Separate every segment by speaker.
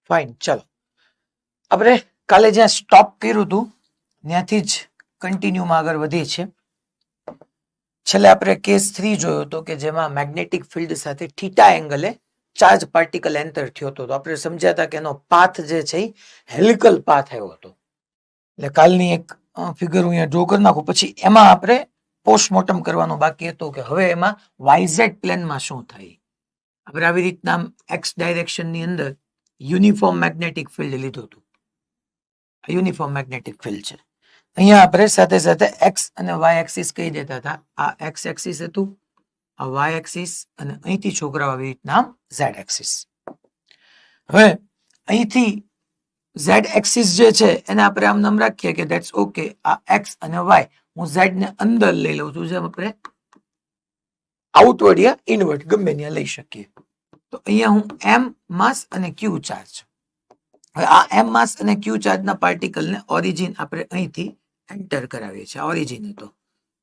Speaker 1: Fine, ચલો આપણે કાલે જ્યાં સ્ટોપ કર્યું હતું ત્યાંથી જ કન્ટિન્યુમાં આગળ વધીએ છીએ. છેલ્લે આપણે કેસ 3 જોયો હતો કે જેમાં મેગ્નેટિક ફિલ્ડ સાથે થીટા એંગલે ચાર્જ પાર્ટિકલ એન્ટર થયો હતો. તો આપણે સમજ્યા હતા કે એનો પાથ જે છે એ હેલિકલ પાથ આવ્યો હતો. એટલે કાલની એક ફિગર હું અહીંયા ડ્રો કરી નાખું. પછી એમાં આપણે પોસ્ટમોર્ટમ કરવાનું બાકી હતું કે હવે એમાં વાયઝેડ પ્લેનમાં શું થાય. આપણે આવી રીતના એક્સ ડાયરેક્શનની અંદર યુનિફોર્મ મેગ્નેટિક ફિલ્ડ લીધું હતું. યુનિફોર્મ મેગ્નેટિક ફિલ્ડ છે. અહીંયા આપણે સાથે સાથે એક્સ અને વાય એક્સિસ કહી દેતા હતા. આ એક્સ એક્સિસ હતું, આ વાય એક્સિસ, અને અહીંથી છોકરાઓ આવી રીતના ઝેડ એક્સિસ. હવે અહીંથી ઝેડ એક્સિસ જે છે એને આપણે આમ નામ રાખીએ કે ધેટ્સ ઓકે. આ એક્સ અને વાય હું ઝેડ ને અંદર લઈ લઉં છું, જેમ આપણે આઉટવર્ડ યા ઇનવર્ડ ગમે ત્યાં લઈ શકીએ. તો અહીંયા હું એમ માસ અને ક્યુ ચાર્જ, હવે આ એમ માસ અને ક્યુ ચાર્જના પાર્ટિકલને ઓરિજિન આપણે અહીંથી એન્ટર કરાવીએ છીએ. ઓરિજિન હતો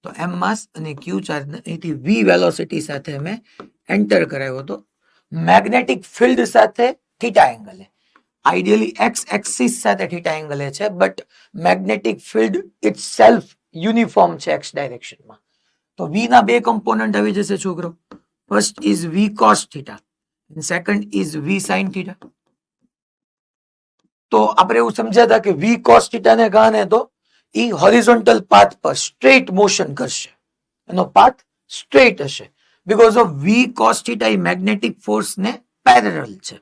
Speaker 1: તો એમ માસ અને ક્યુ ચાર્જને અહીંથી વી વેલોસિટી સાથે અમે એન્ટર કરાવ્યો હતો મેગ્નેટિક ફિલ્ડ સાથે થીટા એંગલે. આઈડિયલી એક્સ એક્સિસ સાથે થીટા એંગલે છે, but magnetic field itself uniform છે એક્સ ડાયરેક્શનમાં. તો વી ના બે કમ્પોનન્ટ આવી જશે છોકરો. First is v cos theta and second is v sin theta. તો આપણે એવું સમજ્યા હતા કે v cos theta ને કારણે તો એ હોરિઝોન્ટલ પાથ પર સ્ટ્રેટ મોશન કરશે, એનો પાથ સ્ટ્રેટ હશે because of v cos theta A magnetic force ને પેરેલલ છે.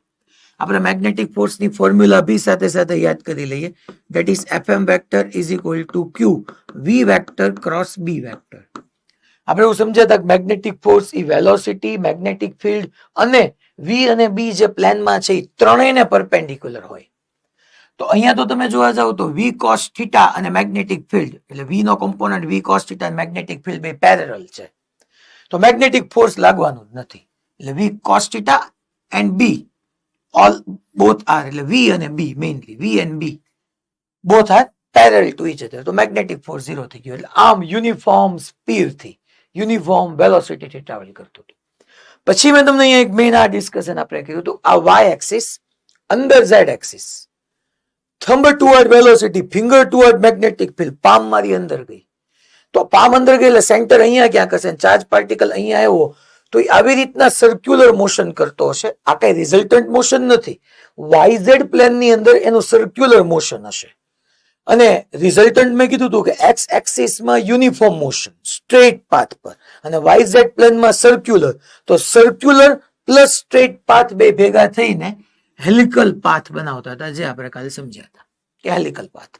Speaker 1: આપણે મેગ્નેટિક ફોર્સ ની ફોર્મ્યુલા બી સાથે સાથે યાદ કરી લઈએ. That is fm vector is equal two q v vector cross b vector. આપણે એવું સમજ્યા હતા કે મેગ્નેટિક ફોર્સ એ વેલોસિટી, મેગ્નેટિક ફિલ્ડ અને વી અને બી જે પ્લેનમાં છે એ ત્રણેયને પરપેન્ડિક્યુલર હોય. તો અહીંયા તો તમે જોવા જાવ તો વી કોસ થીટા અને મેગ્નેટિક ફિલ્ડ, એટલે વી નો કોમ્પોનન્ટ વી કોસ થીટા અને મેગ્નેટિક ફિલ્ડ બે પેરેલલ છે. તો મેગ્નેટિક ફોર્સ લાગવાનું જ નથી. એટલે V cos theta and B all both are, એટલે વી અને B mainly V and B both are parallel to each other. તો મેગ્નેટિક ફોર્સ 0 થઈ ગયો. એટલે આમ યુનિફોર્મ સ્પીડથી, યુનિફોર્મ વેલોસિટીથી ટ્રાવેલ કરતું હતું. પછી મેં તમને અહીંયા એક મેઇન આ ડિસ્કશન આપણે કર્યું હતું. આ વાય એક્સિસ અંદર Z axis, thumb toward velocity, finger toward magnetic field, palm મારી અંદર ગઈ. તો પામ અંદર ગઈ એટલે સેન્ટર અહીંયા ક્યાંક હશે, ચાર્જ પાર્ટિકલ અહીંયા આવ્યો તો એ આવી રીતના સર્ક્યુલર મોશન કરતો હશે. આ કઈ રિઝલ્ટન્ટ મોશન નથી. વાયઝેડ પ્લેનની અંદર એનું સર્ક્યુલર મોશન હશે. અને રિઝલ્ટન્ટ મેં કીધું હતું કે એક્સ એક્સિસમાં યુનિફોર્મ મોશન સ્ટ્રેટ પાથ પર અને વાયઝેડ પ્લેનમાં સર્ક્યુલર. તો સર્ક્યુલર પ્લસ સ્ટ્રેટ પાથ બે ભેગા થઈને હેલિકલ પાથ બનાવતા હતા, જે આપણે કાલે સમજ્યા હતા કે હેલિકલ પાથ.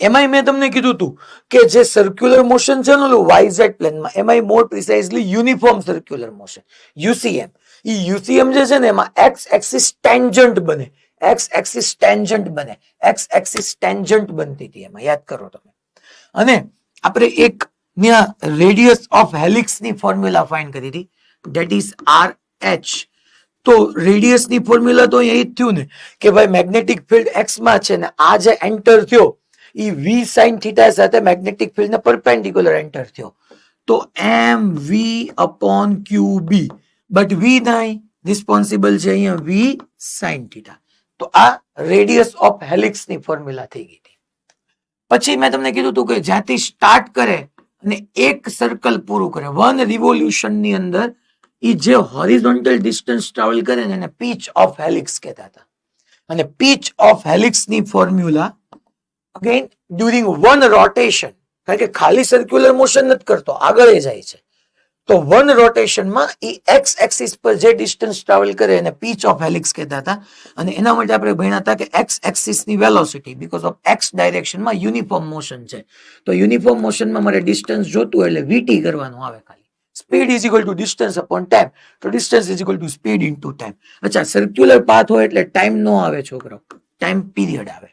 Speaker 1: એમાંય મેં તમને કીધું હતું કે જે સર્ક્યુલર મોશન છે ને વાયઝેડ પ્લેનમાં, એમાંય મોર પ્રિસાઇઝલી યુનિફોર્મ સર્ક્યુલર મોશન યુસીએમ. એ યુસીએમ જે છે ને એમાં એક્સ એક્સિસ ટેન્જન્ટ બને, એક્સ એક્સિસ ટેન્જન્ટ બને, એક્સ એક્સિસ ટેન્જન્ટ બનતી હતી એમાં, યાદ કરો તમે. અને આપણે એક ત્યાં રેડિયસ ઓફ હેલિક્સ ની ફોર્મ્યુલા ફાઇન્ડ કરી હતી, ધેટ ઇઝ આર એચ. તો રેડિયસ ની ફોર્મ્યુલા તો અહીં જ થયું ને કે ભાઈ મેગ્નેટિક ફિલ્ડ એક્સ માં છે ને આ જે એન્ટર થયો એ વી સાઇન થીટા સાથે મેગ્નેટિક ફિલ્ડ ને પરપેન્ડિક્યુલર એન્ટર થયો. તો એમ વી upon q B, but we નહીં, રિસ્પોન્સિબલ છે અહીંયા વી સાઇન થીટા. તો આ રેડિયસ ઓફ હેલિક્સ ની ફોર્મ્યુલા થઈ ગઈ હતી. પછી મેં તમને કીધું હતું કે જ્યાંથી સ્ટાર્ટ કરે અને એક સર્કલ પૂરું કરે, વન રિવોલ્યુશન ની અંદર એ જે હોરિઝોન્ટલ ડિસ્ટન્સ ટ્રાવેલ કરે ને એને પીચ ઓફ હેલિક્સ કહેતા હતા. અને પીચ ઓફ હેલિક્સ ની formula again during one rotation, કારણ કે ખાલી સર્ક્યુલર મોશન નથી કરતો, આગળ જાય છે. તો વન રોટેશનમાં એ એક્સ એક્સિસ પર જે ડિસ્ટન્સ ટ્રાવેલ કરે એને પીચ ઓફ હેલિક્સ કહેતા હતા. અને એના માટે આપણે ભણ્યા હતા કે એક્સ એક્સિસ ની વેલોસિટી બીકોઝ ઓફ એક્સ ડાયરેક્શનમાં યુનિફોર્મ મોશન છે. તો યુનિફોર્મ મોશનમાં મારે ડિસ્ટન્સ જોતું એટલે વીટી કરવાનું આવે ખાલી. Speed is equal to distance upon time. તો distance is equal to speed into time. અચ્છા, સર્ક્યુલર પાથ હોય એટલે ટાઈમ નો આવે છોકરો, ટાઈમ પીરિયડ આવે.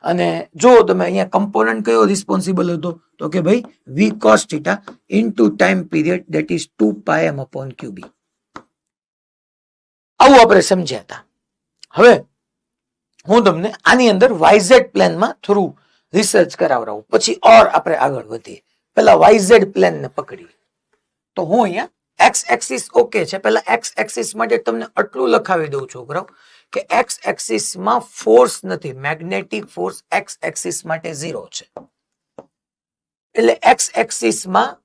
Speaker 1: અને જો તમે અહીંયા કમ્પોનન્ટ કયો રિસ્પોન્સિબલ હતો તો કે ભાઈ V cos theta into time period that is 2πm upon QB. આવું આપણે સમજ્યા હતા. હવે હું તમને આની અંદર વાયઝેડ પ્લેનમાં થોડું રિસર્ચ કરાવડાવું, પછી ઓર આપણે આગળ વધીએ. પેલા વાયઝેડ પ્લેનને પકડીએ. તો હું અહીંયા એક્સ એક્સિસ ઓકે છે, પેલા એક્સ એક્સિસ માટે તમને આટલું લખાવી દઉં છોકરાઓ કે એક્સ એક્સિસ માં ફોર્સ નથી, મેગ્નેટિક ફોર્સ એક્સ એક્સિસ માટે 0 છે. એટલે એક્સ એક્સિસ માં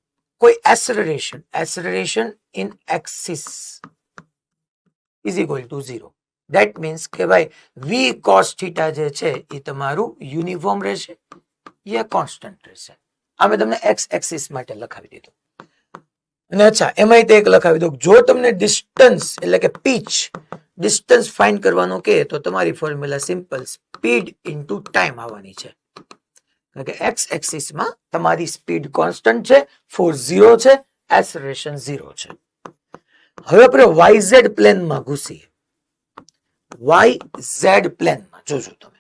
Speaker 1: કોઈ acceleration in axis is equal two 0. That means કે ભાઈ v cos theta જે છે એ તમારું યુનિફોર્મ રહેશે યા કોન્સ્ટન્ટ રહેશે. આ મેં તમને એક્સ એક્સિસ માટે લખાવી દીધું. અને અચ્છા એમાંય તે એક લખાવી દઉં, જો તમને ડિસ્ટન્સ એટલે કે ડિસ્ટન્સ ફાઇન્ડ કરવાનું કે તો તમારી formula simple, speed into time આવવાની છે. કારણ કે એક્સ એક્સિસ માં તમારી સ્પીડ કોન્સ્ટન્ટ છે, ફોર્સ 0 છે, એસેલરેશન 0 છે. હવે આપણે YZ પ્લેનમાં ઘૂસીએ. YZ પ્લેનમાં જોજો તમે.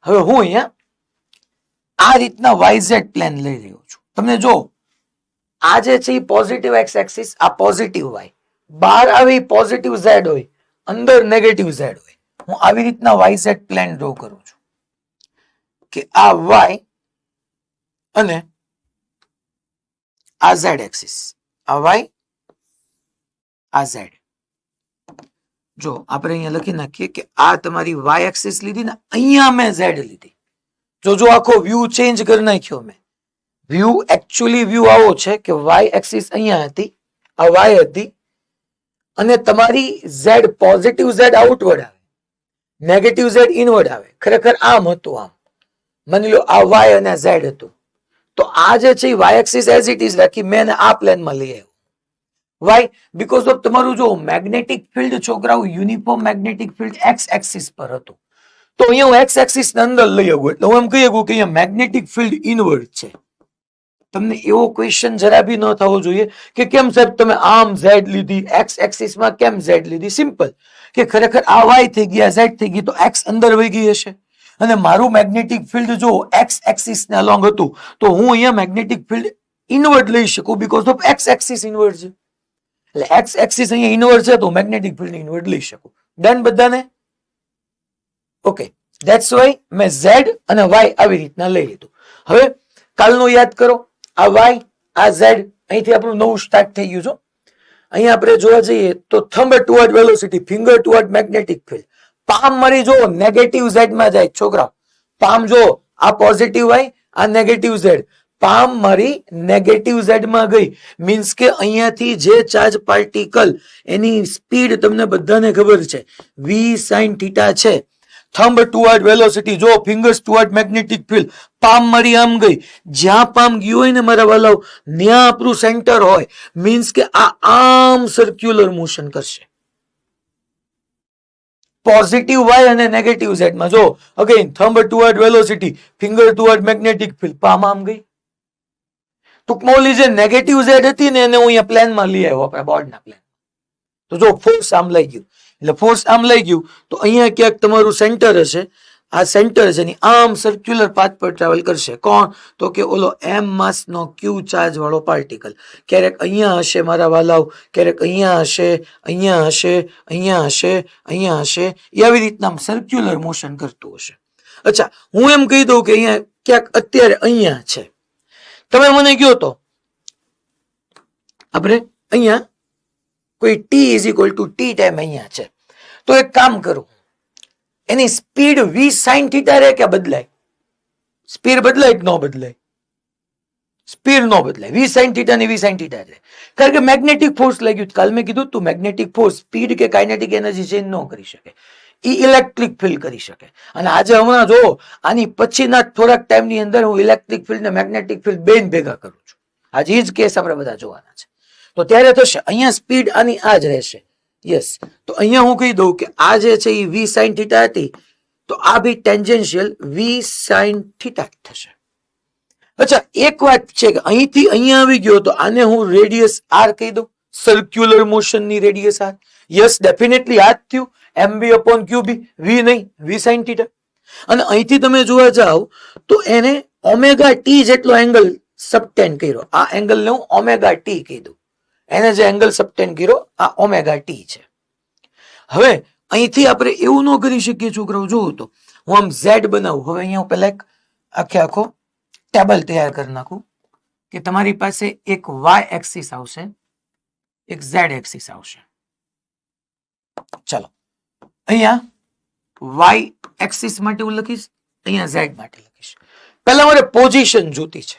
Speaker 1: હવે હું અહીંયા આ રીતના YZ પ્લેન લઈ રહ્યો છું. તમને જો આ જે છે એ પોઝિટિવ એક્સ એક્સિસ, આ પોઝિટિવ Y, બહાર આવી પોઝિટિવ Z હોય, અંદર નેગેટિવ Z હોય. હું આવી રીતના YZ પ્લેન ડ્રો કરું છું કે આ Y અને આ Z એક્સિસ, આ Y આ Z. જો આપણે અહીંયા લખી નાખીએ કે આ તમારી Y એક્સિસ લીધી ને, અહીંયા મેં Z લીધી. જો આખો વ્યૂ ચેન્જ કરી નાખ્યો મેં. વ્યૂ એકચ્યુઅલી વ્યૂ આવો છે કે Y એક્સિસ અહીંયા હતી, આ Y હતી, અને તમારી Z પોઝિટિવ Z આઉટવર્ડ આવે, નેગેટિવ Z ઇનવર્ડ આવે. ખરેખર આમ હતું, આમ માની લો આ Y અને Z હતું. તો આ જે છે Y axis as it is રાખી મેં આ પ્લેનમાં લઈ આવ્યો. વાય? બીકોઝ ઓફ તમારું જો મેગ્નેટિક ફિલ્ડ છોકરાઓ uniform magnetic field x axis પર હતું. તો અહીંયા હું એક્સ એક્સિસ ને અંદર લઈ આવું એટલે હું એમ કહી શકું કે અહીંયા મેગ્નેટિક ફિલ્ડ ઇનવર્ડ છે. તમને એવો ક્વેશ્ચન જરા બી ન થવો જોઈએ કે કેમ સાહેબ તમે આમ ઝેડ લીધી, એક્સ એક્સિસ માં કેમ ઝેડ લીધી. સિમ્પલ કે ખરેખર આ વાય થઈ ગયા, ઝેડ થઈ ગઈ, તો એક્સ અંદર વહી ગઈ હશે. અને મારું મેગ્નેટિક ફિલ્ડ જો એક્સ એક્સિસ ને અલોંગ હતું તો હું અહીંયા મેગ્નેટિક ફિલ્ડ ઇનવર્ડ લઈ શકું because of x axis inward છે. એટલે એક્સ એક્સિસ અહીંયા ઇનવર્ડ છે તો મેગ્નેટિક ફિલ્ડ ઇનવર્ડ લઈ શકું. ડન બધાને? ઓકે, ધેટ્સ વાય મેં ઝેડ અને વાય આવી રીતના લઈ લીધું. હવે કાલનું યાદ કરો, આ વાય આ ઝેડ, અહીંથી આપણું નવું સ્ટાર્ટ થઈ ગયું છે. અહીંયા આપણે જોવા જઈએ તો thumb toward velocity, finger toward magnetic field. Palm મારી જો નેગેટિવ ઝેડ માં જાય છોકરા, પામ જો આ પોઝિટિવ વાય આ નેગેટિવ ઝેડ, પામ મારી નેગેટિવ ઝેડ માં ગઈ. મીન્સ કે અહીંયાથી જે ચાર્જ પાર્ટિકલ એની સ્પીડ તમને બધાને ખબર છે v sin થીટા છે. થંબ ટુવર્ડ વેલોસિટી, જો fingers toward magnetic field, palm મારી આમ ગઈ. જ્યાં પામ ગયું હોય ને મારા વાલાઓ, ત્યાં આપણું સેન્ટર હોય. મીન્સ કે આ આમ સર્ક્યુલર મોશન કરશે. પોઝિટિવ વાય અને નેગેટિવ ઝેડ માં જો again thumb toward velocity, finger toward magnetic field, palm આમ ગઈ. ટૂંકમાં ઓલી જે નેગેટિવ ઝેડ હતી ને એને હું અહીંયા પ્લેનમાં લઈ આવ્યો, આપણા બોર્ડના પ્લેન. તો જો ફોર્સ આમ લઈ ગયું, એટલે ફોર્સ આમ લઈ ગયું તો અહીંયા ક્યાંક તમારું સેન્ટર હશે. આ સેન્ટર છે ને આમ સર્ક્યુલર પાથ પર ટ્રાવેલ કરશે. કોણ? તો કે ઓલો એમ માસ નો ક્યુ ચાર્જ વાળો પાર્ટિકલ. ક્યારેક અહીંયા હશે મારા વાલાઓ, ક્યારેક અહીંયા હશે, અહીંયા હશે, અહીંયા હશે, અહીંયા હશે. એ આવી રીતના સર્ક્યુલર મોશન કરતું હશે. અચ્છા, હું એમ કહી દઉં કે અહીંયા ક્યાંક અત્યારે અહીંયા છે. તમે મને કહો તો આપણે અહીંયા કોઈ t is equal two T time અહીંયા છે. તો એક કામ કરું, એની સ્પીડ v sin થીટા રહે કે બદલાય? સ્પીડ બદલાય કે ન બદલાય? સ્પીડ ન બદલાય. v sin થીટા ની v sin થીટા રહે. કારણ કે મેગ્નેટિક ફોર્સ લાગ્યું. કાલ મેં કીધું તું મેગ્નેટિક ફોર્સ સ્પીડ કે કાઇનેટિક એનર્જી ચેન્જ ન કરી શકે, એ ઇલેક્ટ્રિક ફિલ્ડ કરી શકે. અને આજે હમણાં જો આની પછીના થોડાક ટાઈમની અંદર હું ઇલેક્ટ્રિક ફિલ્ડ ને મેગ્નેટિક ફિલ્ડ બેન ભેગા કરું છું. આજે એ જ કેસ આપણે બધા જોવાના છે. તો ત્યારે થશે અહીંયા સ્પીડ આની આ જ રહેશે. યસ, તો અહીંયા હું કહી દઉં કે આ જે છે એ v sin થીટા હતી તો આ બી ટેન્જેન્શિયલ v sin થીટા થશે. અચ્છા, એક વાત છે કે અહીંથી અહીંયા આવી ગયો તો આને હું રેડિયસ r કહી દઉં, સર્ક્યુલર મોશન ની રેડિયસ r. યસ, ડેફિનેટલી આ જ થયું. mb upon qb, v નહીં, v sin થીટા. અને અહીંથી તમે જોવા જાવ તો એને ઓમેગા ટી જેટલો એંગલ સબટેન્ડ કર્યો. આ એંગલ ને હું ઓમેગા ટી કહી દઉં. એને જે એંગલ સબટેન્ડ કર્યો આ ઓમેગા ટી છે. હવે અહીંથી આપણે એવું ન કરી શકીએ છોકરાઓ, જોવું તો હું આમ ઝેડ બનાવું. હવે અહીંયા હું પેલા એક આખો ટેબલ તૈયાર કરી નાખું કે તમારી પાસે એક વાય એક્સિસ આવશે, એક ઝેડ એક્સિસ આવશે. ચાલો અહીંયા વાય એક્સિસ માટે હું લખીશ, અહીંયા ઝેડ માટે લખીશ. પહેલા મારે પોઝિશન જોતી છે.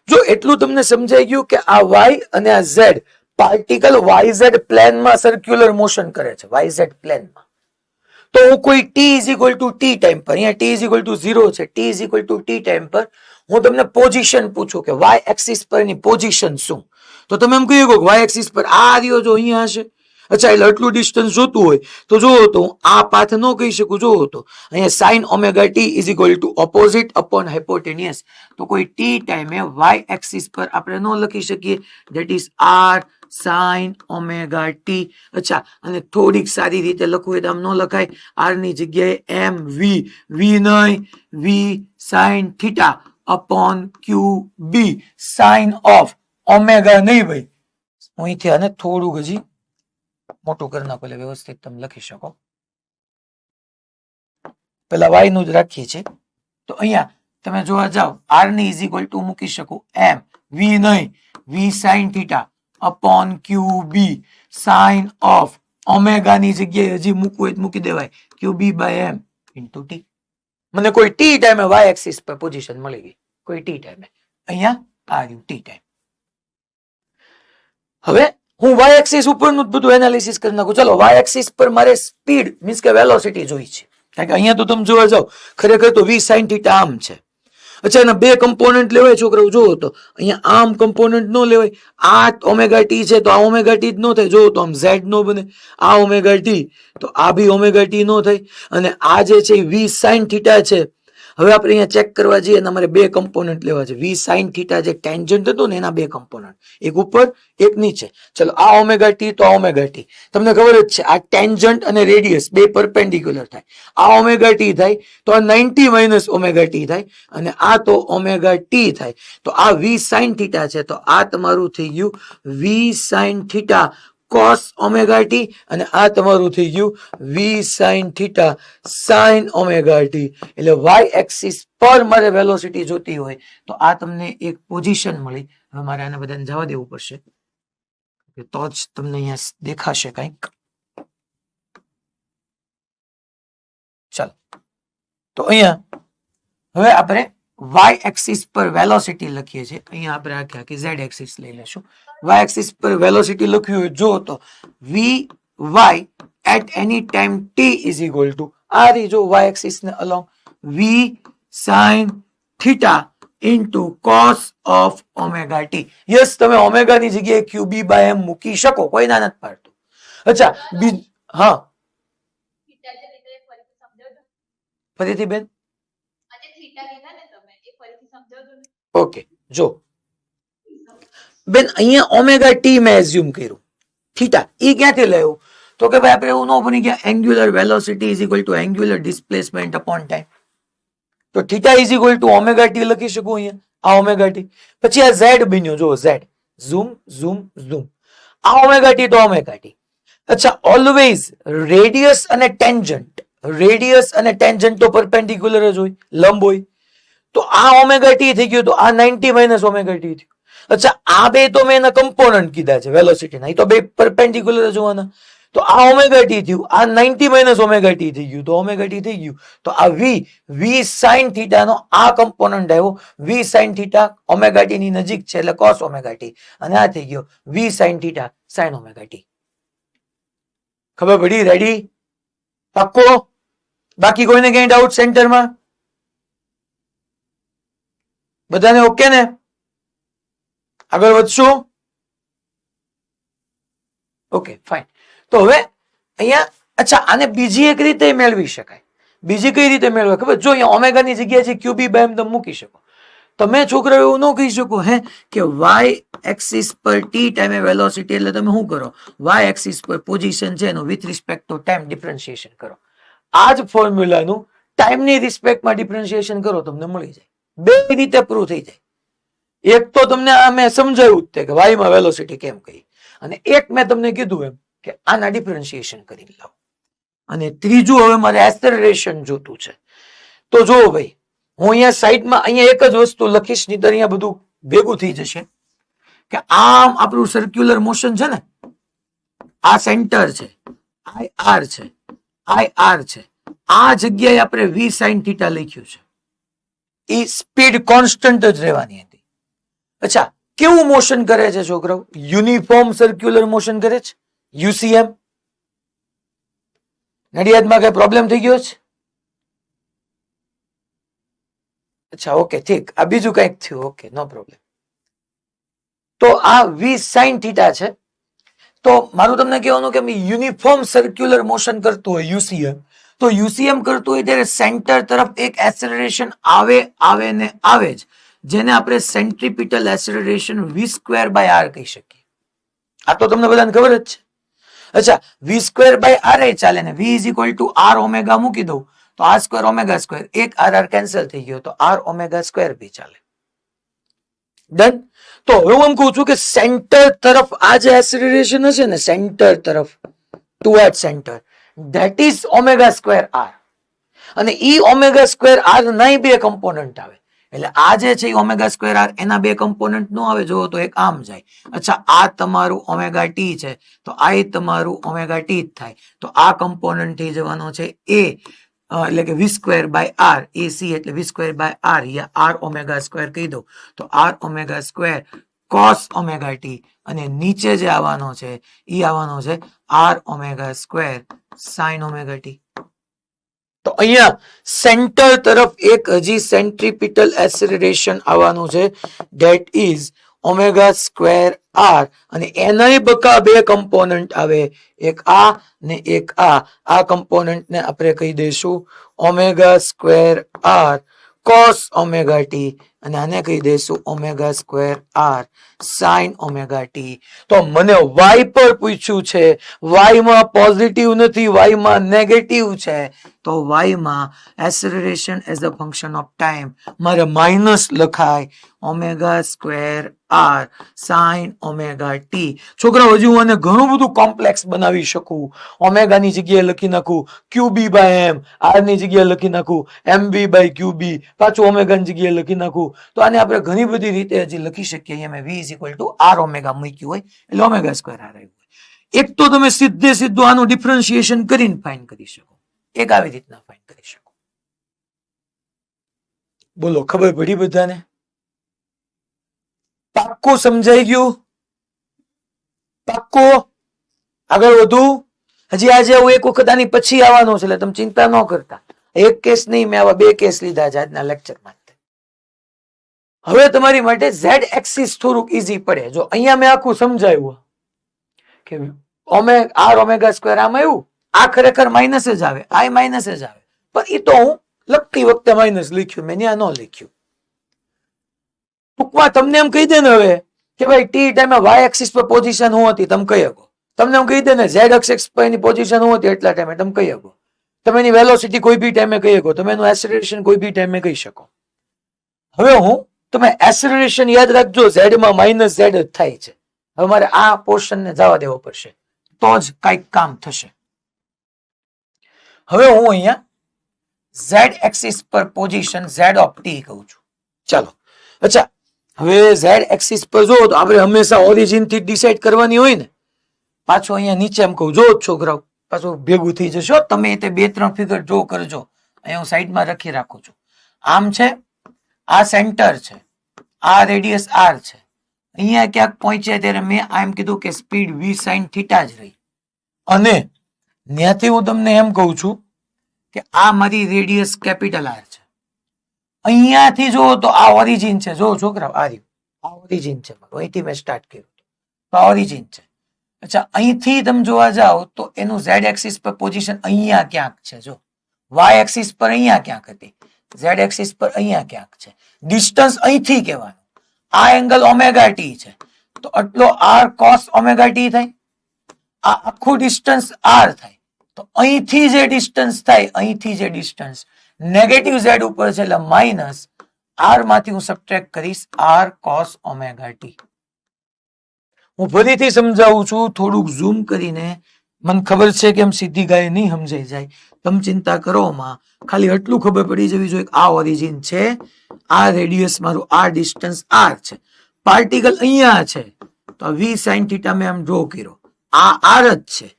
Speaker 1: જો એટલું તમને સમજાઈ ગયું કે આ વાય અને આ ઝેડ પાર્ટિકલ વાયઝેડ પ્લેનમાં સર્ક્યુલર મોશન કરે છે, વાયઝેડ પ્લેનમાં, તો હું કોઈ t is equal two T time પર, અહીંયા t ઇઝ ઇક્વલ ટુ 0 છે, t is equal two T time પર હું તમને પોઝિશન પૂછું કે વાય એક્સિસ પરની પોઝિશન શું, તો તમે એમ કહી શકો કે વાય એક્સિસ પર આ રહ્યો જો અહીંયા હશે. અચ્છા, એટલે આટલું ડિસ્ટન્સ જોતું હોય તો જોવો તો હું આ પાથ ન કહી શકું. જોવો તો અહીંયા sine omega t is equal to opposite upon hypotenuse, તો કોઈ ટી ટાઈમે વાય એક્સિસ પર આપણે ન લખી શકીએ, that is r sine omega t. અચ્છા, અને થોડીક સારી રીતે લખવું હોય તો આમ ન લખાય, આર ની જગ્યાએ એમ વી, વી નહીં, v sine theta upon q b sine of omega નહીં ભાઈ. હું અહીંથી આને થોડું હજી મોટું કરી નાખો એટલે વ્યવસ્થિત તમે લખી શકો. પેલા વાય નું જ રાખીએ છીએ, તો અહીંયા તમે જોવા જાઓ આર ની ઇઝ ઇક્વલ ટુ મૂકી શકો એમ વી નહીં, v sine theta upon q b sine of omega ની જગ્યાએ હજી મૂકવું હોય તો મૂકી દેવાય q b by m into t. મને કોઈ ટી ટાઈમે વાય એક્સિસ પર પોઝિશન મળી ગઈ, કોઈ ટી ટાઈમે. અહીંયા આ રહ્યું ટી ટાઈમ. હવે હું વાય એક્સિસ ઉપરનું બધું એનાલિસિસ કરી નાખું. ચલો, વાય એક્સિસ પર મારે સ્પીડ મીન્સ કે વેલોસિટી જોઈ છે, કારણ કે અહીંયા તો તમે જોવા જાઓ ખરેખર તો વી સાઇન થીટા આમ છે. અચ્છા, એના બે કમ્પોનન્ટ લેવાય છોકરાઓ. જોવો તો અહીંયા આમ કમ્પોનન્ટ ન લેવાય, આ ઓમેગા ટી છે તો આ ઓમેગા ટી જ ન થાય. જોવો તો આમ ઝેડ નો બને, આ ઓમેગા ટી તો આ બી ઓમેગા ટી નો થાય, અને આ જે છે વી સાઇન થીટા છે. હવે આપણે અહીંયા ચેક કરવા જઈએ અને અમારે બે કમ્પોનન્ટ લેવા છે. વી સાઇન થીટા જે ટેન્જન્ટ હતું ને એના બે કમ્પોનન્ટ, એક ઉપર એક નીચે. ચલો, આ ઓમેગા ટી તો આ ઓમેગા ટી તમને ખબર જ છે, આ ટેન્જન્ટ અને રેડિયસ બે પરપેન્ડિક્યુલર થાય. આ ઓમેગા ટી થાય તો આ 90 માઇનસ ઓમેગા ટી થાય, અને આ તો ઓમેગા ટી થાય. તો આ વી સાઇન થીટા છે, તો આ તમારું થઈ ગયું v sine theta cos omega t, અને આ તમારું થઈ ગયું v sine theta sine omega t. એટલે વાય એક્સિસ પર મારે વેલોસિટી જોતી હોય તો આ તમને એક પોઝિશન મળી. હવે મારે આને બધાને જવા દેવું પડશે તો જ તમને અહીંયા દેખાશે કંઈક. ચાલો, તો અહીંયા હવે આપણે વાય એક્સિસ પર વેલોસિટી લખીએ છીએ. અહીંયા આપણે આખી ઝેડ એક્સિસ લઈ લેશું. વાય એક્સિસ પર વેલોસિટી લખ્યું હોય જો તો v y at any time t is equal to આ રહી જો વાય એક્સિસ ને along v sine theta into cos of omega t. Yes, તમે ઓમેગા ની જગ્યાએ ક્યુ બી બાય એમ મૂકી શકો, કોઈ ના નથી પાડતું. અચ્છા, હા ફરીથી બેન. ઓકે, જો બેન અહીંયા ઓમેગા ટી મેં એઝ્યુમ કર્યું, થીટા ઈ ક્યાંથી લેવું તો કે ભાઈ આપણે એવું ન બની ગયા angular velocity is equal to angular displacement upon time. તો theta is equal to omega t લખી શકું અહીંયા, આ ઓમેગા ટી. પછી આ ઝેડ બન્યો, જો ઝેડ, ઝૂમ ઝૂમ ઝૂમ, આ ઓમેગા ટી તો ઓમેગા ટી. અચ્છા, ઓલવેઝ રેડિયસ અને ટેન્જન્ટ, રેડિયસ અને ટેન્જન્ટ તો પરપેન્ડિક્યુલર જ હોય, લંબ હોય. તો આ ઓમેગા ટી થઈ ગયું, તો આ 90 માઇનસ ઓમેગા ટી થયું. અચ્છા, આ બે તો મેં એના કમ્પોનન્ટ કીધા છે વેલોસિટીના, એ તો બે પરપેન્ડિક્યુલર જ હોવાના. તો આ ઓમેગા ટી થયું, આ 90 માઇનસ ઓમેગા ટી થઈ ગયું, તો ઓમેગા ટી થઈ ગયું. તો આ વી સાઇન થીટા નો આ કમ્પોનન્ટ આવ્યો, વી સાઇન થીટા ઓમેગા ટી ની નજીક છે એટલે કોસ ઓમેગા ટી, અને આ થઈ ગયો v sine theta sine omega t. ખબર પડી? રેડી? પાક્કો? બાકી કોઈને કઈ ડાઉટ સેન્ટરમાં? બધાને ઓકે ને? આગળ વધશું? Okay, fine. તો હવે અહીંયા અચ્છા, આને બીજી એક રીતે મેળવી શકાય. બીજી કઈ રીતે મેળવે ખબર? જો અહીંયા ઓમેગા ની જગ્યાએ છે ક્યુબી બાય એમ તમે મૂકી શકો. તમે છોકરા એવું ન કહી શકો હે કે વાય એક્સિસ પર ટી ટાઈમે વેલોસિટી, એટલે તમે શું કરો, વાય એક્સિસ પર પોઝિશન છે એનું with respect to time differentiation કરો. આ જ ફોર્મ્યુલાનું ટાઈમની રિસ્પેક્ટમાં ડિફરન્શિએશન કરો, તમને મળી જાય. બે રીતે પ્રૂવ થઈ જાય. એક તો તમને આ મેં સમજાવ્યું જ કે વાય માં વેલોસિટી કેમ કહી, અને એક મેં તમને કીધું એમ કે આના ડિફરન્શિએશન કરી લાવો. અને ત્રીજું હવે મારે એક્સેલરેશન જોતું છે. તો જો ભાઈ, હું અહીંયા સાઈડમાં અહીંયા એક જ વસ્તુ લખીશ, નહીં તો અહીંયા બધું ભેગું થઈ જશે. કે આમ આપણું સર્ક્યુલર મોશન છે ને, આ સેન્ટર છે, આઈ આર છે, આઈ આર છે, આ જગ્યાએ આપણે વી સાઇન થીટા લખ્યું છે, એ સ્પીડ કોન્સ્ટન્ટ જ રહેવાની હતી. અચ્છા, કેવું મોશન કરે છે છોકરાઓ? યુનિફોર્મ સર્ક્યુલર મોશન કરે છે, યુસીએમ. નડિયાદમાં કઈ પ્રોબ્લેમ થઈ ગયો છે? અચ્છા, ઓકે, ઠીક. આ બીજું કઈક થયું, ઓકે, નો પ્રોબ્લેમ. તો આ વી સાઇન થીટા છે. તો મારું તમને કહેવાનું કે યુનિફોર્મ સર્ક્યુલર મોશન કરતું હોય યુસીએમ, તો યુસીએમ કરતું હોય ત્યારે સેન્ટર તરફ એક એસેલરેશન આવે ને આવે જ, જેને આપણે centripetal acceleration v square by r કહી શકીએ. આ તો તમને બધાને ખબર જ છે. અચ્છા, વી સ્ક્વેર બાય આર એ ચાલે ને, v is equal to r omega મૂકી દઉં તો આર સ્ક્વેર ઓમેગા સ્ક્વેર, એક આર આર કેન્સલ થઈ ગયો તો આર ઓમેગા સ્ક્વેર બી ચાલે. ડન. તો હવે હું એમ કહું છું કે સેન્ટર તરફ આ જે એસેલરેશન હશે ને, સેન્ટર તરફ toward centre, that is omega square r. અને ઈ ઓમેગા સ્ક્વેર આર ના બે કમ્પોનન્ટ આવે, એટલે આ જે છે ઓમેગા સ્ક્વેર આર, એના બે કમ્પોનન્ટ નો આવે. જો તો એક આમ જાય. અચ્છા, આ તમારું ઓમેગા ટી છે, તો આ તમારું ઓમેગા ટી જ થાય. તો આ કમ્પોનન્ટ થઈ જવાનો છે એ, એટલે કે v square by r, a c એટલે વી સ્ક્વેર બાય આર, યા આર ઓમેગા સ્ક્વેર કહી દો તો r omega square cos omega t, અને નીચે જે આવવાનો છે એ આવવાનો છે r omega square sine omega t. તો અહીંયા સેન્ટર તરફ એક હજી સેન્ટ્રીપિટલ એસેલરેશન આવવાનું છે, that is omega square r, અને એનાય બકા બે કમ્પોનન્ટ આવે, એક આ ને એક આ કમ્પોનન્ટ ને આપણે કહી દઈશું omega square r cos omega t, અને આને કહી દઈશું omega square r sine omega t. તો મને વાય પર પૂછ્યું છે, વાય માં પોઝિટિવ નથી, વાય માં નેગેટિવ છે, તો વાય માં acceleration as a function of time મારે માઇનસ લખાય omega square r sine omega t. છોકરા, હજુ હું આને ઘણું બધું કોમ્પ્લેક્સ બનાવી શકું. ઓમેગા ની જગ્યાએ લખી નાખું ક્યુબી બાય એમ, આર ની જગ્યાએ લખી નાખું એમ બી બાય ક્યુબી, પાછું ઓમેગા ની જગ્યાએ લખી નાખું. તો આને આપણે ઘણી બધી રીતે હજી લખી શકીએ. અહીંયા મેં v is equal to r omega મૂક્યું હોય એટલે ઓમેગા સ્ક્વેર આર આવ્યું હોય. એક તો તમે સીધું આનું ડિફરન્શિએશન કરીને ફાઇન્ડ કરી શકો, એક આવી રીતના ફાઇન્ડ કરી શકો. બોલો, ખબર પડી બધાને? પાક્કું સમજાઈ ગયું? પાક્કું? આગળ વધુ? હજી આજે હું એક વખત આની પછી આવવાનો છે, એટલે તમે ચિંતા ન કરતા. એક કેસ નહીં, મેં આવા બે કેસ લીધા છે આજના લેક્ચરમાં. હવે તમારી માટે ઝેડ એક્સિસ થોડુંક ઈઝી પડે. જો અહીંયા મેં આખું સમજાવ્યું કે આર ઓમેગા સ્ક્વેર આમ આવ્યું, આ ખરેખર માઇનસ જ આવે, આ માઇનસ જ આવે, પણ એ તો હું લખતી વખતે માઇનસ લખ્યું, મેં ત્યાં ન લખ્યું. ટૂંકમાં તમને એમ કહી દે ને હવે કે ભાઈ ટી ટાઈમે વાય એક્સિસ પર પોઝિશન શું હતી, તમે કહી શકો. તમને એમ કહી દે ને ઝેડ એક્સિસ પર એની પોઝિશન શું હતી એટલા ટાઈમે, તમે કહી શકો. તમે એની વેલોસિટી કોઈ બી ટાઈમે કહી શકો, તમે એનું એસેલરેશન કોઈ બી ટાઈમે કહી શકો. હવે તમે એસેલરેશન યાદ રાખજો, ઝેડ માં માઇનસ ઝેડ જ થાય છે. હવે મારે આ પોર્શન ને જવા દેવો પડશે, તો જ કઈક કામ થશે. હવે હું અહીંયા ઝેડ એક્સિસ પર પોઝિશન ઝેડ ઓફ ટી કહું છું. ચાલો, અચ્છા, હવે ઝેડ એક્સિસ પર જો તો આપણે હંમેશા ઓરિજિન થી ડિસાઈડ કરવાની હોય ને. પાછું અહીંયા નીચે એમ કહું, જો છોકરાઓ પાછું ભેગું થઈ જશો, તમે તે 2-3 ફિગર ડ્રો કરજો. અહીંયા હું સાઈડમાં રાખી રાખું છું. આમ છે, આ સેન્ટર છે, આ રેડિયસ આર છે, અહીંયા ક્યાંક પહોંચ્યા ત્યારે મેં એમ કીધું કે સ્પીડ વી સાઇન થીટા જ રહી, અને ત્યાંથી હું તમને એમ કહું છું કે આ મારી રેડિયસ કેપિટલ આર છે. અહીંયાથી જો તો આ ઓરિજિન છે, જો છોકરા આ રહ્યું, આ ઓરિજિન છે, અહીંથી મેં સ્ટાર્ટ કર્યું તો આ ઓરિજિન છે. અચ્છા, અહીંથી તમે જોવા જાઓ તો એનું ઝેડ એક્સિસ પર પોઝિશન અહીંયા ક્યાંક છે, જો વાય એક્સિસ પર અહીંયા ક્યાંક હતી, ઝેડ એક્સિસ પર અહીંયા ક્યાંક છે. ડિસ્ટન્સ અહીંથી કહેવાનું, આ એંગલ ઓમેગા ટી છે, તો આટલો આર કોસ ઓમેગા ટી થાય, આ આખું ડિસ્ટન્સ આર થાય. તો અહીંથી જે ડિસ્ટન્સ થાય, અહીંથી જે ડિસ્ટન્સ નેગેટિવ ઝેડ ઉપર છે એટલે માઇનસ આર માંથી હું સબટ્રેક્ટ કરીશ આર કોસ ઓમેગા ટી. હું ફરીથી સમજાવું છું થોડુંક ઝૂમ કરીને, મને ખબર છે કે એમ સીધી ગાય નહીં સમજાઈ જાય, તમે ચિંતા કરો માં, ખાલી એટલું ખબર પડી જવી જોઈએ આ ઓરિજિન છે, આ રેડિયસ મારું આ ડિસ્ટન્સ આર છે, પાર્ટિકલ અહીંયા છે, તો વી સાઇન થીટા મેં આમ ડ્રો કર્યો, આ આર જ છે.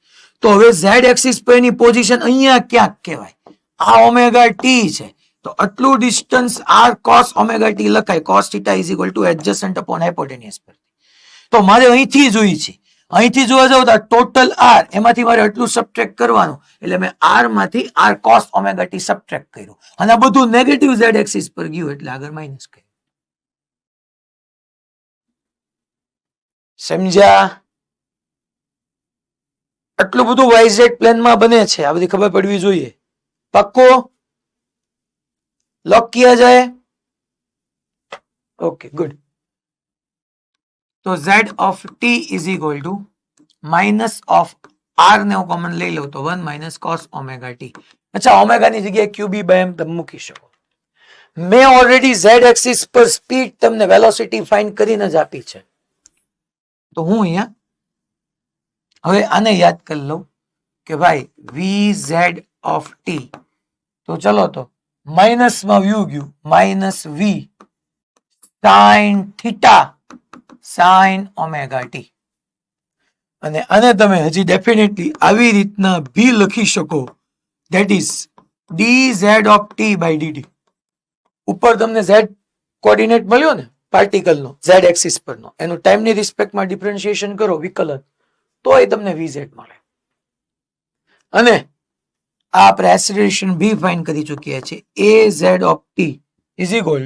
Speaker 1: તો હવે ઝેડ એક્સિસ પર એની પોઝિશન અહીંયા ક્યાંક કહેવાય. આ ઓમેગા ટી છે, તો આટલું distance r cos omega t લખાય. cos theta is equal to adjacent upon hypotenuse પર. તો મારે અહીંથી જોઈ છે, અહીંથી જોવા જાવ તો ટોટલ r, એમાંથી મારે આટલું સબટ્રેક્ટ કરવાનું, એટલે મેં r માંથી r cos omega T subtract કર્યું, અને આ બધું નેગેટિવ ઝેડ એક્સિસ પર ગયું એટલે આગળ માઇનસ કર્યું. સમજ્યા? આટલું બધું વાયઝેડ પ્લેનમાં બને છે, આ બધી ખબર પડવી જોઈએ. પક્કો? लॉक किया जाए. Okay good. तो z of t is equal to minus of r ने कॉमन ले लो तो 1 माइनस cos ओमेगा t. अच्छा, ओमेगा ની જગ્યાએ qb by m તમે મૂકી શકો. મેં ઓલરેડી z એક્સિસ પર સ્પીડ તમને વેલોસિટી ફાઇન્ડ કરીને જ આપી છે, તો હું અહીંયા હવે આને યાદ કરી લઉં કે ભાઈ vz of t, તો ચલો તો માઇનસ માં વ્યુ ગયું, minus v sine theta sine omega t. અને આને તમે હજી ડેફિનેટલી આવી રીતના ભી લખી શકો, that is dz of t by dt. ઉપર તમને z કોઓર્ડિનેટ મળ્યો ને પાર્ટિકલનો, z એક્સિસ પરનો, એનું ટાઈમની રિસ્પેક્ટમાં ડિફરન્શિએશન કરો વિકલન, તો એ તમને vz મળે. અને આ આપણે એક્સેલરેશન બી ફાઇન્ડ કરી ચૂક્યા છે. az of t is equal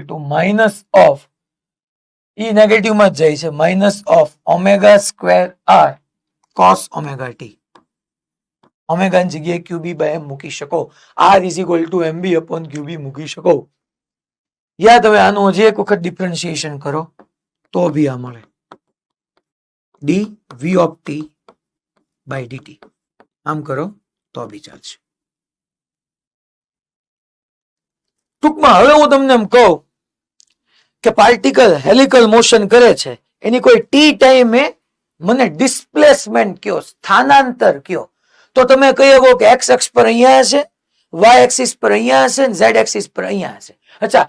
Speaker 1: two minus of, E negative માં જ જાય છે, minus of omega square r cos omega t. Omega ની જગ્યાએ qb by m મૂકી શકો, r is equal two mb upon qb મૂકી શકો. યા તમે આનું હજી એક વખત ડિફરન્શિએશન કરો તો બી આ મળે, dv of t by dt. આમ કરો તો બી ચાલશે. ટૂંકમાં હવે હું તમને એમ કહું કે પાર્ટિકલ હેલિકલ મોશન કરે છે, એની કોઈ ટી ટાઈમે મને ડિસ્પ્લેસમેન્ટ કયો, સ્થાનાંતર કયો, તો તમે કહી શકો કે એક્સ અક્ષ પર અહીંયા હશે, વાય એક્સિસ પર અહીંયા હશે, ઝેડ એક્સિસ પર અહીંયા હશે. અચ્છા,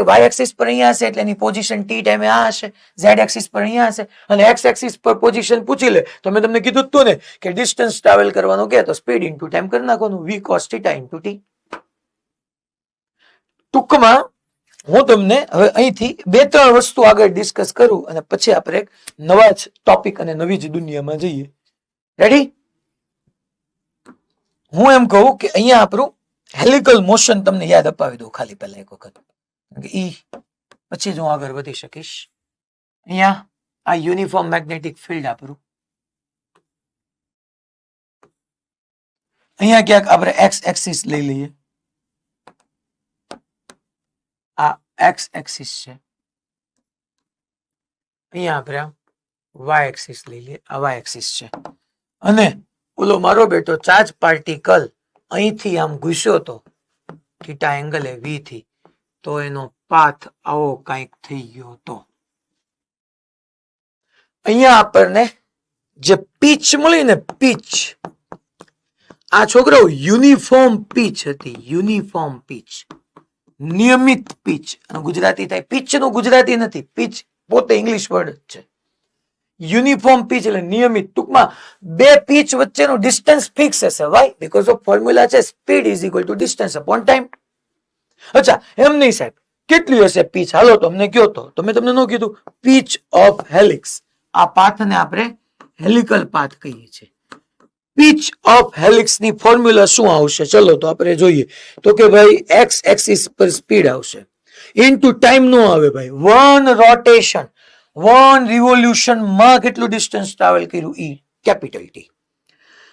Speaker 1: વાય એક્સિસ પર અહીંયા હશે એટલે એની પોઝિશન ટી ટાઈમે આ હશે, ઝેડ એક્સિસ પર અહીંયા હશે, અને એક્સ એક્સિસ પર પોઝિશન પૂછી લે તો મેં તમને કીધું હતું ને કે ડિસ્ટન્સ ટ્રાવેલ કરવાનું કે તો સ્પીડ ઇન્ટુ ટાઈમ કરી નાખવાનું, v cos theta into T. ટૂંકમાં હું તમને હવે અહીંથી 2-3 વસ્તુ આગળ ડિસ્કસ કરું અને પછી આપણે એક નવા જ ટોપિક અને નવી જ દુનિયામાં જઈએ. રેડી? હું એમ કહું કે અહીંયા આપણું હેલિકલ મોશન તમને યાદ અપાવી દઉં ખાલી પહેલા એક વખત, ઈ પછી જ હું આગળ વધી શકીશ. અહીંયા આ યુનિફોર્મ મેગ્નેટિક ફિલ્ડ આપણું, અહીંયા ક્યાંક આપણે એક્સ એક્સિસ લઈ લઈએ, આ એક્સ એક્સિસ છે, અહીંયા આપણે વાય એક્સિસ લઈ લઈએ, આ વાય એક્સિસ છે, અને ઓલો મારો બેટો ચાર્જ પાર્ટિકલ અહીંથી આમ ઘૂસ્યો તો થીટા એંગલ એ વી થી, તો એનો પાથ આવો કંઈક થઈ ગયો તો અહીંયા આપણને જે પીચ મળી ને, પીચ, આ છોકરો યુનિફોર્મ પીચ હતી, યુનિફોર્મ પીચ, નિયમિત પીચ. ગુજરાતી થાય પીચ નું ગુજરાતી નથી, પીચ પોતે ઇંગ્લિશ વર્ડ જ છે. યુનિફોર્મ પીચ એટલે નિયમિત. ટૂંકમાં બે પીચ વચ્ચેનું ડિસ્ટન્સ ફિક્સ હશે. વાય? બીકોઝ ઓફ ફોર્મ્યુલા છે speed is equal to distance upon time. અચ્છા, એમ નહીં સાહેબ, કેટલી હશે પીચ? હાલો તો અમને કયો તો, તમે તમને ન કીધું પીચ ઓફ હેલિક્સ. આ પાથને આપણે હેલિકલ પાથ કહીએ છીએ. પીચ ઓફ હેલિક્સ ની ફોર્મ્યુલા શું આવશે? ચલો તો આપણે જોઈએ. તો કે ભાઈ એક્સ એક્સિસ પર સ્પીડ આવશે, ઇનટુ ટાઈમ નો આવે ભાઈ, 1 રોટેશન, 1 રિવોલ્યુશન માં કેટલું ડિસ્ટન્સ ટ્રાવેલ કર્યું, ઈ કેપિટલ ટી.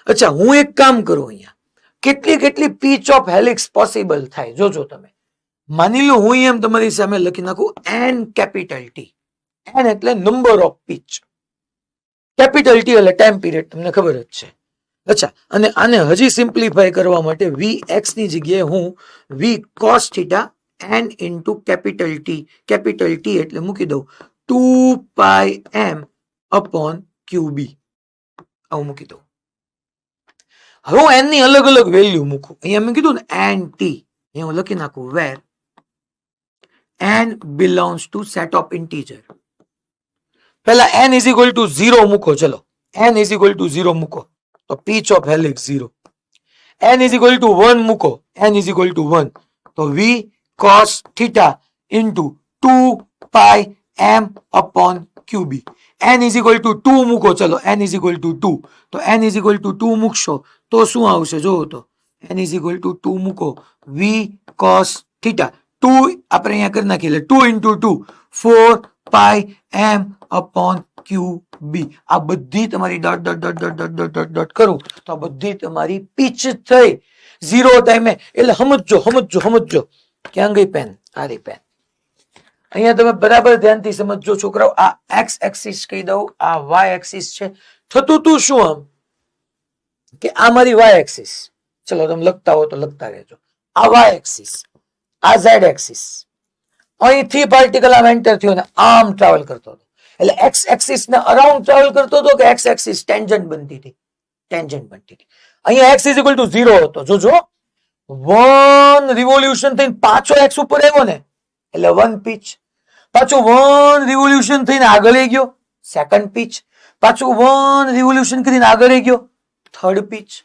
Speaker 1: અચ્છા, હું એક કામ કરું, અહીંયા કેટલી પીચ ઓફ હેલિક્સ પોસિબલ થાય જોજો તમે. માની લો હું એમ તમારી સામે લખી નાખું એન કેપિટલ ટી. એન એટલે number of pitch, capital T એટલે ટાઈમ પીરિયડ, તમને ખબર જ છે. અચ્છા, અને આને હજી સિમ્પ્લિફાય કરવા માટે વી એક્સ ની જગ્યાએ હું v cos theta n into capital T એટલે મૂકી દઉં 2 પાઈ એમ અપોન ક્યુબી, આવું મૂકી દઉં. હવે હું એન ની અલગ અલગ વેલ્યુ મૂકું. અહીંયા મેં કીધું ને એન ટી, અહીંયા હું લખી નાખું વેર n belongs to set of integer. પહેલા n is equal to 0 મૂકો. ચલો n is equal to 0 મૂકો તો pitch of helix 0. n is equal to 1 મૂકો, n is equal to 1 તો v cos theta into 2 pi m upon qb. n is equal to 2 મૂકો, ચલો n is equal to 2 તો n is equal to 2 મૂકશો તો શું આવશે જોવો તો n is equal to 2 મૂકો v cos theta 2 આપણે અહીંયા કરી નાખીએ એટલે 2 into 2 4 pi m upon qb. આ બધી તમારી dot dot dot dot dot dot dot dot કરું તો આ બધી તમારી પીચ થઈ 0 ટાઈમે. એટલે સમજજો સમજજો સમજજો ક્યાં ગઈ પેન? આ રહી પેન. અહીંયા તમે બરાબર ધ્યાનથી સમજજો છોકરાઓ. આ એક્સ એક્સિસ કહી દઉં, આ વાય એક્સિસ છે. થતું તું શું આમ કે આ મારી વાય એક્સિસ, ચલો તમે લખતા હો તો લખતા રહેજો. આ વાય એક્સિસ, આ ઝેડ એક્સિસ. અહીંથી પાર્ટિકલ આમ એન્ટર થયો ને આમ ટ્રાવેલ કરતો હતો. એટલે એક્સ એક્સિસ ને અરાઉન્ડ ટ્રાવેલ કરતો હતો કે એક્સ એક્સિસ ટેન્જન્ટ બનતી હતી? ટેન્જન્ટ બનતી હતી. અહીંયા એક્સ ઇઝ ઇક્વલ ટુ 0 હતો. જોજો 1 રિવોલ્યુશન થઈને પાછો એક્સ ઉપર આવ્યો ને એટલે 1 પીચ. પાછું 1 રિવોલ્યુશન થઈને આગળ ગયો, સેકન્ડ પીચ. પાછું 1 રિવોલ્યુશન કરીને આગળ ગયો, થર્ડ પીચ.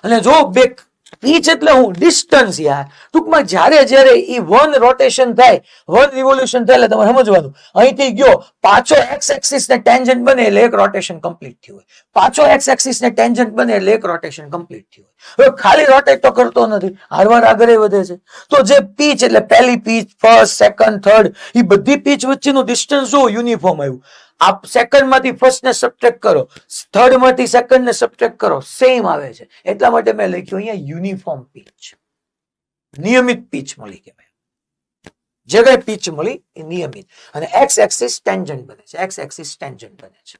Speaker 1: અને જો બેક પીચ એટલે હું ડિસ્ટન્સ યાર. ટૂંકમાં જ્યારે જ્યારે ઈ 1 રોટેશન થાય, 1 રિવોલ્યુશન થાય એટલે તમારે સમજવાનું અહીંથી ગયો પાછો એક્સ એક્સિસ ને ટેન્જન્ટ બને એટલે એક રોટેશન કમ્પ્લીટ થયું હોય. પાછો એક્સ એક્સિસ ને ટેન્જન્ટ બને એટલે એક રોટેશન કમ્પ્લીટ થયું હોય. હવે ખાલી રોટેટ તો કરતો નથી, હારવાર આગળ વધે છે. તો જે પીચ એટલે પહેલી પીચ, ફર્સ્ટ, સેકન્ડ, થર્ડ, એ બધી પીચ વચ્ચેનું ડિસ્ટન્સ જો યુનિફોર્મ આવ્યું. આપ સેકન્ડ માંથી ફર્સ્ટ ને સબટ્રેક્ટ કરો, થર્ડ માંથી સેકન્ડ ને સબટ્રેક્ટ કરો, સેમ આવે છે. એટલા માટે મેં લખ્યું અહીંયા યુનિફોર્મ પીચ, નિયમિત પીચ મળી કહેવાય. જે કઈ પીચ મળી એ નિયમિત. અને એક્સ એક્સિસ ટેન્જન્ટ બને છે, એક્સ એક્સિસ ટેન્જન્ટ બને છે.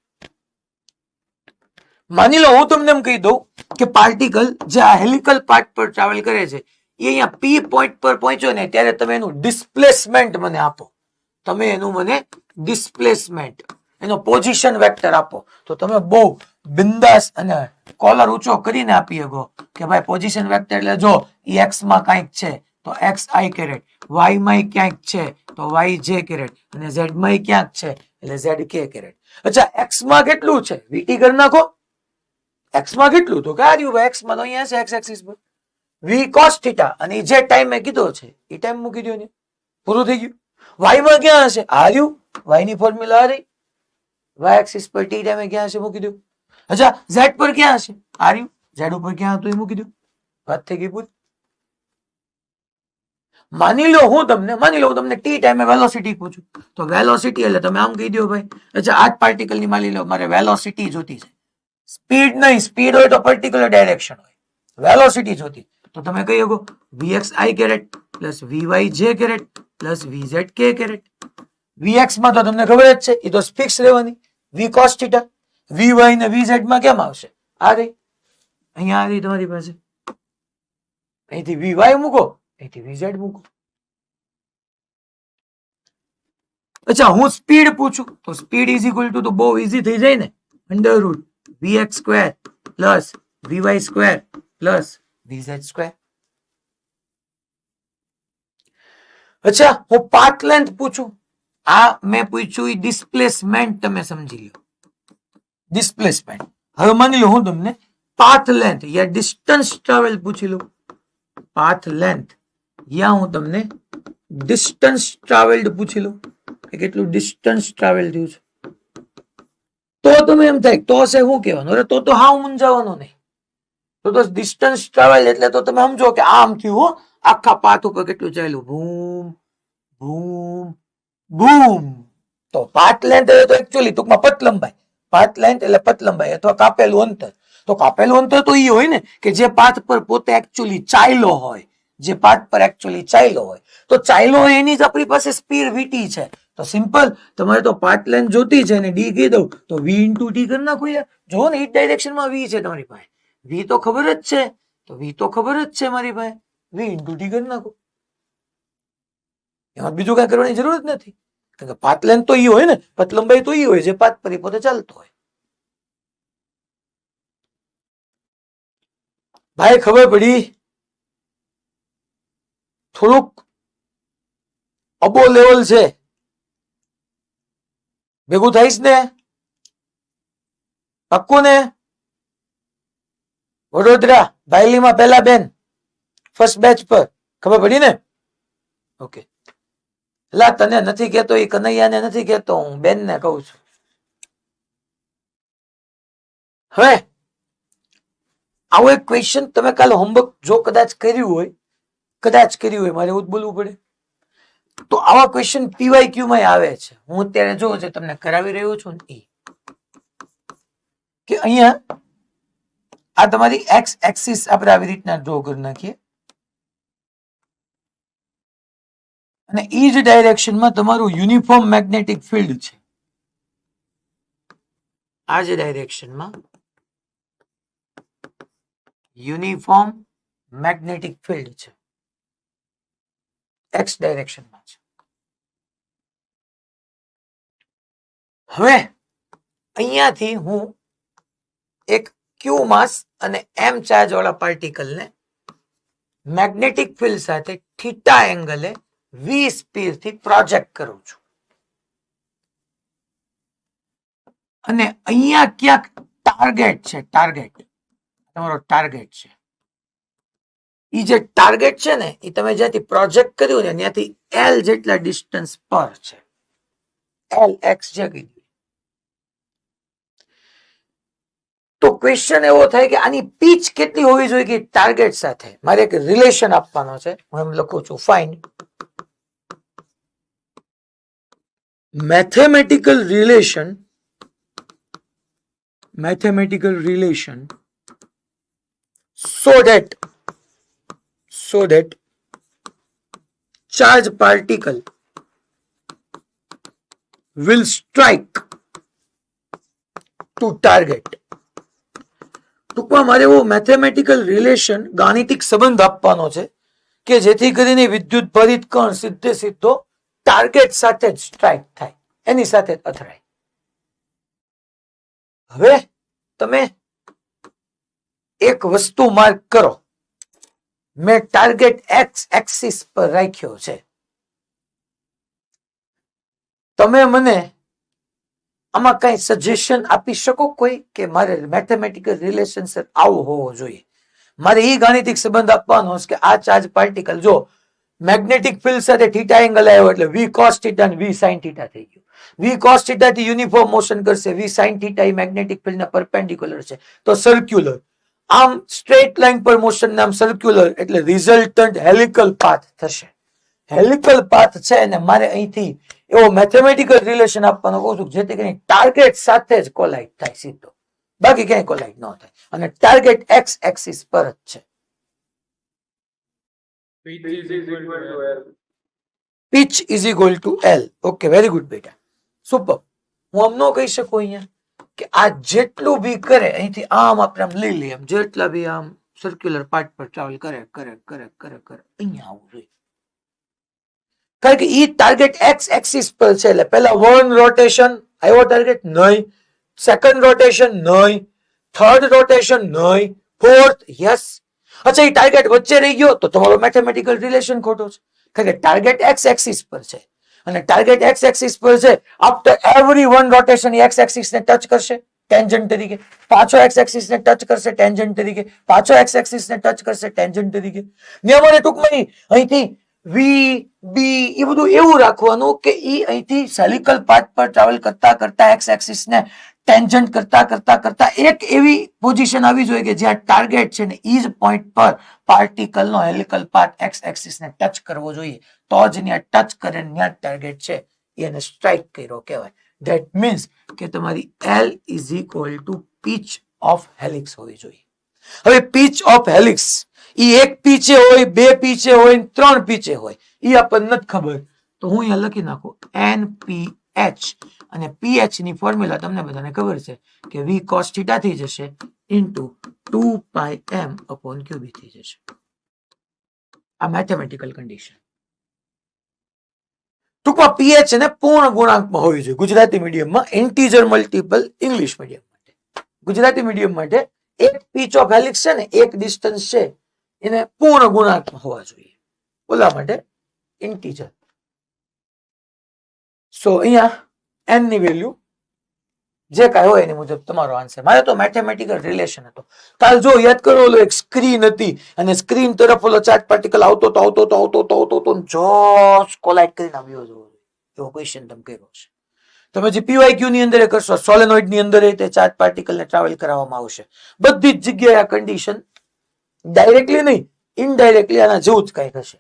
Speaker 1: માની લો હું તમને એમ કહી દઉં કે પાર્ટિકલ જે આ હેલિકલ પાર્ટ પર ટ્રાવેલ કરે છે એ અહીંયા પી પોઈન્ટ પર પહોંચ્યો ને ત્યારે તમે એનું ડિસ્પ્લેસમેન્ટ મને આપો. તમે એનું મને ડિસ્પ્લેસમેન્ટ, એનો પોઝિશન વેક્ટર આપો તો તમે બહુ બિંદાસ અને કોલર ઊંચો કરીને આપી શકો કે ભાઈ પોઝિશન વેક્ટર એટલે જો ઈ એક્સ માં કંઈક છે તો એક્સ આઈ કેરેટ, વાય માં ક્યાંક છે તો વાય જે કેરેટ, અને ઝેડ માં ક્યાંક છે એટલે ઝેડ કે કેરેટ. અચ્છા એક્સ માં કેટલું છે વીટી કરી નાખો. એક્સ માં કેટલું તો કાર્યું ભાઈ એક્સ માં તો અહીંયા છે એક્સ એક્સિસ પર વી કોસ થીટા, અને જે ટાઈમ મેં કીધો છે એ ટાઈમ મૂકી દો ને, પૂરું થઈ ગયું. વાય માં ક્યાં હશે? આર્યું વાય ની ફોર્મ્યુલા આ રહી. વાય એક્સિસ પર ટી ટાઈમે ક્યાં હશે મૂકી દો. અચ્છા ઝેડ પર ક્યાં હશે? આર્યું ઝેડ ઉપર ક્યાં હતું એ મૂકી દો. વાત થઈ ગઈ પૂરી. માની લો હું તમને ટી ટાઈમે વેલોસિટી પૂછું તો વેલોસિટી એટલે તમે આમ કહી દો ભાઈ. અચ્છા આ પાર્ટિકલ ની માની લો મારે વેલોસિટી જોતી છે, સ્પીડ નહીં. સ્પીડ હોય તો પર્ટિક્યુલર ડાયરેક્શન હોય, વેલોસિટી જોતી તો તમે કહી શકો vx i caret plus vy j caret plus vz k caret. vx માં તો તમને ખબર જ છે એ તો ફિક્સ રહેવાની v cos થીટા. vy ને vz માં કેમ આવશે? આ રહી અહીંયા આ રહી તમારી પાસે. અહીંથી vy મૂકો, અહીંથી vz મૂકો. અચ્છા હું સ્પીડ પૂછું તો સ્પીડ ઇઝ ઇક્વલ ટુ તો બહુ ઈઝી થઈ જાય ને, under route vx square plus vy square plus vz square. અચ્છા હું પાથ લેન્થ પૂછું, આ મેં પૂછ્યું એ ડિસ્પ્લેસમેન્ટ, તમે સમજી લો ડિસ્પ્લેસમેન્ટ. હવે માની લો હું તમને પાથ લેન્થ યા ડિસ્ટન્સ ટ્રાવેલ પૂછી લઉં. પાથ લેન્થ યા હું તમને ડિસ્ટન્સ ટ્રાવેલ્ડ પૂછી લઉં કે કેટલું ડિસ્ટન્સ ટ્રાવેલ થયું છે. તો તમે એમ થાય તો હશે શું કહેવાનું? અરે તો હાવ મૂંઝાવાનો નહીં. તો ડિસ્ટન્સ ટ્રાવેલ એટલે તો તમે સમજો કે આમ થયું હો, આખા પાથ ઉપર કેટલું ચાલ્યું, બૂમ બૂમ બૂમ. તો પાથ લેન્થ તો એકચ્યુઅલી ટૂંકમાં પથ લંબાઈ. પાથ લેન્થ એટલે પથ લંબાઈ અથવા કાપેલું અંતર. તો કાપેલું અંતર તો એ હોય ને કે જે પાથ પર પોતે એકચ્યુઅલી ચાલ્યો હોય, જે પાથ પર એકચ્યુઅલી ચાલ્યો હોય. તો ચાલ્યો હોય એની જ આપણી પાસે સ્પીડ વીટી છે. તો સિમ્પલ તમારે તો પાથ લેન્થ જોતી છે ને ડી કહી દઉં તો વી ઇન્ટુ ટી કરી નાખો યાર. જો ને ઈ ડાયરેક્શનમાં વી છે તમારી પાસે, વી તો ખબર જ છે, તો વી તો ખબર જ છે મારી પાસે, વી ઇન્ટુ ટી કરી નાખો. એમાં બીજું કઈ કરવાની જરૂર જ નથી, કારણ કે પાથ લેન્થ તો ઈ હોય ને, પથ લંબાઈ તો ઈ હોય જે પાથ પર પોતે ચાલતો હોય. ભાઈ ખબર પડી થોડુંક અબો લેવલ છે, ભેગું થઈશ ને? પાક્કું ને? વડોદરા બાયલીમાં પહેલા બેન ફર્સ્ટ બેચ પર ખબર પડી ને? ઓકે. લા તને નથી કહેતો, એ કનૈયાને નથી કહેતો, હું બેનને કહું છું. હવે આવો એક ક્વેશ્ચન તમે કાલે હોમવર્ક જો કદાચ કર્યું હોય, મારે એવું જ બોલવું પડે, તો આવા ક્વેશ્ચન પીવાયક્યુ માં આવે છે. હું અત્યારે જો છે તમને કરાવી રહ્યો છું ને, કે અહીંયા આ તમારી એક્સ એક્સિસ આપણે આવી રીતના ડ્રો કરી નાખીએ, અને ઈ જ ડાયરેક્શનમાં તમારું યુનિફોર્મ મેગ્નેટિક ફિલ્ડ છે. આ જ ડાયરેક્શનમાં યુનિફોર્મ મેગ્નેટિક ફિલ્ડ છે, એક્સ ડાયરેક્શનમાં છે. હવે અહીંયાથી હું એક ક્યુ માસ અને એમ ચાર્જ વાળા પાર્ટિકલને મેગ્નેટિક ફિલ્ડ સાથે થીટા એંગલે વી સ્પીડ થી પ્રોજેક્ટ કરું છું, અને અહીંયા ક્યાંક ટાર્ગેટ છે, તમારો ટાર્ગેટ છે. ઈ જે ટાર્ગેટ છે ને, એ તમે જ્યાંથી પ્રોજેક્ટ કર્યું ને ત્યાંથી એલ જેટલા ડિસ્ટન્સ પર છે, એલ એક્સ જે કીધું. તો ક્વેશ્ચન એવો થાય કે આની પીચ કેટલી હોવી જોઈએ કે ટાર્ગેટ સાથે મારે એક રિલેશન આપવાનો છે. હું એમ લખું છું, find mathematical relation so that charge particle will strike to target. ટૂંકમાં મારે એવો મેથેમેટિકલ રિલેશન, ગાણિતિક સંબંધ આપવાનો છે કે જેથી કરીને વિદ્યુત ભારિત કણ સીધે સીધો ટાર્ગેટ સાથે જ સ્ટ્રાઇક થાય, એની સાથે જ અથડાય. હવે તમે એક વસ્તુ માર્ક કરો, મેં ટાર્ગેટ એક્સ એક્સિસ પર રાખ્યો છે. તમે મને આમાં કઈ સજેશન આપી શકો કોઈ, કે મારે મેથેમેટિકલ રિલેશનશિપ આવો હોવો જોઈએ? મારે એ ગાણિતિક સંબંધ આપવાનો છે કે આ ચાર્જ પાર્ટિકલ જો મેગ્નેટિક ફિલ્ડ સાથે થીટા એંગલ આવ્યો એટલે વી કોસ થીટા અને વી સાઇન થીટા થઈ ગયું. વી કોસ થીટા થી યુનિફોર્મ મોશન કરશે, વી સાઇન થીટા એ મેગ્નેટિક ફિલ્ડ ના પરપેન્ડિક્યુલર છે, તો સર્ક્યુલર. આમ સ્ટ્રેટ લાઇન પર મોશન નામ સર્ક્યુલર, એટલે રિઝલ્ટન્ટ હેલિકલ પાથ થશે. હેલિકલ પાથ છે, અને મારે અહીંથી એવો મેથેમેટિકલ રિલેશન આપવાનો કહું છું જેથી કરીને ટાર્ગેટ સાથે જ કોલાઇડ થાય સીધો, બાકી ક્યાંય કોલાઇડ ન થાય, અને ટાર્ગેટ એક્સ એક્સિસ પર જ છે. pitch is equal to L. Okay, very good બેટા, સુપર. હું આમ ન કહી શકું અહીંયા કે આ જેટલું બી કરે અહીંથી આમ આપણે આમ લઈ લઈએ, જેટલા બી આમ સર્ક્યુલર પાર્ટ પર ટ્રાવેલ કરે અહીંયા આવવું જોઈએ, કારણ કે ઈ ટાર્ગેટ એક્સ એક્સિસ પર છે. એટલે પહેલા વન રોટેશન આવ્યો ટાર્ગેટ નહીં, સેકન્ડ રોટેશન નહીં, થર્ડ રોટેશન નહીં, ફોર્થ યસ. અચ્છા, એ ટાર્ગેટ વચ્ચે રહી ગયો તો તમારો મેથેમેટિકલ રિલેશન ખોટો છે, કારણ કે ટાર્ગેટ એક્સ એક્સિસ પર છે, અને ટાર્ગેટ એક્સ એક્સિસ પર છે. After every one rotation x axis ને ટચ કરશે ટેન્જન્ટ તરીકે, પાછો એક્સ એક્સિસ ને ટચ કરશે ટેન્જન્ટ તરીકે, પાછો એક્સ એક્સિસ ને ટચ કરશે ટેન્જન્ટ તરીકે. નિયમોને ટૂંકમાં અહીંથી વી બી એ બધું એવું રાખવાનું કે ઈ અહીંથી હેલિકલ પાથ પર ટ્રાવેલ કરતા એક્સ એક્સિસ ને ટેન્જન્ટ કરતા એક એવી પોઝિશન આવી જોઈએ કે જ્યાં ટાર્ગેટ છે ને ઈ જ પોઈન્ટ પર પાર્ટિકલનો હેલિકલ પાથ એક્સ એક્સિસ ને ટચ કરવો જોઈએ, તો જ ત્યાં ટચ કરે ત્યાં ટાર્ગેટ છે એને સ્ટ્રાઇક કર્યો કહેવાય. ધેટ મીન્સ કે તમારી L is equal to pitch of helix હોવી જોઈએ. હવે પીચ ઓફ હેલિક્સ ઈ એક પીચે હોય, બે પીચે હોય, ત્રણ પીચે હોય, ઈ આપણને નથી ખબર, તો હું અહીંયા લખી નાખું NPH, અને પીએચ ની ફોર્મ્યુલા તમને બધાને ખબર છે કે વી કોસ થીટા થઈ જશે ઇન્ટુ 2πm અપોન ક્યુબી થઈ જશે. આ મેથેમેટિકલ કન્ડિશન. ટૂંકમાં પીએચ ને પૂર્ણ ગુણાંકમાં હોવી જોઈએ ગુજરાતી મીડિયમમાં, ઇન્ટીજર મલ્ટીપલ ઇંગ્લિશ મીડિયમ માટે. ગુજરાતી મીડિયમ માટે એક પીચ ઓફ હેલિક્સ છે ને, એક ડિસ્ટન્સ છે, એને પૂર્ણ ગુણાંકમાં હોવા જોઈએ, ઓલા માટે ઇન્ટીજર. સો અહીંયા n ની વેલ્યુ જે કાંઈ હોય એની મુજબ તમારો આન્સર. મારે તો મેથેમેટિકલ રિલેશન હતો. કાલ જો યાદ કરો, ઓલો એક સ્ક્રીન હતી અને સ્ક્રીન તરફ ઓલો ચાર્જ પાર્ટિકલ આવતો જોશ કોલાઇડ કરીને આવ્યો એવો ક્વેશ્ચન તમે કર્યો છે. તમે જે પીવાયક્યુ ની અંદર કરશો, સોલેનોઇડ ની અંદર તે ચાર્જ પાર્ટિકલ ને ટ્રાવેલ કરાવવામાં આવશે. બધી જ જગ્યાએ આ કન્ડિશન ડાયરેક્ટલી નહીં, ઇનડાયરેક્ટલી આના જેવું જ કંઈક હશે.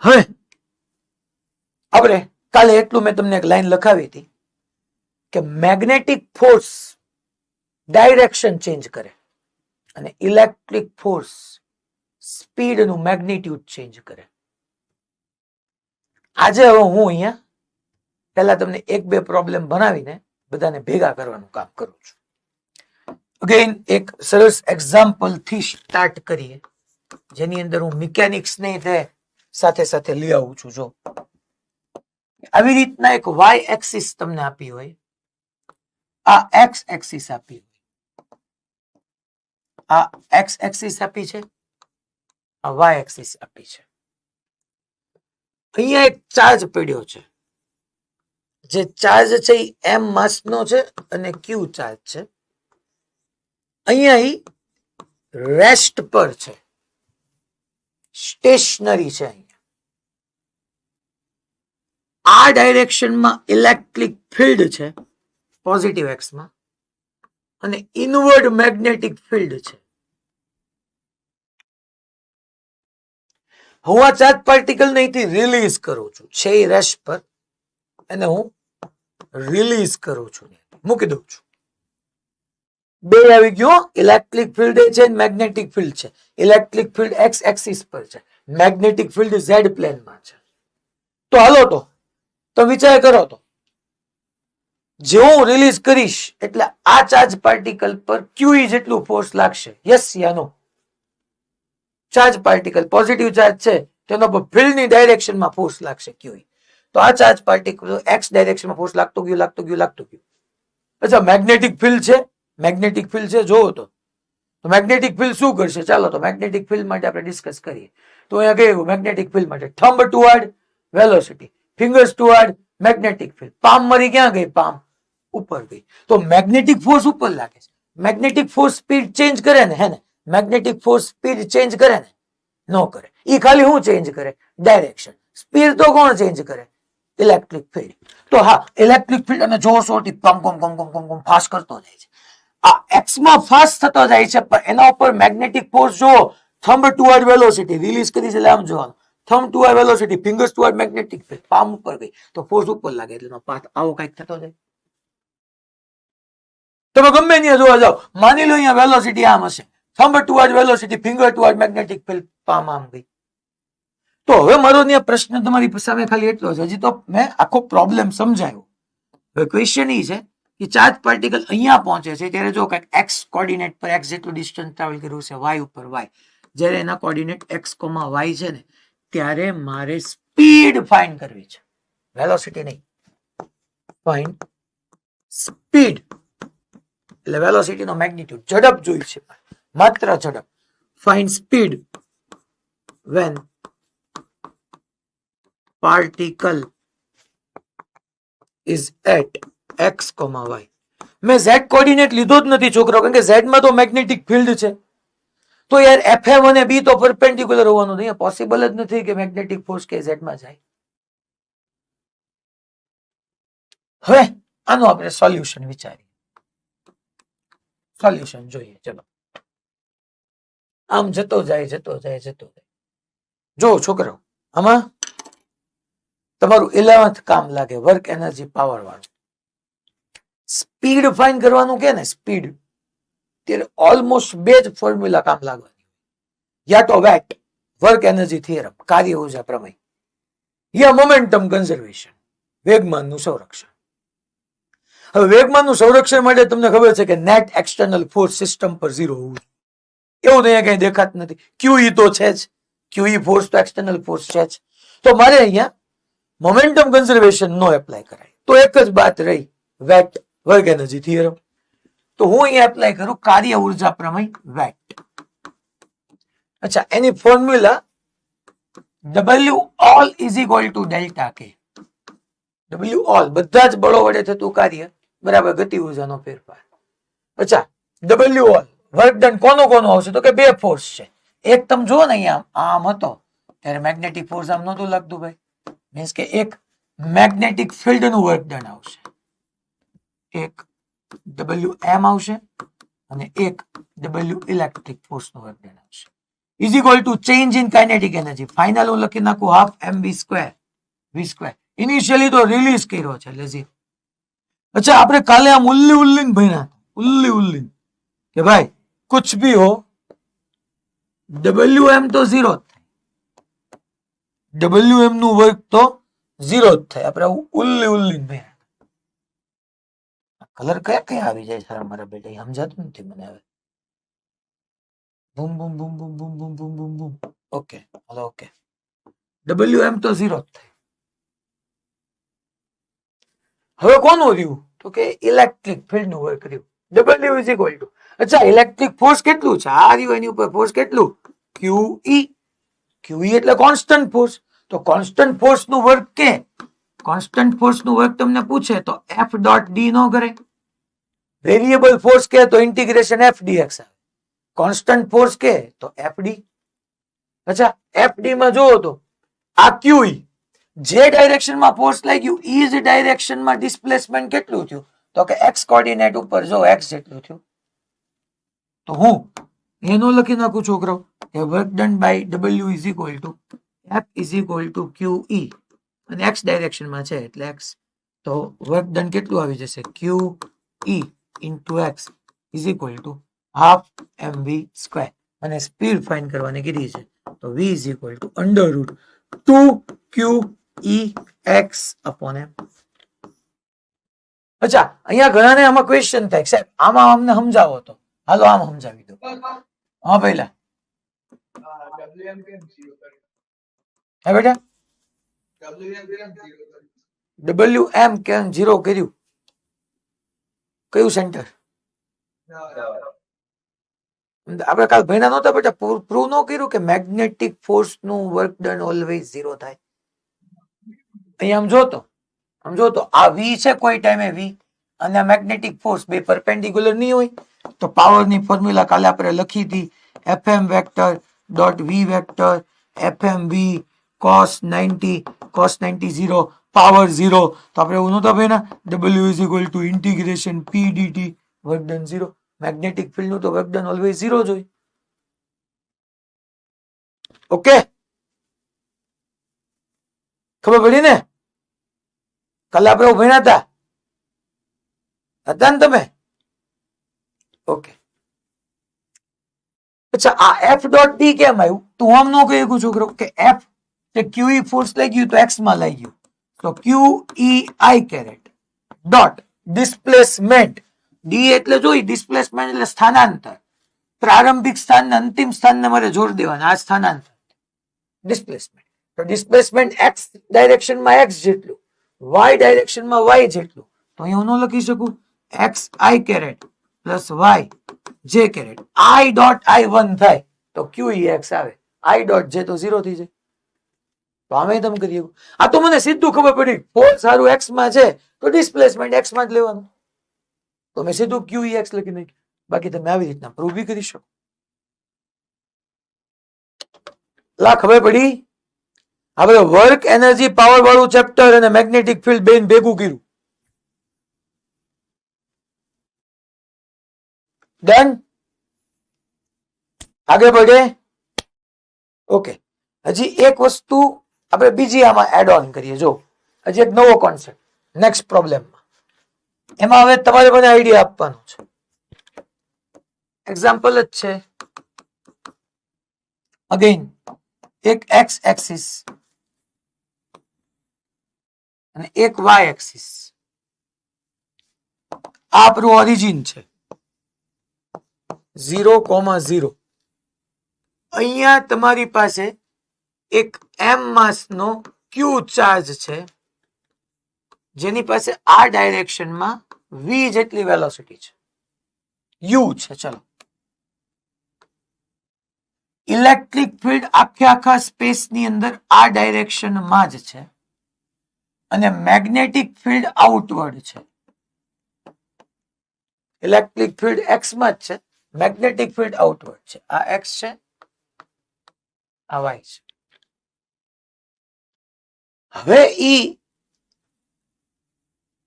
Speaker 1: હવે આપણે કાલે એટલું મેં તમને એક લાઈન લખાવી હતી કે મેગ્નેટિક ફોર્સ ડાયરેક્શન ચેન્જ કરે અને ઇલેક્ટ્રિક ફોર્સ સ્પીડ નું મેગ્નિટ્યુડ ચેન્જ કરે. આજે હવે હું અહીંયા પહેલા તમને એક બે પ્રોબ્લેમ બનાવીને બધાને ભેગા કરવાનું કામ કરું છું. અગેન એક સરસ એક્ઝામ્પલ થી સ્ટાર્ટ કરીએ, જેની અંદર હું મિકેનિક્સ ને સાથે સાથે લઈ આવું છું. જો આવી રીતના એક વાય એક્સિસ તમને આપી હોય, આ એક્સ એક્સિસ આપી હોય, આ એક્સ એક્સિસ આપી છે, આ વાય એક્સિસ આપી છે. અહીંયા એક ચાર્જ પડ્યો છે. જે ચાર્જ છે એ એમ માસ નો છે અને ક્યુ ચાર્જ છે. અહીંયા રેસ્ટ પર છે, સ્ટેશનરી છે. અહીંયા આ ડાયરેક્શનમાં ઇલેક્ટ્રિક ફિલ્ડ છે પોઝિટિવ એક્સમાં અને ઇનવર્ડ મેગ્નેટિક ફિલ્ડ છે. હું આ ચાર્જ પાર્ટિકલ ને અહીંથી રિલીઝ કરું છું, છે એ રેસ્ટ પર, અને હું રિલીઝ કરું છું, મૂકી દઉં છું. બે આવી ગયો, ઇલેક્ટ્રિક ફિલ્ડ છે, મેગ્નેટિક ફિલ્ડ છે. ઇલેક્ટ્રિક ફિલ્ડ એક્સ એક્સિસ પર છે, મેગ્નેટિક ફિલ્ડ ઝેડ પ્લેનમાં છે. તો હાલો તો વિચાર કરો, તો જે હું રિલીઝ કરીશ એટલે આ ચાર્જ પાર્ટિકલ પર ક્યુઈ જેટલું ફોર્સ લાગશે. યસ યા નો? ચાર્જ પાર્ટિકલ પોઝિટિવ ચાર્જ છે, તેનો પર ફિલ્ડની ડાયરેક્શનમાં ફોર્સ લાગશે ક્યુઈ. તો આ ચાર્જ પાર્ટિકલ એક્સ ડાયરેક્શનમાં ફોર્સ લાગતું ગયું. અચ્છા, મેગ્નેટિક ફિલ્ડ છે, મેગ્નેટિક ફિલ્ડ છે, જોવો તો મેગ્નેટિક ફિલ્ડ શું કરશે? ચાલો તો મેગ્નેટિક ફિલ્ડ માટે આપણે ડિસ્કસ કરીએ. તો અહીંયા કહ્યું મેગ્નેટિક ફિલ્ડ માટે thumb toward velocity, fingers toward magnetic field. Palm મરી ક્યાં ગઈ? પામ ઉપર ગઈ. તો મેગ્નેટિક ફોર્સ ઉપર લાગે છે. મેગ્નેટિક ફોર્સ સ્પીડ ચેન્જ કરે ને? હે ને? મેગ્નેટિક ફોર્સ સ્પીડ ચેન્જ કરે ને? નો કરે. એ ખાલી શું ચેન્જ કરે? ડાયરેક્શન. સ્પીડ તો કોણ ચેન્જ કરે? Electric field. તો હા, ઇલેક્ટ્રિક ફિલ્ડ અને જોશોથી પમ ફાસ્ટ કરતો જાય છે. આ એક્સ માં ફાસ્ટ થતો જાય છે, પણ એના ઉપર મેગ્નેટિક ફોર્સ જો થંબ ટુવર્ડ વેલોસિટી રિલીઝ કરી છે, આમ જોવાનું. Thumb toward velocity, fingers toward magnetic field, palm ઉપર ગઈ તો ફોર્સ ઉપર લાગે, એટલે પાથ આવો કઈક થતો જાય. તમે ગમે ત્યાં જોવા જાઓ, માની લો અહીંયા વેલોસિટી આમ હશે, thumb toward velocity, finger toward magnetic field, palm આમ ગઈ. તો હવે મારો ત્યાં પ્રશ્ન તમારી સામે ખાલી એટલો છે, હજી તો મેં આખો પ્રોબ્લેમ સમજાયો. હવે ક્વેશ્ચન એ છે કે ચાર્જ પાર્ટિકલ અહીંયા પહોંચે છે ત્યારે જો કંઈક એક્સ કોર્ડિનેટ પર એક્સ જેટલું ડિસ્ટન્સ ટ્રાવેલ કર્યું છે, વાય ઉપર વાય, જ્યારે એના કોર્ડિનેટ એક્સ કોમા વાય છે ને, ત્યારે મારે સ્પીડ ફાઇન્ડ કરવી છે, વેલોસિટી નહીં. ફાઇન્ડ સ્પીડ એટલે વેલોસિટી નો મેગ્નિટ્યુડ, ઝડપ જોઈ છે, માત્ર ઝડપ. Find speed when particle is at x, y. મેં z કોર્ડિનેટ લીધો જ નથી છોકરો, કારણ કે z માં તો મેગ્નેટિક ફિલ્ડ છે. તો યાર FM અને B તો પરપેન્ડિક્યુલર હોવાનું નહીં, પોસિબલ જ નથી કે મેગ્નેટિક ફોર્સ કે z માં જાય. હવે આનું આપણે સોલ્યુશન વિચારીએ. સોલ્યુશન જોઈએ. ચલો, આમ જતો જાય. જો છોકરો, આમાં તમારું 11th કામ લાગે, વર્ક એનર્જી પાવર વાળું. સ્પીડ ફાઇન્ડ કરવાનું કે ને, સ્પીડ, ત્યારે ઓલમોસ્ટ બે જ ફોર્મ્યુલા કામ લાગવાની. યા તો વેટ, વર્ક એનર્જી થિયરમ, કાર્ય ઉર્જા પ્રમેય, યા મોમેન્ટમ કન્ઝર્વેશન, વેગમાનનું સંરક્ષણ. હવે વેગમાનનું સંરક્ષણ માટે તમને ખબર છે કે નેટ એક્સટર્નલ ફોર્સ સિસ્ટમ પર 0 હોવું જોઈએ. એવું અહીંયા કઈ દેખાત નથી. ક્યુઈ તો છે જ, ક્યુઈ ફોર્સ તો એક્સટર્નલ ફોર્સ છે જ. તો મારે અહીંયા મોમેન્ટમ કન્ઝર્વેશન નો એપ્લાય કરાય. તો એક જ વાત રહી, વેટ, વર્ક એનર્જી થિયરમ. તો હું અહીંયા એપ્લાય કરું કાર્ય ઉર્જા પ્રમેય, વેટ. અચ્છા, એની formula W all is equal to delta K. W all બધા જ બળો વડે થતું કાર્ય બરાબર ગતિ ઉર્જાનો ફેરફાર. અચ્છા, ડબલ્યુ ઓલ વર્ક ડન કોનો કોનો આવશે તો કે બે ફોર્સ છે. એક તમે જુઓ ને અહીંયા આમ હતો ત્યારે મેગ્નેટિક ફોર્સ આમ નહોતું લાગતું ભાઈ, મીન્સ કે એક મેગ્નેટિક ફિલ્ડ નું વર્ક ડન આવશે, એક ડબલ્યુ એમ આવશે અને એક ડબલ્યુ ઇલેક્ટ્રિક ફોર્સ નું વર્ક ડન આવશે. Is equal to change in kinetic energy. Final હું લખી નાખું હાફ એમ વી સ્ક્વેર, વી સ્ક્વેર. ઇનિશિયલી તો રિલીઝ કર્યો છે એટલે 0. અચ્છા, આપણે કાલે આમ ઉલ્લીન ભણ્યા, ઉલ્લીન કે ભાઈ કુછ ભી હો ડબલ્યુ એમ તો 0 જ થાય, ડબલ્યુ એમ નું વર્ક તો 0 જ થાય. આપણે ઉલ્લીન ભણ્યા. કલર કયા કયા આવી જાય છે મારા બેટા, સમજાતું નથી મને હવે. બૂમ બૂમ બૂમ બૂમ બૂમ બૂમ બૂમ બૂમ બૂમ. Okay, hello okay. W M તો 0 જ થાય. હવે કોનું રહ્યું તો કે ઇલેક્ટ્રિક ફિલ્ડ નું વર્ક રહ્યું. ડબલ્યુ ઇઝ ઇક્વલ ટુ, અચ્છા ઇલેક્ટ્રિક ફોર્સ કેટલું છે આ રહ્યું, એની ઉપર ફોર્સ કેટલું QE. QE એટલે કોન્સ્ટન્ટ ફોર્સ. તો કોન્સ્ટન્ટ ફોર્સ નું વર્ક કે કોન્સ્ટન્ટ ફોર્સ નું વર્ક તમને પૂછે તો F ડોટ D નો કરે. વેરિયેબલ ફોર્સ કે તો ઇન્ટિગ્રેશન F dx આવે. કોન્સ્ટન્ટ ફોર્સ કે તો FD. અચ્છા, FD માં જોવો તો આ QE જે ડાયરેક્શનમાં ફોર્સ લાગ્યું એ જ ડાયરેક્શનમાં ડિસ્પ્લેસમેન્ટ કેટલું થયું તો કે x કોઓર્ડિનેટ ઉપર જો x જેટલું થયું. તો હું એનો લખી નાખું છોકરો કે work done by W is equal to F is equal to QE અને x ડાયરેક્શનમાં છે એટલે x. તો વર્ક ડન કેટલું આવી જશે QE into x is equal to half mv square. અને સ્પીડ ફાઇન્ડ કરવાની કીધી છે તો v is equal two under route 2QE x upon m. અચ્છા, અહીંયા ઘણાને આમાં ક્વેશ્ચન થાય સાહેબ આમાં અમને સમજાવો તો. હાલો આમ સમજાવી દો. હા પહેલા હે બેટા ડબલ્યુ એમ કેમ 0 કર્યું, કયું સેન્ટર આપણે કાલ ભણ્યા નહોતા બેટા, પ્રૂવ ન કર્યું કે મેગ્નેટિક ફોર્સ નું વર્ક ડન ઓલવેઝ 0 થાય. અહીંયા આમ જોતો આ વી છે કોઈ ટાઈમે વી અને આ મેગ્નેટિક ફોર્સ બે પરપેન્ડિક્યુલર નહીં હોય તો પાવરની ફોર્મ્યુલા કાલે આપણે લખી હતી Fm વેક્ટર ડોટ વી વેક્ટર FMV cos 90 0 પાવર 0. તો આપણે એવું નહોતા ભાઈ W is equal two integration P dt work done 0. Magnetic field નું તો વર્ક ડન ઓલવેઝ 0 જ હોય. ઓકે, ખબર પડી ને? કાલે આપણે ભણ્યા હતા ને તમે? ઓકે. અચ્છા, આ F ડોટ D કેમ આવ્યું તું આમ નો કહી શકું છોકરો કે F તે QE ફોર્સ લઈ ગયું તો x માં લઈ ગયું તો QE I caret dot displacement D એટલે જોઈ ડિસ્પ્લેસમેન્ટ એટલે સ્થાનાંતર. પ્રારંભિક સ્થાન ને અંતિમ સ્થાનને મારે જોડ દેવાના, આ સ્થાનાંતર ડિસ્પ્લેસમેન્ટ. તો ડિસ્પ્લેસમેન્ટ x ડાયરેક્શનમાં x જેટલું, y ડાયરેક્શનમાં y જેટલું. તો અહીં હું લખી શકું xi કેરેટ પ્લસ y જે કેરેટ i ડોટ i1 થાય તો QEX આવે, i ડોટ જે તો 0 થઈ જાય. તો આમે તમે કરી શકો. આ તો મને સીધું ખબર પડી ફોર્સ સારું x માં છે તો ડિસ્પ્લેસમેન્ટ x માં જ લેવાનું. તો મેં સીધું QEX લખી નાખ્યું. બાકી તમે આવી રીતના પ્રૂવ બી કરી શકો. લા ખબર પડી? આપણે વર્ક એનર્જી પાવર વાળું ચેપ્ટર અને મેગ્નેટિક ફિલ્ડ બેન ભેગું કર્યું. ડન? આગળ વધે? ઓકે. હજી એક વસ્તુ આપણે બીજી આમાં એડ ઓન કરીએ. જો હજી એક નવો કોન્સેપ્ટ નેક્સ્ટ પ્રોબ્લેમમાં. એમાં હવે તમારે મને આઈડિયા આપવાનો છે. એક્ઝામ્પલ જ છે. અગેન એક એક્સ એક્સિસ અને એક વાય એક્સિસ. આ આપણું ઓરિજિન છે 0,0. અહીંયા તમારી પાસે એક m માસ નો ક્યુ ચાર્જ છે જેની પાસે આ ડાયરેક્શનમાં v જેટલી વેલોસિટી છે, u છે. ચલો, ઇલેક્ટ્રિક ફિલ્ડ આખા સ્પેસ ની અંદર આ ડાયરેક્શનમાં જ છે અને મેગ્નેટિક ફિલ્ડ આઉટવર્ડ છે. ઇલેક્ટ્રિક ફિલ્ડ એક્સ માં જ છે, મેગ્નેટિક ફિલ્ડ આઉટવર્ડ છે. આ એક્સ છે, આ વાય છે. હવે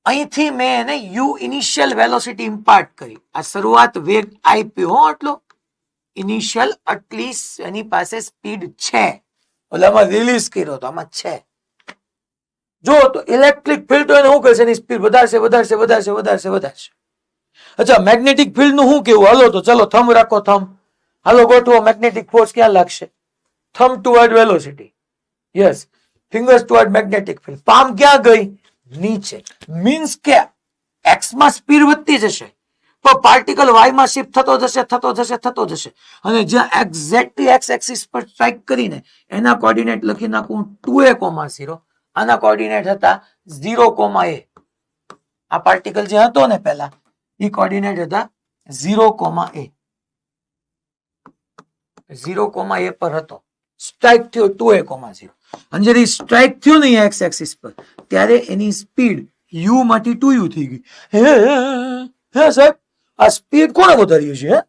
Speaker 1: અહીંથી મેં એને યુ ઇનિશિયલ વેલોસિટી ઇમ્પાર્ટ કરી. આ શરૂઆત વેગ આપ્યો આટલો ઇનિશિયલ, આટલી એની પાસે સ્પીડ છે. ઓલામાં રિલીઝ કર્યો તો આમાં છે. જો તો ઇલેક્ટ્રિક ફિલ્ડ તો એને શું કરશે, એની સ્પીડ વધારશે વધારશે વધારશે વધારશે વધારશે. અચ્છા, મેગ્નેટિક ફિલ્ડ નું શું કેવું? હાલો તો ચલો થંબ રાખો, થંબ. હાલો ગોઠવો, મેગ્નેટિક ફોર્સ ક્યાં લાગશે? Thumb toward velocity. Yes, fingers toward magnetic field. Palm ક્યાં ગઈ? નીચે. મીન્સ કે એક્સ માં સ્પીડ વધતી જશે, પણ પાર્ટિકલ વાય માં શિફ્ટ થતો જશે થતો જશે થતો જશે. અને જ્યાં એક્ઝેક્ટલી એક્સ એક્સિસ પર સ્ટ્રાઇક કરીને એના કોઓર્ડિનેટ લખી નાખું 2a,0. આના કોઓર્ડિનેટ હતા 0,a. આ પાર્ટિકલ જે હતો ને પહેલા, એ કોઓર્ડિનેટ હતા 0,a. 0,a પર હતો, સ્ટ્રાઇક થયો 2a,0. અને જ્યારે સ્ટ્રાઇક થયો ને એક્સ એક્સિસ પર, ત્યારે એની સ્પીડ યુ માંથી 2u થઈ ગઈ. હે સાહેબ, આ સ્પીડ કોણે વધારી છે?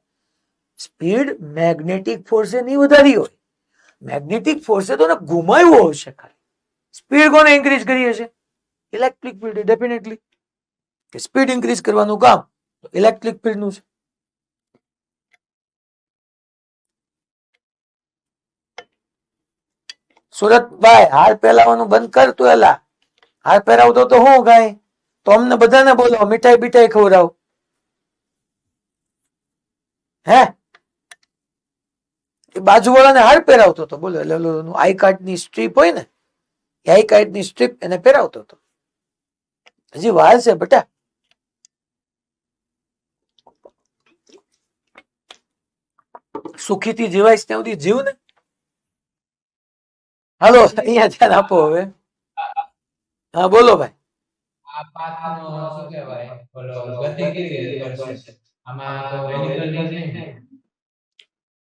Speaker 1: સ્પીડ મેગ્નેટિક ફોર્સે નહીં વધારી હોય. મેગ્નેટિક ફોર્સે તો ઘુમાવ્યો હશે ખાલી. સ્પીડ કોને ઇન્ક્રીઝ કરી હશે? Electric field. ડેફિનેટલી કે સ્પીડ ઇન્ક્રીઝ કરવાનું કામ ઇલેક્ટ્રિક ફિલ્ડ નું છે. સુરતભાઈ, હાર પહેરાવાનું બંધ કર તું. એલા હાર પહેરાવતો તો હું ગાય તો અમને બધાને બોલો, મીઠાઈ બીઠાઈ ખવડાવ. હે, એ બાજુવાળાને હાર પહેરાવતો હતો. બોલો, એટલે આઈ કાર્ડ ની સ્ટ્રીપ હોય ને, આઈ કાર્ડ ની સ્ટ્રીપ એને પહેરાવતો હતો. હજી વાર છે બેટા. સુખીથી જીવાય ત્યાં સુધી જીવ ને. હાલો, અહીંયા ધ્યાન આપો હવે. હા બોલો ભાઈ.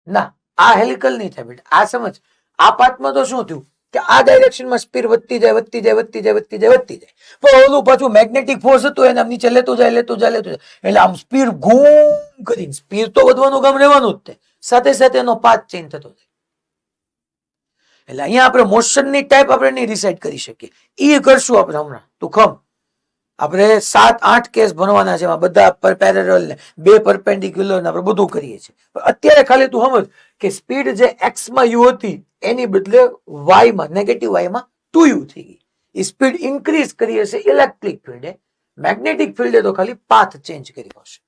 Speaker 1: ના, આ હેલિકલ નહીં થાય બેટા. આ સમજ, આ પાથમાં તો શું થયું કે આ ડાયરેક્શનમાં સ્પીડ વધતી જાય વધતી જાય વધતી જાય વધતી જાય વધતી જાય. પણ ઓલું પાછું મેગ્નેટિક ફોર્સ હતું, એને નીચે લેતું જાય લેતું જાય લેતું જાય, એટલે આમ સ્પીડ ઘૂમ કરીને સ્પીડ તો વધવાનું કામ રહેવાનું જ તે, સાથે સાથે એનો પાથ ચેન્જ થતો જાય. એટલે અહીંયા આપણે મોશનની ટાઈપ આપણે નહીં ડિસાઈડ કરી શકીએ. એ કરશું આપણે હમણાં. તું ખમ, આપણે 7-8 કેસ ભણવાના છે, એમાં બધા પેરેલલ ને 2 પરપેન્ડિક્યુલર ને આપણે બધું કરીએ છીએ. અત્યારે ખાલી તું સમજ કે સ્પીડ જે એક્સ માં યુ હતી એની બદલે વાય માં, નેગેટિવ વાય માં 2u થઈ ગઈ. એ સ્પીડ ઇન્ક્રીઝ કરી હશે ઇલેક્ટ્રિક ફિલ્ડે. મેગ્નેટિક ફિલ્ડે તો ખાલી પાથ ચેન્જ કર્યો હશે.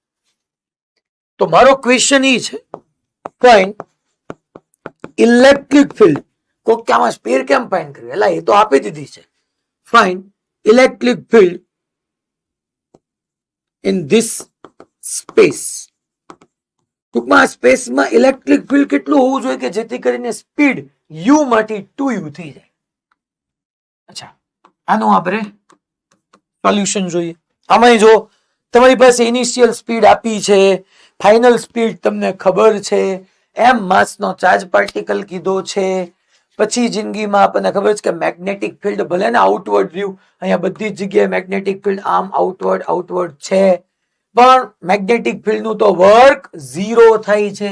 Speaker 1: તો મારો ક્વેશ્ચન એ છે, ફાઇન્ડ ઇલેક્ટ્રિક ફિલ્ડ. કોક કે આમાં સ્પીડ કેમ ફાઇન્ડ કરવી? એટલે એ તો આપી દીધી છે. Find electric field in this space. ટૂંકમાં આ સ્પેસમાં ઇલેક્ટ્રિક ફિલ્ડ કેટલું હોવું જોઈએ કે જેથી કરીને સ્પીડ u માંથી 2u થઈ જાય. અચ્છા, આનું આપણે સોલ્યુશન જોઈએ. આમાં જો તમારી પાસે ઇનિશિયલ સ્પીડ આપી છે, ફાઇનલ સ્પીડ તમને ખબર છે, એમ માસનો ચાર્જ પાર્ટિકલ કીધો છે, પછી જિંદગીમાં આપણને ખબર છે કે મેગ્નેટિક ફિલ્ડ ભલે ને આઉટવર્ડ વ્યૂ, અહીંયા બધી જ જગ્યાએ મેગ્નેટિક ફિલ્ડ આમ આઉટવર્ડ આઉટવર્ડ છે, પણ મેગ્નેટિક ફિલ્ડ નું તો વર્ક 0 થાય છે.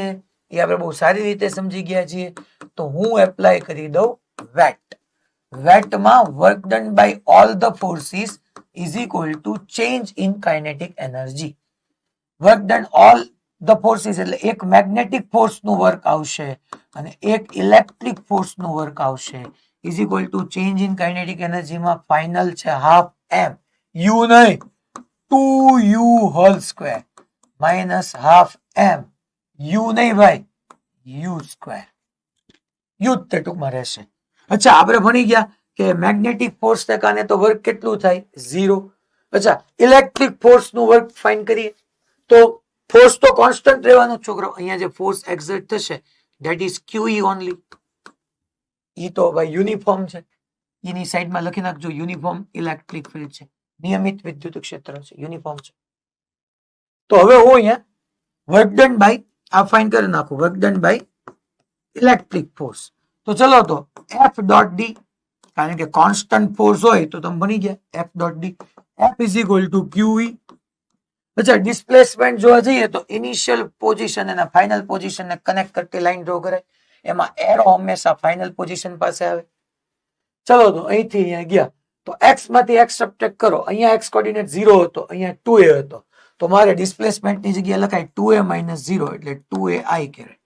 Speaker 1: એ આપણે બહુ સારી રીતે સમજી ગયા છીએ. તો હું એપ્લાય કરી દઉં વેટ. વેટમાં work done by all the forces is equal to change in kinetic energy. Work done all the forces એટલે એક મેગ્નેટિક ફોર્સ નું વર્ક આવશે અને એક ઇલેક્ટ્રિક ફોર્સ નું વર્ક આવશે, is equal to change in kinetic એનર્જીમાં ફાઇનલ છે હાફ એમ, યુ નહીં 2u whole square minus half m, u નહીં ભાઈ યુ સ્ક્વેર. યુ જ તે ટૂંકમાં રહેશે. અચ્છા, આપણે ભણી ગયા કે મેગ્નેટિક ફોર્સ ને કારણે તો વર્ક કેટલું થાય? 0. અચ્છા, ઇલેક્ટ્રિક ફોર્સ નું વર્ક ફાઇન્ડ કરીએ તો ફોર્સ તો કોન્સ્ટન્ટ રહેવાનો છોકરો. અહીંયા જે ફોર્સ એક્ઝર્ટ થશે ધેટ ઇઝ QE ઓનલી. ઈ તો ભાઈ યુનિફોર્મ છે, એની સાઈડમાં લખી નાખજો યુનિફોર્મ ઇલેક્ટ્રિક ફિલ્ડ છે, નિયમિત વિદ્યુત ક્ષેત્ર છે, યુનિફોર્મ છે. તો હવે હું અહીંયા વર્ક ડન બાય આ ફાઇન્ડ કરી નાખું, work done by electric force. તો ચલો તો F ડોટ ડી કારણ કે કોન્સ્ટન્ટ ફોર્સ હોય તો તમે ભણી ગયા F dot d. F is equal to q E. અચ્છા, ડિસ્પ્લેસમેન્ટ જોવા જઈએ તો ઇનિશિયલ પોઝિશન અને ફાઇનલ પોઝિશન ને કનેક્ટ કરતી લાઈન ડ્રો કરાય. એમાં એરો હંમેશા ફાઇનલ પોઝિશન પાસે આવે. ચલો તો અહીંથી અહીંયા ગયા તો એક્સ માંથી એક્સ સબટ્રેક્ટ કરો. અહીંયા એક્સ કોર્ડિનેટ 0 હતો, અહીંયા 2a હતો, તો મારે ડિસ્પ્લેસમેન્ટની જગ્યાએ લખાય 2a માઇનસ 0 એટલે 2a i કેરેટ.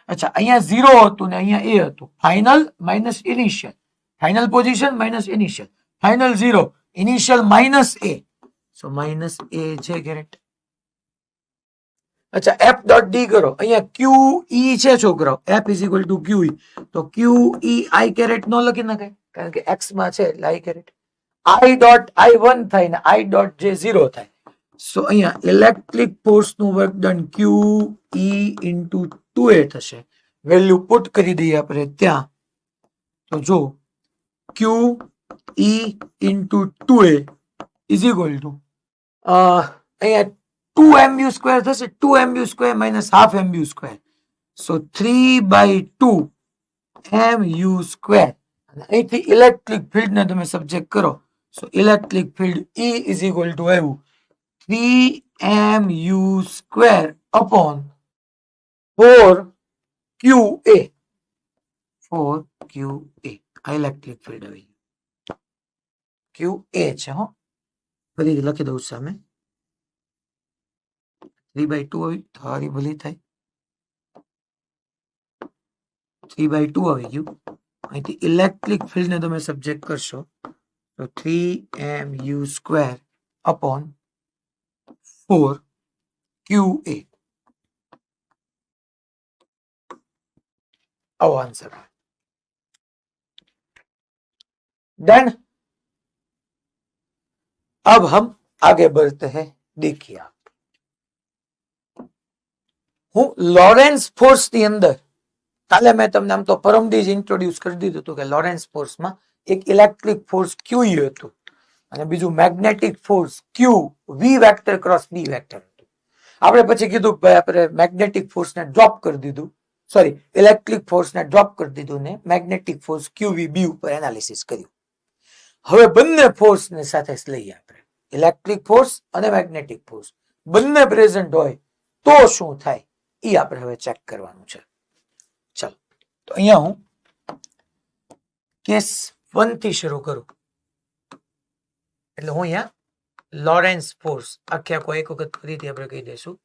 Speaker 1: અચ્છા, અહીંયા 0 હતું ને અહીંયા a હતું. Final minus initial, final position minus initial, final 0, initial minus a, so minus a છે કેરેટ. અચ્છા, એફ ડોટ ડી કરો. અહીંયા ક્યુ ઈ છે છોકરાઓ, એફ ઇઝ ઇક્વલ ટુ ક્યુ ઈ, તો ક્યુ ઈ આઈ કેરેટ નો લખી નખાય કારણ કે એક્સ માં છે એટલે આઈ કેરેટ. આઈ ડોટ આઈ 1 થાય ને આઈ ડોટ જે 0 થાય. સો અહીંયા ઇલેક્ટ્રિક ફોર્સ નું વર્ક ડન ક્યુ ઈ ઇન્ટુ 2a થશે. વેલ્યુ પુટ કરી દઈએ આપણે ત્યાં, તો જો q e into 2a is equal to અહીંયા 2 mu સ્ક્વેર થશે. 2 mu square minus half mu square, so 3/2 mu square. અને અહીંથી ઇલેક્ટ્રિક ફિલ્ડ ને તમે સબ્જેક્ટ કરો, so electric field E is equal to આવ્યું 3 mu સ્ક્વેર અપોન 4 QA. આ electric field આવી QA છે. હો, ફરીથી લખી દઉં સામે 3/2 આવી, થારી ભલી થાય 3/2 આવી ગયું. અહીંથી ઇલેક્ટ્રિક ફિલ્ડ ને તમે સબ્જેક્ટ કરશો તો 3 mu સ્ક્વેર અપોન 4 QA. આવો આન્સર. डन. अब हम आगे बढ़ते हैं. देखिए आप, હું લોરેન્સ ફોર્સ ની અંદર કાલે મેં તમને આમ તો પરમદી જ ઇન્ટ્રોડ્યુસ કરી દીધું હતું કે લોરેન્સ ફોર્સમાં એક ઇલેક્ટ્રિક ફોર્સ ક્યુ હતું અને બીજું મેગ્નેટિક ફોર્સ ક્યુ v vector cross B vector હતું. આપણે પછી કીધું ભાઈ આપણે મેગ્નેટિક ફોર્સને ડ્રોપ કરી દીધું, સોરી ઇલેક્ટ્રિક ફોર્સને ડ્રોપ કરી દીધું ને મેગ્નેટિક ફોર્સ ક્યુ વી બી ઉપર એનાલિસિસ કર્યું. હવે બંને ફોર્સને સાથે લઈએ આપણે, ઇલેક્ટ્રિક ફોર્સ અને મેગ્નેટિક ફોર્સ બંને પ્રેઝન્ટ હોય તો શું થાય એ આપણે હવે ચેક કરવાનું છે. ચલો, તો અહીંયા હું કેસ 1 થી શરૂ કરું. એટલે હું અહીંયા લોરેન્સ ફોર્સ આખે આખો એક વખત ફરીથી આપણે કહી દઈશું.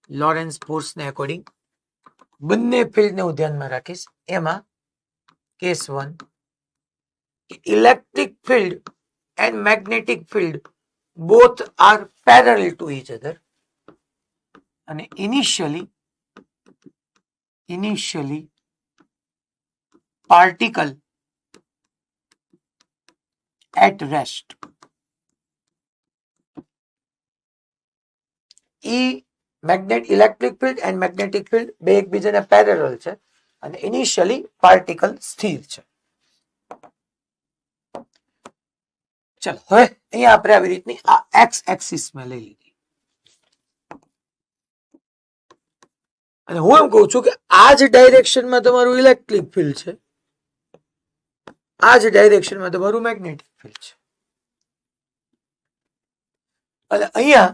Speaker 1: લોરેન્સ ફોર્સ ને અકોર્ડિંગ બંને ફિલ્ડ ને હું ધ્યાનમાં રાખીશ. એમાં case 1, electric field and magnetic field both are parallel to each other and initially particle at rest. electric field and magnetic field બે એકબીજાને પેરેલલ છે અને ઇનિશિયલી પાર્ટિકલ સ્થિર છે. ચલો, હવે અહીંયા આપણે આવી રીતની આ એક્સ એક્સિસ માં લઈ લીધી અને હું એમ કહું છું કે આ જ ડાયરેક્શનમાં તમારું ઇલેક્ટ્રિક ફિલ્ડ છે, આ જ ડાયરેક્શનમાં તમારું મેગ્નેટિક ફિલ્ડ છે. અને અહીંયા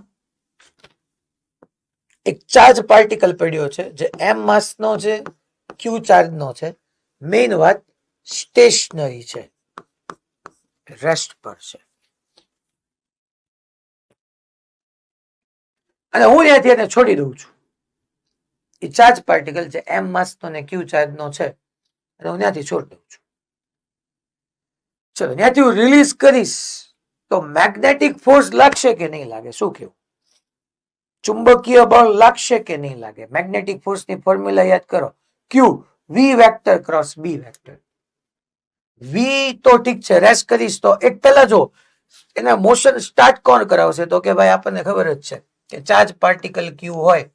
Speaker 1: એક ચાર્જ પાર્ટિકલ પડ્યો છે જે એમ માસ નો છે, ક્યુ ચાર્જ નો છે. મેઇન વાત સ્ટેશનરી છે, રેસ્ટ પર છે. અને હું ત્યાંથી એને છોડી દઉં છું. એ ચાર્જ પાર્ટિકલ છે એમ માસ નો ને ક્યુ ચાર્જ નો છે અને હું ત્યાંથી છોડી દઉં છું. ચલો, ત્યાંથી હું રિલીઝ કરીશ તો મેગ્નેટિક ફોર્સ લાગશે કે નહીં લાગે? શું કેવું? ચુંબકીય બળ લાગશે કે નહીં લાગે? મેગ્નેટિક ફોર્સ ની ફોર્મ્યુલા યાદ કરો, ક્યુ v vector cross B vector. વી તો ઠીક છે, રેસ્ટ કરીશ તો એક પેલા જો એના મોશન સ્ટાર્ટ કોણ કરાવશે? તો કે ભાઈ આપણને ખબર જ છે કે ચાર્જ પાર્ટિકલ ક્યુ હોય,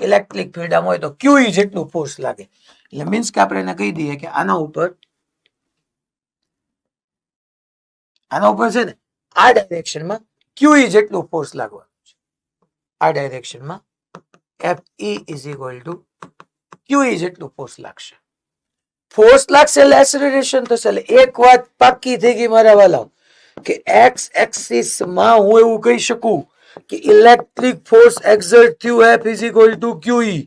Speaker 1: ઇલેક્ટ્રિક ફિલ્ડ આમ હોય તો ક્યુ જેટલું ફોર્સ લાગે. એટલે મીન્સ કે આપણે એને કહી દઈએ કે આના ઉપર છે ને આ ડાયરેક્શનમાં ક્યુ જેટલું ફોર્સ લાગવાનું છે. આ ડાયરેક્શનમાં એફ ઇઝ ઇક્વલ ટુ ક્યુ જેટલું ફોર્સ લાગશે. ફોર્સ લાગશે એટલે એસેલરેશન થશે. એટલે એક વાત પાકી થઈ ગઈ મારા વાલા કે એક્સ એક્સિસ માં હું એવું કહી શકું કે ઇલેક્ટ્રિક ફોર્સ એક્સર્ટ થયું F is equal to QE.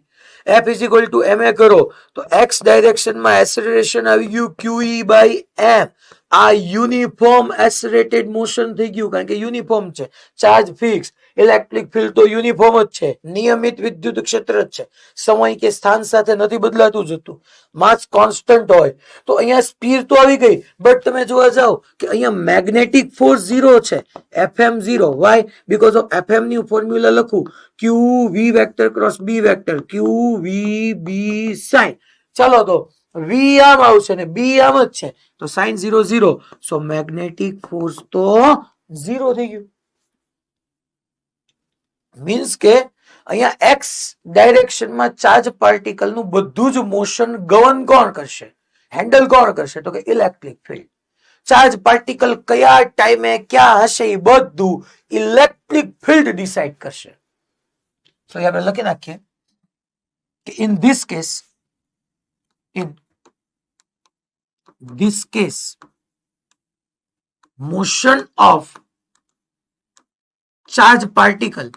Speaker 1: F is equal two ma કરો તો એક્સ ડાયરેક્શનમાં એસેલરેશન આવી ગયું QE બાય m. આ યુનિફોર્મ એસેલરેટેડ મોશન થઈ ગયું કારણ કે યુનિફોર્મ છે, ચાર્જ ફિક્સ, ઇલેક્ટ્રિક ફિલ્ડ તો યુનિફોર્મ જ છે, નિયમિત વિદ્યુત ક્ષેત્ર જ છે, સમય કે સ્થાન સાથે નથી બદલાતું જતું, માસ કોન્સ્ટન્ટ હોય. તો અહીંયા સ્પીડ તો આવી ગઈ, બટ તમે જોવા જાઓ કે અહીંયા મેગ્નેટિક ફોર્સ 0 છે, Fm 0. Why? Because of Fm ની ફોર્મ્યુલા લખું q v vector cross B vector, q v B sine. ચાલો તો વી આમ આવશે ને બી આમ જ છે તો સાઇન 0 0. સો મેગ્નેટિક ફોર્સ તો 0 થઈ ગયું. મીન્સ કે અહીંયા એક્સ ડાયરેક્શનમાં ચાર્જ પાર્ટિકલ નું બધું જ મોશન ગવર્ન કોણ કરશે, હેન્ડલ કોણ કરશે? તો કે ઇલેક્ટ્રિક ફિલ્ડ. ચાર્જ પાર્ટિકલ કયા ટાઈમે ક્યાં હશે એ બધું ઇલેક્ટ્રિક ફિલ્ડ ડિસાઇડ કરશે. તો આપણે લખી નાખીએ કે in this case motion of charge particle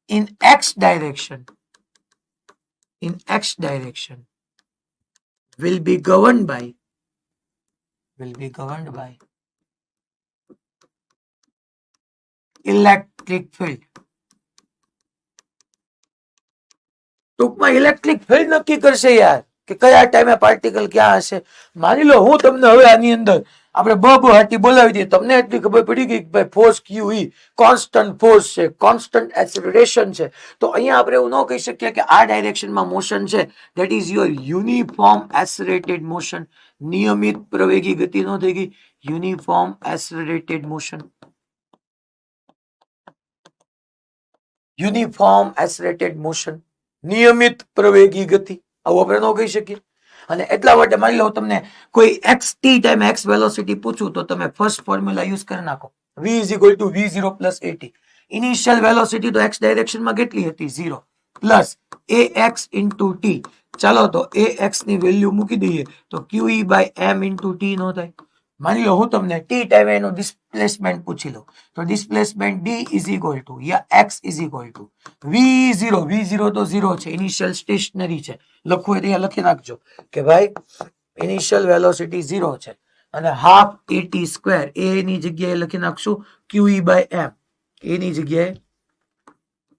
Speaker 1: in x direction will be governed by electric field. ટૂંકમાં ઇલેક્ટ્રિક ફિલ્ડ નક્કી કરશે યાર કે કયા ટાઈમે પાર્ટિકલ ક્યાં હશે. માની લો હું તમને હવે આની અંદર આપણે બહાટી બોલાવી દઈએ, તમને એટલી ખબર પડી ગઈ કે ભાઈ ફોર્સ QE કોન્સ્ટન્ટ ફોર્સ છે, કોન્સ્ટન્ટ એક્સેલરેશન છે. તો અહીંયા આપણે એવું ન કહી શકીએ કે આ ડાયરેક્શનમાં મોશન છે, that is your uniform accelerated motion. નિયમિત પ્રવેગી ગતિ ન થઈ ગઈ, યુનિફોર્મ એક્સેલરેટેડ મોશન. નિયમિત પ્રવેગી ગતિ, આવું આપણે ન કહી શકીએ. અને એટલા માટે માની લો તમને કોઈ એક્સ ટી ટાઈમે એક્સ વેલોસિટી પૂછું તો તમે ફર્સ્ટ ફોર્મ્યુલા યુઝ કરી નાખો, v is equal two v0 plus at. Initial velocity તો એક્સ ડાયરેક્શનમાં કેટલી હતી? 0 પ્લસ ax ઇન્ટુ ટી. ચાલો તો ax ની વેલ્યુ મૂકી દઈએ તો QE by m into t નો થાય. માની લો હું તમને ટી ટાઈમે એનું ડિસ્પ્લેસમેન્ટ પૂછી લો તો displacement d is equal two yeah x is equal two v0. v0 તો 0 છે, ઇનિશિયલ સ્ટેશનરી છે. લખવું એટલે લખી નાખજો કે ભાઈ ઇનિશિયલ વેલોસિટી 0 છે અને હાફ at સ્ક્વેર a ની જગ્યાએ લખી નાખશું QE બાય m. a ની જગ્યાએ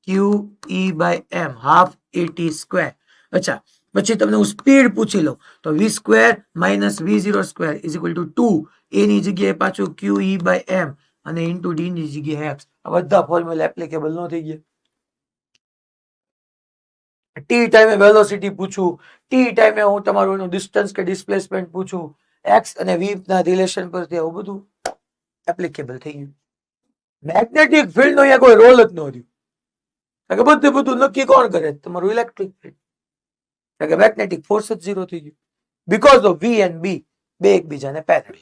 Speaker 1: QE by m half at square. અચ્છા, પછી તમને હું સ્પીડ પૂછી લઉં તો v square minus v0 square is equal to 2. a ની જગ્યાએ પાછું QE બાય m અને ઇન્ટુ d ની જગ્યાએ x. આ બધા ફોર્મ્યુલા એપ્લિકેબલ ન થઈ ગયા. ટી ટાઈમે વેલોસિટી પૂછું, ટી ટાઈમે હું તમારું એનું ડિસ્ટન્સ કે ડિસ્પ્લેસમેન્ટ પૂછું, એક્સ અને વી ના રિલેશન પરથી આવું બધું એપ્લિકેબલ થઈ ગયું. મેગ્નેટિક ફિલ્ડ નો અહીંયા કોઈ રોલ જ ન રહ્યો. કારણ કે બધું નક્કી કોણ કરે? તમારું ઇલેક્ટ્રિક ફિલ્ડ. કારણ કે મેગ્નેટિક ફોર્સ જ 0 થઈ ગયું બીકોઝ ઓફ વી એન્ડ બી બે એકબીજાને પેરેલલ.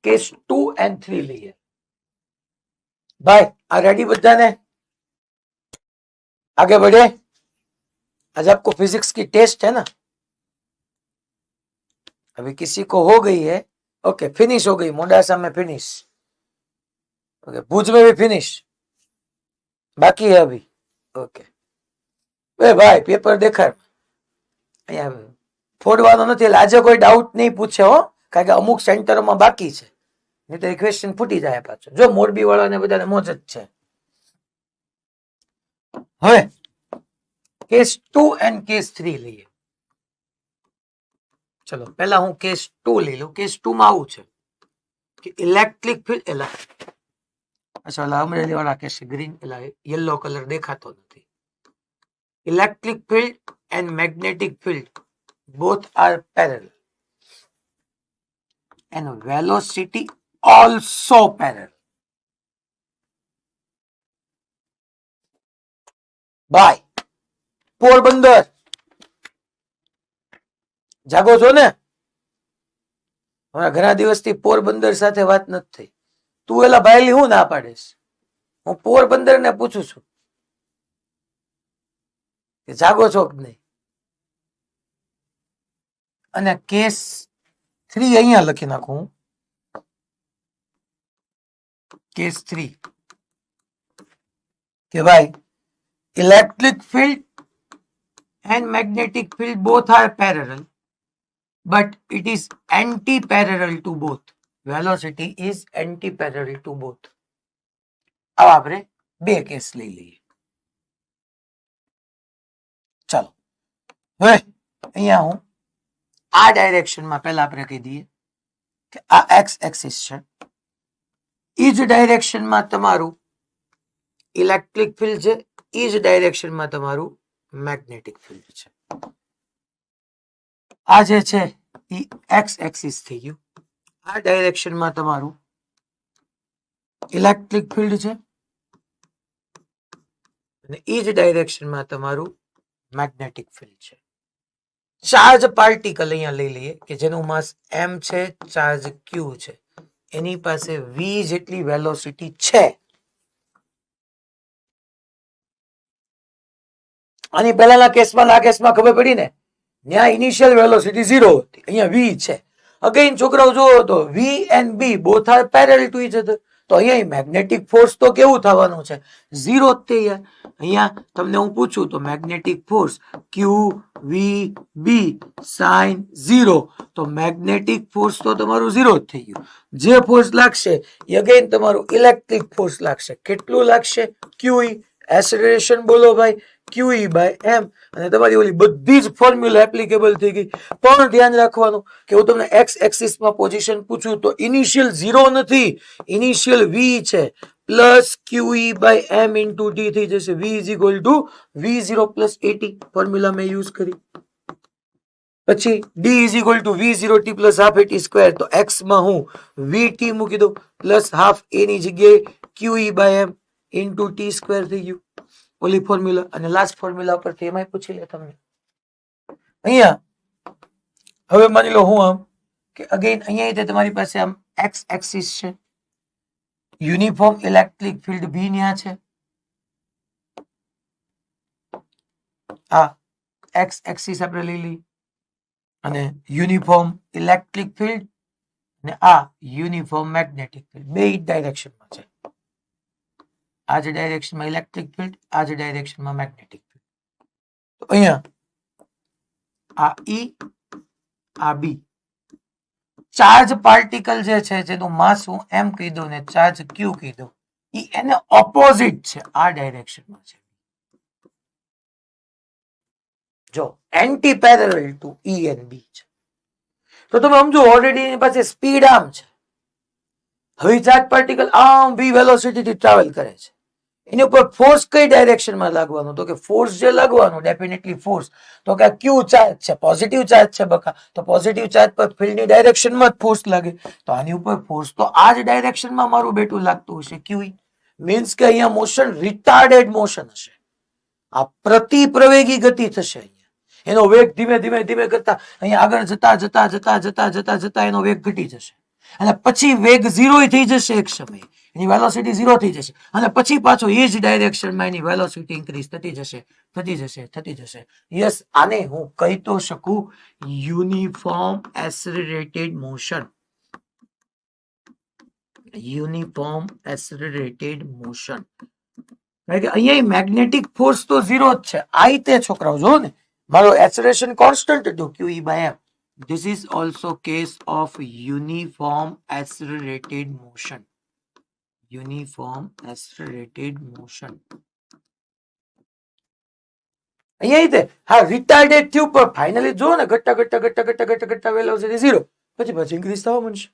Speaker 1: केस 2 एंड 3 लिए भाई. आ रेडी बच्चा? आगे बढ़े. आज आपको फिजिक्स की टेस्ट है ना, अभी किसी को हो गई है, ओके फिनिश हो गई. मोडासा में फिनिश, ओके भुज में भी फिनिश, बाकी है अभी. ओके भाई पेपर देखा ફોડવાનો નથી એટલે આજે કોઈ ડાઉટ નહીં પૂછે હો, કારણ કે અમુક સેન્ટરોમાં બાકી છે, નહીં તો ક્વેશ્ચન ફૂટી જાય પાછો. જો મોરબી વાળાને બધાને મોજ જ છે. હવે કેસ 2 એન્ડ કેસ 3 લઈએ. ચલો પહેલા હું કેસ 2 લઈ લઉં. કેસ 2 માં આવું છે કે ઇલેક્ટ્રિક ફિલ્ડ એલા અચ્છા અમરેલી વાળા કહેશે ગ્રીન એલા યલો કલર દેખાતો નથી. Electric field and magnetic field both are parallel and velocity also parallel. By Porbandar જાગો છો ને? હમણાં ઘણા દિવસથી પોરબંદર સાથે વાત નથી થઈ. તું એલા ભાઈલી હું ના પાડીશ? હું પોરબંદર ને પૂછું છું કે જાગો છો કે નહીં. અને કેસ 3 અહીંયા લખી નાખું. કેસ 3 કે ભાઈ electric field and magnetic field both are parallel, but it is anti-parallel to both. Velocity is anti-parallel to both. अब આપણે બે કેસ લઈ લઈએ. ચાલો હવે અહીંયા હું આ ડાયરેક્શનમાં પહેલા આપણે કહી દઈએ કે આ એક્સ એક્સિસ છે. એ જ ડાયરેક્શનમાં તમારું ઇલેક્ટ્રિક ફિલ્ડ છે, એ જ ડાયરેક્શનમાં તમારું મેગ્નેટિક ફિલ્ડ છે. આ જે છે એ એક્સ એક્સિસ થઈ ગયું. આ ડાયરેક્શનમાં તમારું ઇલેક્ટ્રિક ફિલ્ડ છે અને એ જ ડાયરેક્શનમાં તમારું મેગ્નેટિક ફિલ્ડ છે. ચાર્જ પાર્ટિકલ અહીંયા લઈ લઈએ કે જેનું માસ m છે, ચાર્જ q છે, એની પાસે v જેટલી વેલોસિટી છે. આની પહેલાના કેસમાં આ કેસમાં ખબર પડી ને, ત્યાં ઇનિશિયલ વેલોસિટી 0 હતી, અહીંયા v છે. અગેન છોકરાઓ જોવો તો v and b both are parallel to each other. તો અહીંયા મેગ્નેટિક ફોર્સ તો કેવું થવાનું છે? 0 જ તે યાર. અહીંયા તમને હું પૂછું તો magnetic force q v b sin 0, તો મેગ્નેટિક ફોર્સ તો તમારું 0 જ થઈ ગયું. જે ફોર્સ લાગશે એ અગેન તમારું ઇલેક્ટ્રિક ફોર્સ લાગશે. કેટલું લાગશે? qe. એસેલરેશન બોલો ભાઈ, qe by m. અને તમારી ઓલી બધી જ ફોર્મ્યુલા એપ્લિકેબલ થઈ ગઈ. પણ ધ્યાન રાખવાનું કે હું તમને એક્સ એક્સિસમાં પોઝિશન પૂછું તો ઇનિશિયલ 0 નથી, ઇનિશિયલ v છે, plus qe by m into t થઈ જશે. v is equal to v0 plus at formula મેં યુઝ કરી. પછી d is equal to v0 t plus half at square. તો x માં હું vt મૂકી દઉં પ્લસ હાફ a ની જગ્યાએ qe by m into t square થઈ ગયું ઓલી ફોર્મ્યુલા. અને લાસ્ટ ફોર્મ્યુલા પરથી એમાંય પૂછી લે તમને. અહીંયા હવે માની લો હું આમ કે અગેન અહીંયા તમારી પાસે આમ એક્સ એક્સિસ છે, યુનિફોર્મ ઇલેક્ટ્રિક ફિલ્ડ બી ન્યા છે, આ એક્સ એક્સિસ આપણે લઈ લઈએ, અને યુનિફોર્મ ઇલેક્ટ્રિક ફિલ્ડ અને આ યુનિફોર્મ મેગ્નેટિક ફિલ્ડ બે ડાયરેક્શનમાં છે. આ જે ડાયરેક્શનમાં ઇલેક્ટ્રિક ફિલ્ડ, આ જે ડાયરેક્શનમાં મેગ્નેટિક ફિલ્ડ. તો અહીંયા આ E, આ B. ચાર્જ પાર્ટિકલ જે છે જેનું માસ હું m કહી દઉં ને ચાર્જ q કહી દઉં, એ એને ઓપોઝિટ છે, આ ડાયરેક્શનમાં છે. જો anti parallel to E and B છે. તો તમે સમજો ઓલરેડી એની પાસે સ્પીડ આમ છે. હવે ચાર્જ પાર્ટિકલ આમ v વેલોસિટી થી ટ્રાવેલ કરે છે. એની ઉપર ફોર્સ કઈ ડાયરેક્શનમાં લાગવાનો? તો કે ફોર્સ જે લાગવાનો ડેફિનેટલી ફોર્સ તો કે ક્યુ ચાર્જ છે, પોઝિટિવ ચાર્જ છે બકા, તો પોઝિટિવ ચાર્જ પર ફિલ્ડની ડાયરેક્શનમાં જ ફોર્સ લાગે. તો આની ઉપર ફોર્સ તો આ જ ડાયરેક્શનમાં મારું બેટું લાગતું હશે, ક્યુ. મીન્સ કે અહીંયા મોશન રિટાર્ડેડ મોશન હશે. આ પ્રતિપ્રવેગી ગતિ થશે. અહીંયા એનો વેગ ધીમે ધીમે ધીમે કરતા અહીંયા આગળ જતા જતા જતા જતા જતા જતા એનો વેગ ઘટી જશે અને પછી વેગ 0 થઈ જશે. એક સમયે એની વેલોસિટી 0 થઈ જશે અને પછી પાછો એ જ ડાયરેક્શનમાં એની વેલોસિટી ઇન્ક્રીઝ થતી જશે થતી જશે થતી જશે. યસ, આને હું કહી તો શકું uniform accelerated motion. Uniform accelerated motion. કારણ કે અહીંયા મેગ્નેટિક ફોર્સ તો 0 જ છે. આ રીતે છોકરાઓ જો ને, મારો એસેલરેશન કોન્સ્ટન્ટ હતું qe by m. This is also case of uniform accelerated motion. Uniform accelerated motion. અહીંયા હા રિટાર્ડેડ થયું પણ ફાઇનલી જો ને ઘટતા ઘટતા ઘટતા ઘટતા ઘટતા ઘટતા વેલોસિટી 0 પછી પછી ઇન્ક્રીઝ થવા મળશે.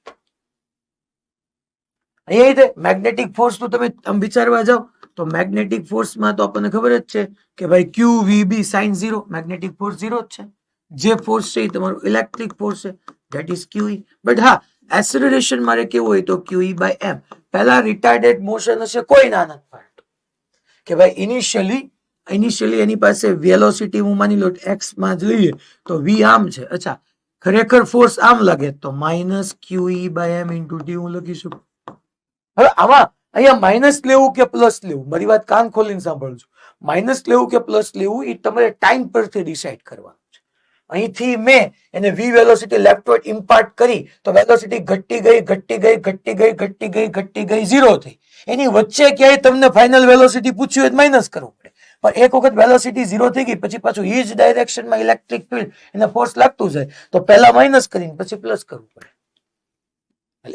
Speaker 1: અહીંયા મેગ્નેટિક ફોર્સ તો તમે વિચારવા જાઓ તો મેગ્નેટિક ફોર્સમાં તો આપણને ખબર જ છે કે ભાઈ ક્યુ v B sign 0. Magnetic force 0 જ છે. જે ફોર્સ છે એ તમારું ઇલેક્ટ્રિક ફોર્સ છે, ધેટ ઇઝ QE. બટ હા, એસેલરેશન મારે કેવું હોય તો QE by m. પહેલા રિટાર્ડેડ મોશન હશે, કોઈ ના નથી પાડતું કે ભાઈ ઇનિશિયલી એની પાસે વેલોસિટી હું માની લો x માં જ લઈએ તો v આમ છે. અચ્છા, ખરેખર ફોર્સ આમ લાગે તો minus QE by M into T હું લખી શકું. હવે આમાં અહીંયા માઇનસ લેવું કે પ્લસ લેવું, મારી વાત કાન ખોલીને સાંભળજો. માઇનસ લેવું કે પ્લસ લેવું એ તમારે ટાઈમ પરથી ડિસાઈડ કરવાનું છે. અહીંથી મેં એને v વેલોસિટી લેફ્ટવર્ડ ઇમ્પાર્ટ કરી તો વેલોસિટી ઘટતી ગઈ ઘટતી ગઈ ઘટતી ગઈ ઘટતી ગઈ ઘટતી ગઈ 0 થઈ. એની વચ્ચે ક્યાંય તમને ફાઇનલ વેલોસિટી પૂછ્યું હોય માઇનસ કરવું પડે. પણ એક વખત વેલોસિટી 0 થઈ ગઈ પછી પાછું એ જ ડાયરેક્શનમાં ઇલેક્ટ્રિક ફિલ્ડ એને ફોર્સ લાગતું જાય તો પહેલા માઇનસ કરીને પછી પ્લસ કરવું પડે.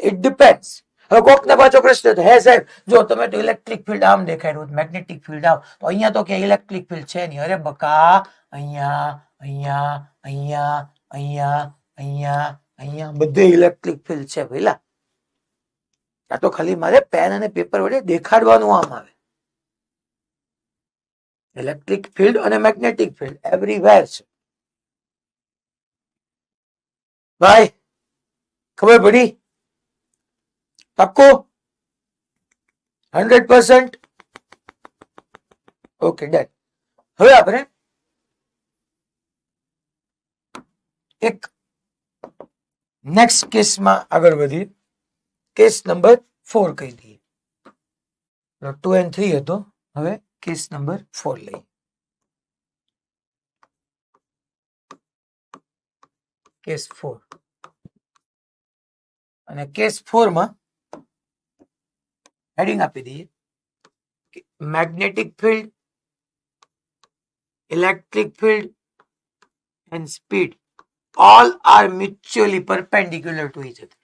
Speaker 1: It depends. હવે કોકને પાછો પ્રશ્ન હતો, હે સાહેબ જો તમે તો ઇલેક્ટ્રિક ફિલ્ડ આમ દેખાડ્યું મેગ્નેટિક ફિલ્ડ આમ, તો અહીંયા તો ક્યાં ઇલેક્ટ્રિક ફિલ્ડ છે નહીં. અરે બકા, અહીંયા અહીંયા અહીંયા અહીંયા અહીંયા અહીંયા બધે ઇલેક્ટ્રિક ફિલ્ડ છે ભઈલા. આ તો ખાલી મારે પેન અને પેપર વડે દેખાડવાનું આમ આવે. ઇલેક્ટ્રિક ફિલ્ડ અને મેગ્નેટિક ફિલ્ડ એવરીવેર છે ભાઈ. ખબર પડી? પાક્કું? 100%? Okay done. હવે આપણે એક નેક્સ્ટ કેસમાં આગળ વધીએ. કેસ નંબર 4 કહી દઈએ. 2 and 3 હતો, હવે કેસ નંબર 4 લઈએ. કેસ 4 અને કેસ 4 માં હેડિંગ આપી દઈએ magnetic field, electric field and speed all are mutually perpendicular to each other.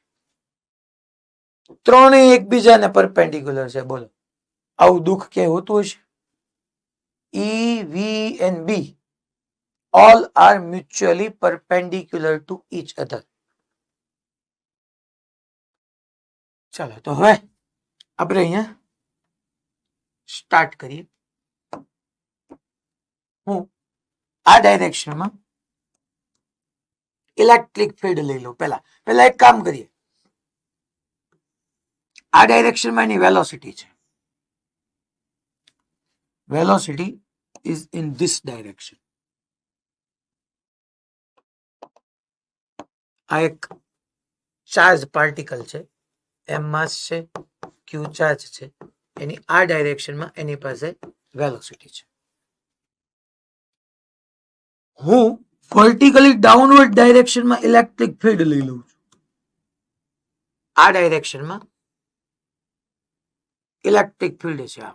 Speaker 1: ત્રણેય એકબીજાને પરપેન્ડિક્યુલર છે. બોલો આવું દુઃખ ક્યાંય હોતું હશે? E, V and B all are mutually perpendicular to each other. ચાલો તો હવે આપણે અહીંયા સ્ટાર્ટ કરીએ. હું આ ડાયરેક્શનમાં ઇલેક્ટ્રિક ફિલ્ડ લઈ લો. પહેલા એક કામ કરીએ. આ ડાયરેક્શનમાં એની વેલોસિટી છે. Velocity is in this direction. આ એક ચાર્જ પાર્ટિકલ છે, એમ માસ છે, ક્યુ ચાર્જ છે. એની આ ડાયરેક્શનમાં એની પાસે વેલોસિટી છે. હું વર્ટિકલી ડાઉનવર્ડ ડાયરેક્શનમાં ઇલેક્ટ્રિક ફિલ્ડ લઈ લઉં છું. આ ડાયરેક્શનમાં ઇલેક્ટ્રિક ફિલ્ડ છે.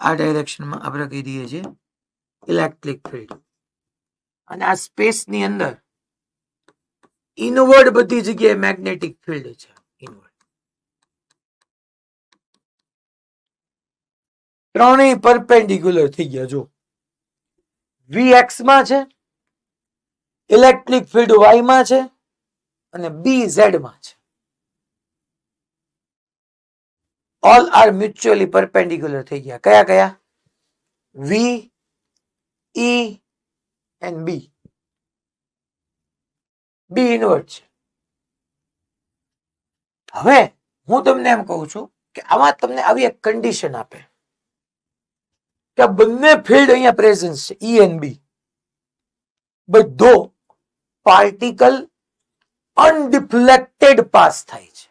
Speaker 1: આ ડાયરેક્શનમાં આપણે કહી દઈએ છીએ ઇલેક્ટ્રિક ફિલ્ડ. અને આ સ્પેસની અંદર ઇનવર્ડ બધી જગ્યાએ મેગ્નેટિક ફિલ્ડ છે. ઇનવર્ડ ત્રણેય પરપેન્ડિક્યુલર થઈ ગયા. જો Vx માં છે, ઇલેક્ટ્રિક ફિલ્ડ y માં છે અને BZ માં છે. ઓલ આર મ્યુચ્યુઅલી પરપેન્ડિક્યુલર થઈ ગયા. કયા કયા? V, E and B. B inward છે. હવે હું તમને એમ કહું છું કે આમાં તમને આવી એક કન્ડિશન આપે કે બંને ફિલ્ડ અહીંયા પ્રેઝન્ટ છે, E and B. બધો પાર્ટિકલ અનડિફ્લેક્ટેડ પાસ થાય છે.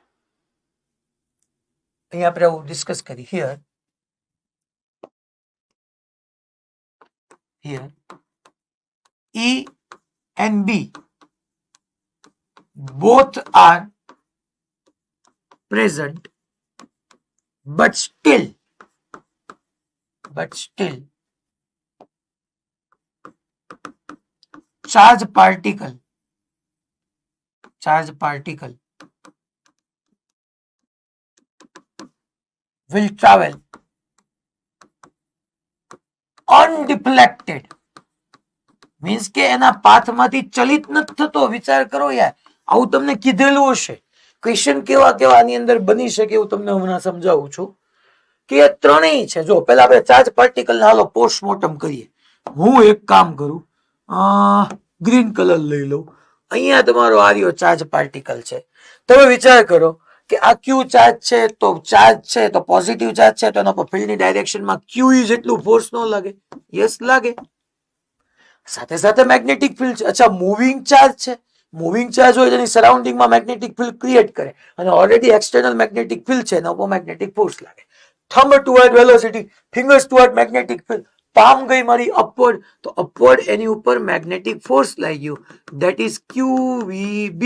Speaker 1: અહીંયા આપણે આવું ડિસ્કસ કરી. Here E and B both are present, but still charge particle will travel undeflected. Means કે એના પાથમાંથી ચલિત નથી થતો. વિચાર કરો યાર, આવું તમને કીધેલું હશે. ક્વેશ્ચન કેવા આની અંદર બની શકે એવું તમને હમણાં સમજાવું છું કે એ ત્રણેય છે. જો પહેલા આપણે ચાર્જ પાર્ટિકલ હાલો પોસ્ટમોર્ટમ કરીએ. હું એક કામ કરું, ગ્રીન કલર લઈ લઉં. અહીંયા તમારો આર્યો ચાર્જ પાર્ટિકલ છે. તમે વિચાર કરો કે આ ક્યુ ચાર્જ છે તો પોઝિટિવ ચાર્જ છે તો એના પર ફિલ્ડની ડાયરેક્શનમાં ક્યુ જેટલું ફોર્સ ન લાગે? યસ લાગે. સાથે સાથે મેગ્નેટિક ફિલ્ડ છે. અચ્છા, મૂવિંગ ચાર્જ છે. મૂવિંગ ચાર્જ હોય તેની સરાઉન્ડિંગમાં મેગ્નેટિક ફિલ્ડ ક્રિએટ કરે અને ઓલરેડી એક્સટર્નલ મેગ્નેટિક ફિલ્ડ છે એના ઉપર મેગ્નેટિક ફોર્સ લાગે. Thumb toward velocity, fingers toward magnetic field, palm ગઈ મારી અપવર્ડ, તો અપવર્ડ એની ઉપર મેગ્નેટિક ફોર્સ લાગ્યો, ધેટ ઇઝ QVB.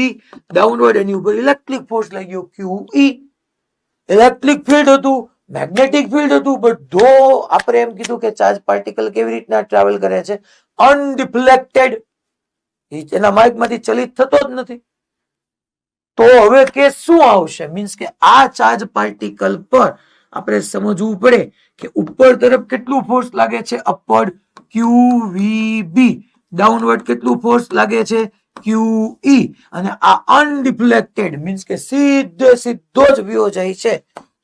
Speaker 1: ડાઉનવર્ડ એની ઉપર ઇલેક્ટ્રિક ફોર્સ લાગ્યો, QE. ઇલેક્ટ્રિક ફિલ્ડ હતું, મેગ્નેટિક ફિલ્ડ હતું, બધો આપણે એમ કીધું કે ચાર્જ પાર્ટિકલ કેવી રીતના ટ્રાવેલ કરે છે? અનડિફ્લેક્ટેડ. એના માર્ગમાંથી ચલિત થતો જ નથી. તો હવે કેસ શું આવશે? મીન્સ કે આ ચાર્જ પાર્ટિકલ પર આપણે સમજવું પડે કે ઉપર તરફ કેટલું ફોર્સ લાગે છે? Upward QVB. ડાઉનવર્ડ કેટલું ફોર્સ લાગે છે? QE. અને આ અનડિફ્લેક્ટેડ મીન્સ કે સીધો જ વ્યો જાય છે.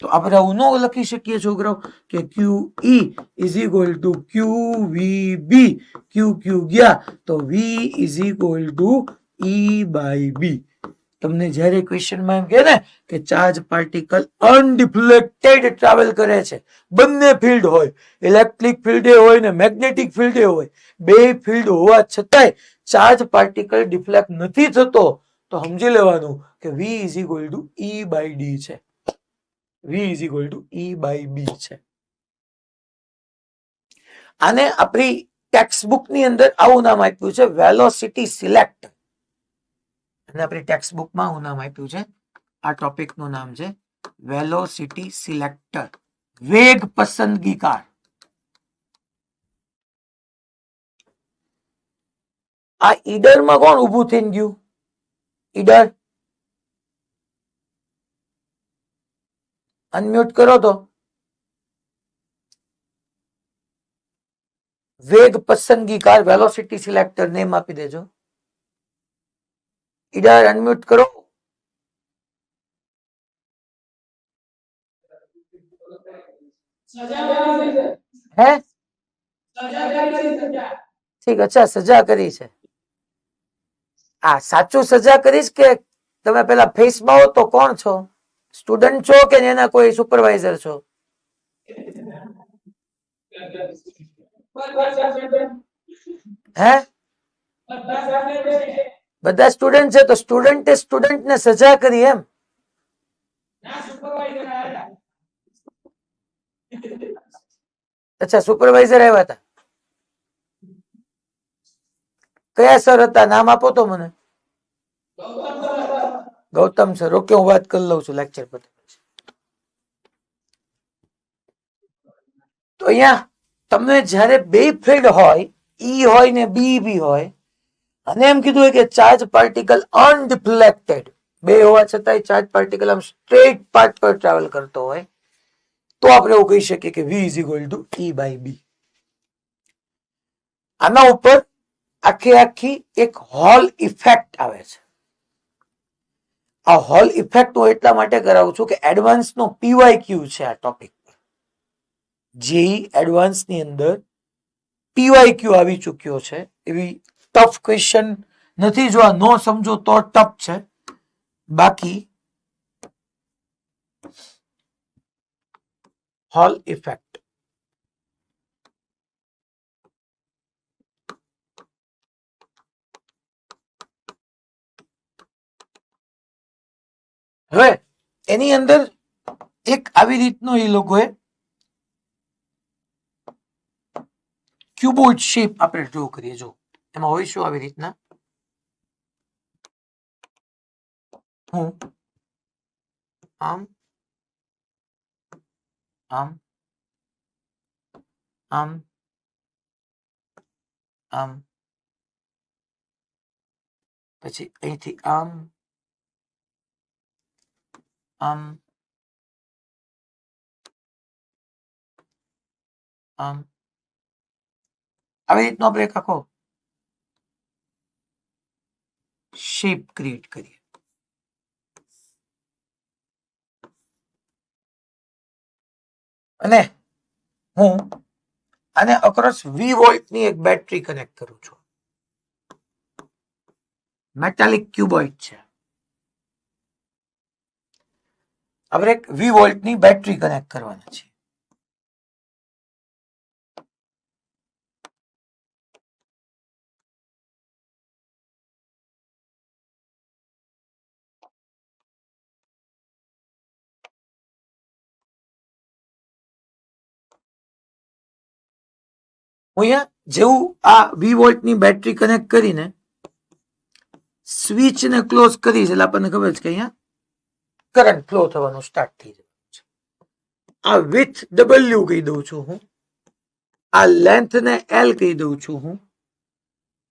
Speaker 1: તો આપણે આવું ન લખી શકીએ છોકરાઓ કે QE is equal to QVB. QQ ગયા તો V is equal to E by B. તમને જ્યારે ક્વેશ્ચનમાં એમ કહે ને કે ચાર્જ પાર્ટિકલ અનડિફ્લેક્ટેડ ટ્રાવેલ કરે છે, બંને ફિલ્ડ હોય, ઇલેક્ટ્રિક ફિલ્ડ હોય ને મેગ્નેટિક ફિલ્ડ હોય, બે ફિલ્ડ હોવા છતાંય ચાર્જ પાર્ટિકલ ડિફ્લેક્ટ નથી થતો, તો સમજી લેવાનું કે V is equal to E by D છે. V is equal to E by B છે. આને આપણી ટેક્સ્ટ ની અંદર આવું નામ આપ્યું છે, વેલોસિટી સિલેક્ટર. અને આપણી ટેક્સ્ટ બુકમાં આવું નામ આપ્યું છે, આ ટોપિક નું નામ છે વેલોસિટી સિલેક્ટર, વેગ પસંદગીકાર. આ ઈડર માં કોણ ઉભું થઈ ગયું? ઈડર અનમ્યુટ કરો તો. વેગ પસંદગીકાર, વેલોસિટી સિલેક્ટર નેમ આપી દેજો. ઈડર અનમ્યુટ કરો. હે ઠીક, અચ્છા સજા કરી છે. આ સાચું સજા કરીશ કે તમે પેલા ફેસમાં હો તો કોણ છો? સ્ટુડન્ટ છો કે એના કોઈ સુપરવાઇઝર છો? હે બધા સ્ટુડન્ટ છે તો સ્ટુડન્ટે સ્ટુડન્ટને સજા કરી એમ? અચ્છા, સુપરવાઇઝર આવ્યા હતા. કયા સર હતા? નામ આપો તો મને. ગૌતમ સર. ઓકે, હું વાત કરી લઉં છું લેક્ચર પર. તો અહીંયા તમને જયારે બે ફિલ્ડ હોય, ઈ હોય ને બી બી હોય, અને એમ કીધું હોય કે ચાર્જ પાર્ટિકલ અનડિફ્લેક્ટેડ, બે હોવા છતાંય ચાર્જ પાર્ટિકલ આમ સ્ટ્રેટ પાથ પર ટ્રાવેલ કરતો હોય, તો આપણે એવું કહી શકીએ કે V is equal to E by B. આના ઉપર આખી એક હોલ ઇફેક્ટ આવે છે. આ હોલ ઇફેક્ટ હું એટલા માટે કરાવું છું કે એડવાન્સ નો PYQ છે આ ટોપિક. જેઈ એડવાન્સ ની અંદર PYQ આવી ચુક્યો છે. એવી ટફ ક્વેશ્ચન નથી, જો આ નો સમજો તો ટફ છે. બાકી હોલ ઇફેક્ટ, હવે એની અંદર એક આવી રીતનો એ લોકોએ ક્યુબોઇડ શેપ આપણે ડ્રો કરીએ. જો એમાં હોય શું આવી રીતના, હું આમ આમ આમ આમ, પછી અહીંથી આમ આમ આમ, આવી રીતનો આપણે એક આખો શેપ ક્રિએટ કરીએ. અને હું આને અક્રોસ V વોલ્ટની એક બેટરી કનેક્ટ કરું છું. મેટાલિક ક્યુબોઇડ છે. આપણે એક વી વોલ્ટની બેટરી કનેક્ટ કરવાના છે. હું અહીંયા જેવું આ વી વોલ્ટની બેટરી કનેક્ટ કરીને સ્વિચ ને ક્લોઝ કરીશ એટલે આપણને ખબર છે કે અહીંયા કરંટ ફ્લો થવાનું સ્ટાર્ટ થઈ જાય છે. આ વિથ ડબલ્યુ કહી દઉં છું હું, આ લેન્થ ને એલ કહી દઉં છું હું,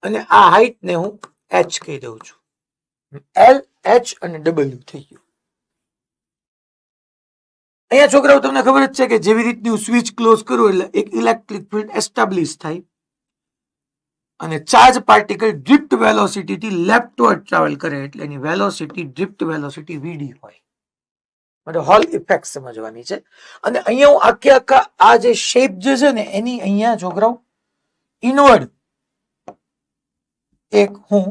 Speaker 1: અને આ હાઈટ ને હું એચ કહી દઉં છું. એલ, એચ અને ડબલ્યુ થઈ ગયું. અહીંયા છોકરાઓ તમને ખબર જ છે કે જેવી રીતની હું સ્વિચ ક્લોઝ કરું એટલે એક ઇલેક્ટ્રિક ફિલ્ડ એસ્ટાબ્લિશ થાય અને ચાર્જ પાર્ટિકલ ડ્રિફ્ટ વેલોસિટી થી લેફ્ટવર્ડ ટ્રાવેલ કરે એટલે એની વેલોસિટી ડ્રિફ્ટ વેલોસિટી વીડી હોય. માટે હોલ ઇફેક્ટ સમજવાની છે. અને અહીંયા હું આખા આ જે શેપ જે છે ને એની અહીંયા છોકરાઓ ઇનવર્ડ એક હું